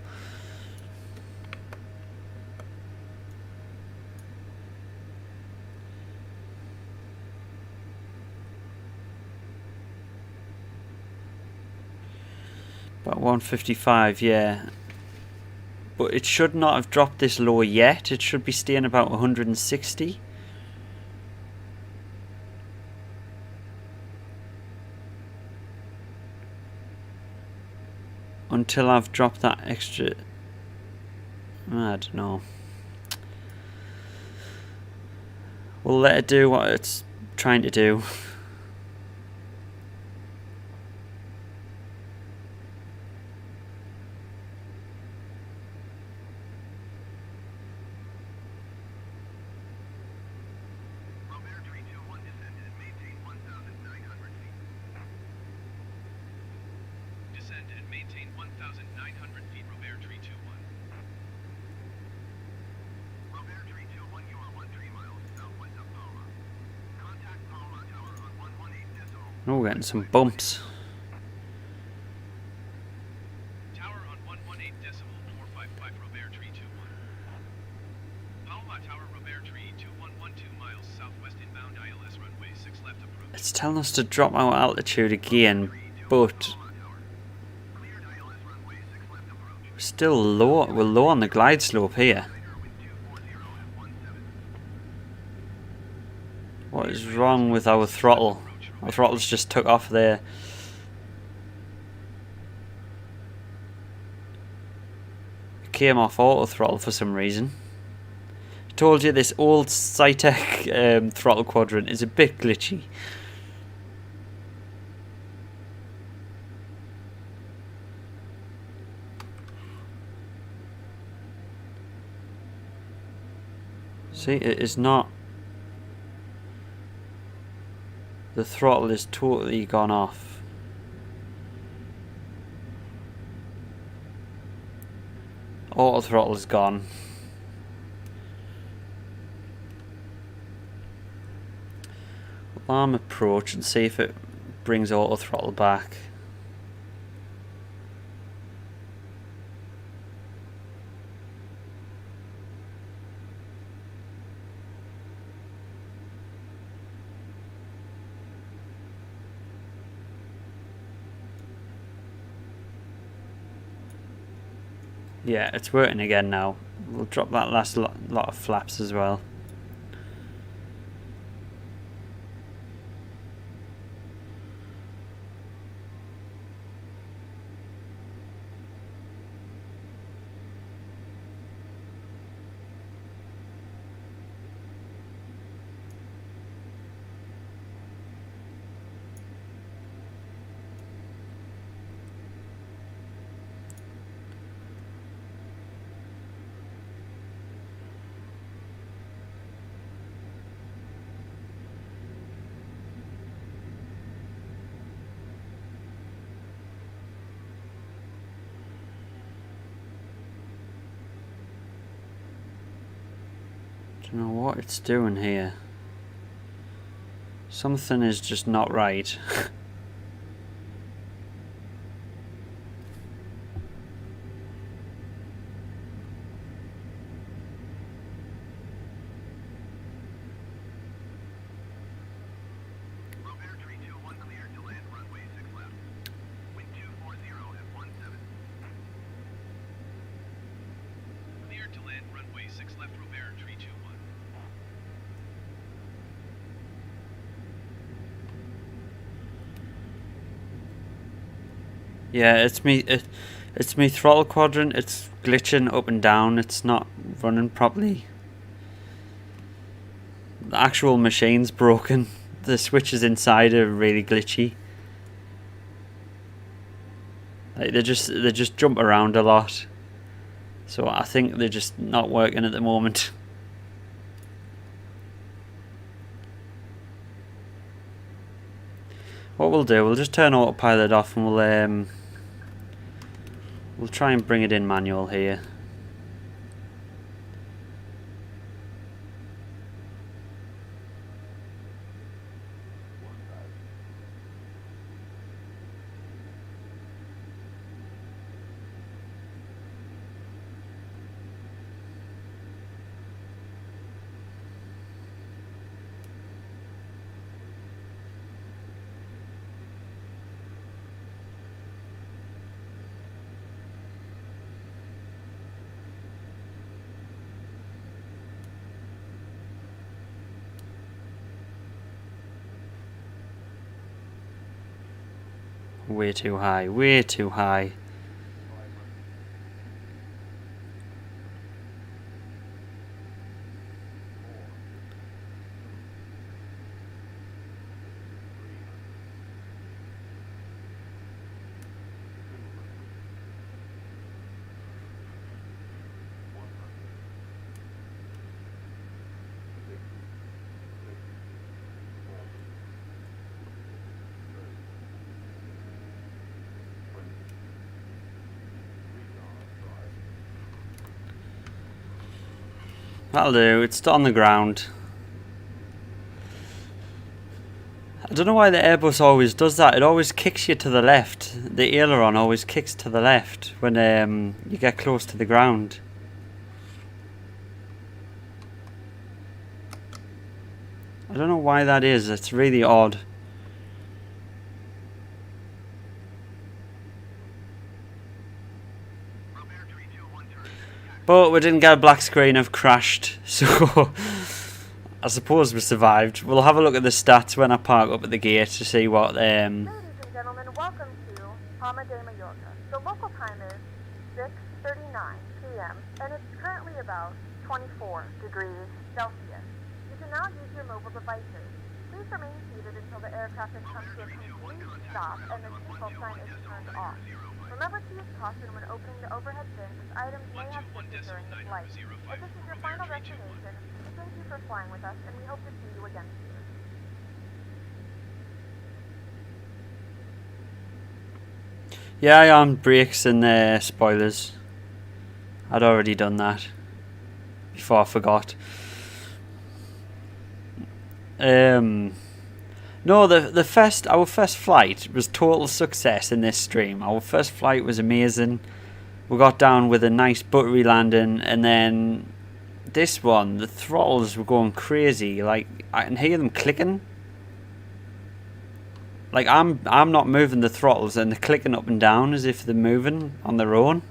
Speaker 1: About 155, yeah. But it should not have dropped this low yet. It should be staying about 160. Until I've dropped that extra... I don't know. We'll let it do what it's trying to do. Oh, we're getting some bumps.
Speaker 2: Tower on 118 decimal 455 Robert tree 21. Palma Tower Robert tree 2112 miles southwest inbound ILS runway 6 left approach.
Speaker 1: It's telling us to drop our altitude again, but
Speaker 2: Cleared ILS runway 6 left approach.
Speaker 1: we're still low. We're low on the glide slope here.
Speaker 2: Wind 240 at 17.
Speaker 1: What is wrong with our throttle? Our throttle's just took off there. It came off auto throttle for some reason. I told you this old Cytec throttle quadrant is a bit glitchy. See, it is not. The throttle is totally gone off. Auto throttle is gone. Arm approach and see if it brings auto throttle back. Yeah, it's working again now. We'll drop that last lot of flaps as well. Don't know what it's doing here. Something is just not right.
Speaker 2: Robert 321 cleared to land runway 6 left. Wind 240 at 17. Cleared to land runway 6 left Robert 321.
Speaker 1: Yeah, it's me throttle quadrant. It's glitching up and down. It's not running properly. The actual machine's broken. The switches inside are really glitchy. Like they just jump around a lot. So I think they're just not working at the moment. What we'll do, we'll just turn autopilot off and we'll try and bring it in manual here. Way too high, way too high. That'll do, it's on the ground. I don't know why the Airbus always does that. It always kicks you to the left. The aileron always kicks to the left when you get close to the ground. I don't know why that is. It's really odd. But we didn't get a black screen of crashed, so I suppose we survived. We'll have a look at the stats when I park up at the gate to see what...
Speaker 3: Ladies and gentlemen, welcome to Palma de Mallorca. The local time is 6:39 p.m. and it's currently about 24 degrees Celsius. You can now use your mobile devices. Please remain seated until the aircraft has come to a complete stop and the seatbelt sign is turned off. Remember to use caution when opening the overhead bins as items may have shifted during the flight. If this is your final destination, we thank you for flying with us and we hope to see you again soon.
Speaker 1: Yeah, I on brakes and spoilers. I'd already done that before I forgot. No, our first flight was total success in this stream. Our first flight was amazing. We got down with a nice buttery landing, and then this one, the throttles were going crazy. Like, I can hear them clicking. Like, I'm not moving the throttles, and they're clicking up and down as if they're moving on their own.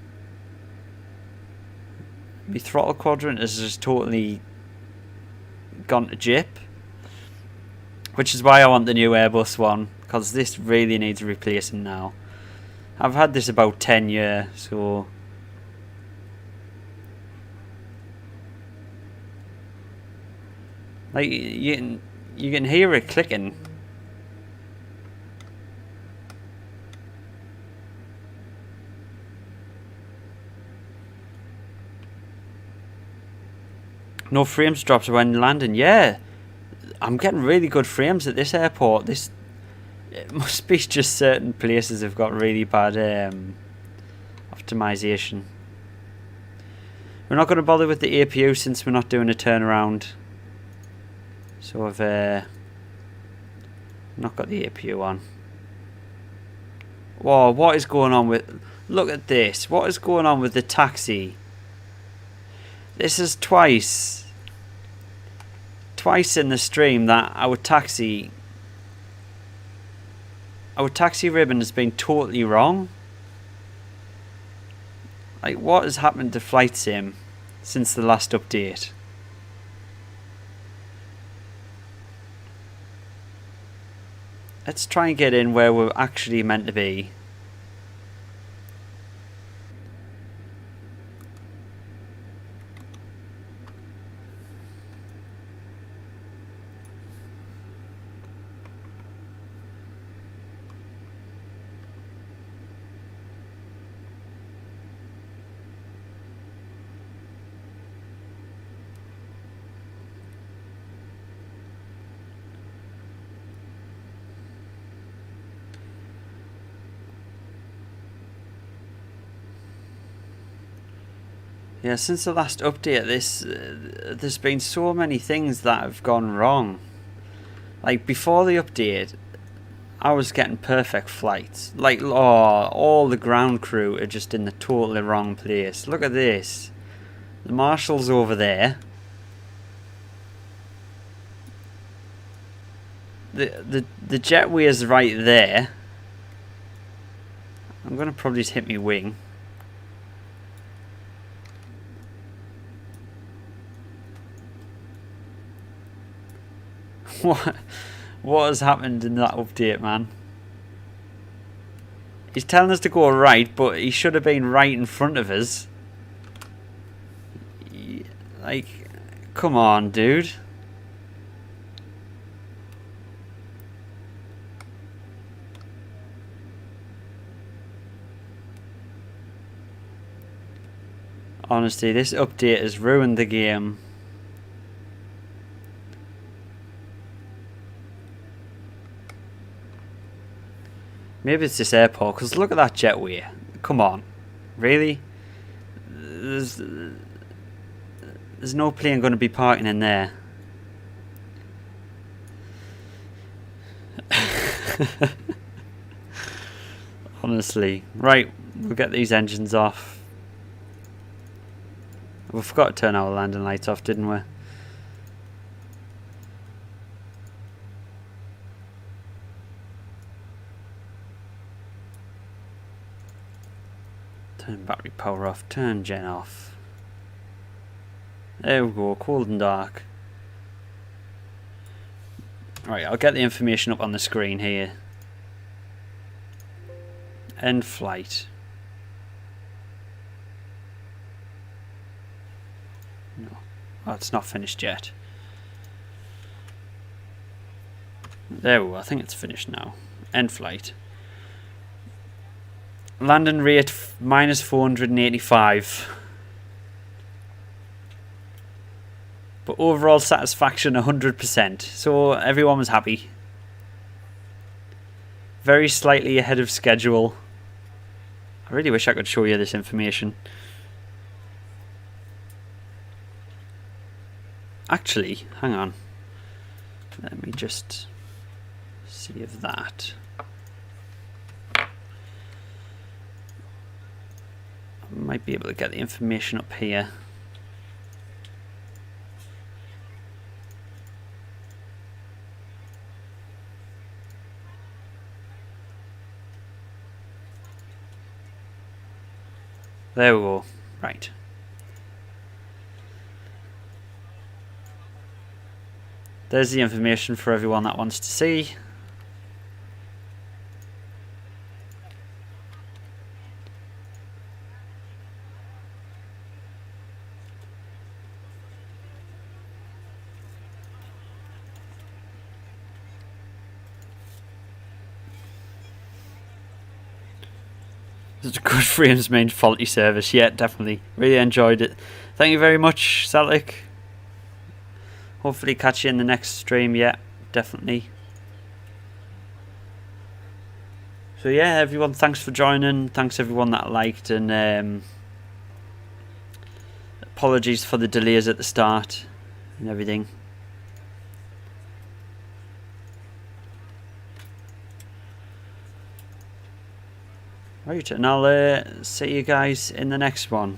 Speaker 1: My throttle quadrant has just totally gone to jip. Which is why I want the new Airbus one, because this really needs replacing now. I've had this about 10 years, so... Like, you can hear it clicking. No frames drops when landing, yeah. I'm getting really good frames at this airport. It must be just certain places have got really bad optimization. We're not going to bother with the APU since we're not doing a turnaround. So I've not got the APU on. Whoa, what is going on with... Look at this. What is going on with the taxi? This is twice in the stream that our taxi ribbon has been totally wrong. Like, what has happened to Flight Sim since the last update? Let's try and get in where we're actually meant to be. Yeah, since the last update, there's been so many things that have gone wrong. Like, before the update, I was getting perfect flights. Like, oh, all the ground crew are just in the totally wrong place. Look at this. The marshal's over there. The jetway is right there. I'm gonna probably just hit me wing. What has happened in that update, man? He's telling us to go right, but he should have been right in front of us. Like, come on, dude. Honestly, this update has ruined the game. Maybe it's this airport, because look at that jetway. Come on. Really? There's no plane going to be parking in there. Honestly. Right, we'll get these engines off. We forgot to turn our landing lights off, didn't we? power off, turn gen off. There we go, cold and dark. Right, I'll get the information up on the screen here. End flight. No, oh, it's not finished yet. There we go, I think it's finished now. End flight. Landing rate minus 485. But overall satisfaction 100%. So everyone was happy. Very slightly ahead of schedule. I really wish I could show you this information. Actually, hang on. Let me just see if that. I might be able to get the information up here. There we go. Right. There's the information for everyone that wants to see. It's a good frames main faulty service. Yeah, definitely. Really enjoyed it. Thank you very much, Celtic. Hopefully catch you in the next stream. Yeah, definitely. So yeah, everyone, thanks for joining. Thanks everyone that liked, and apologies for the delays at the start and everything. Right, and I'll see you guys in the next one.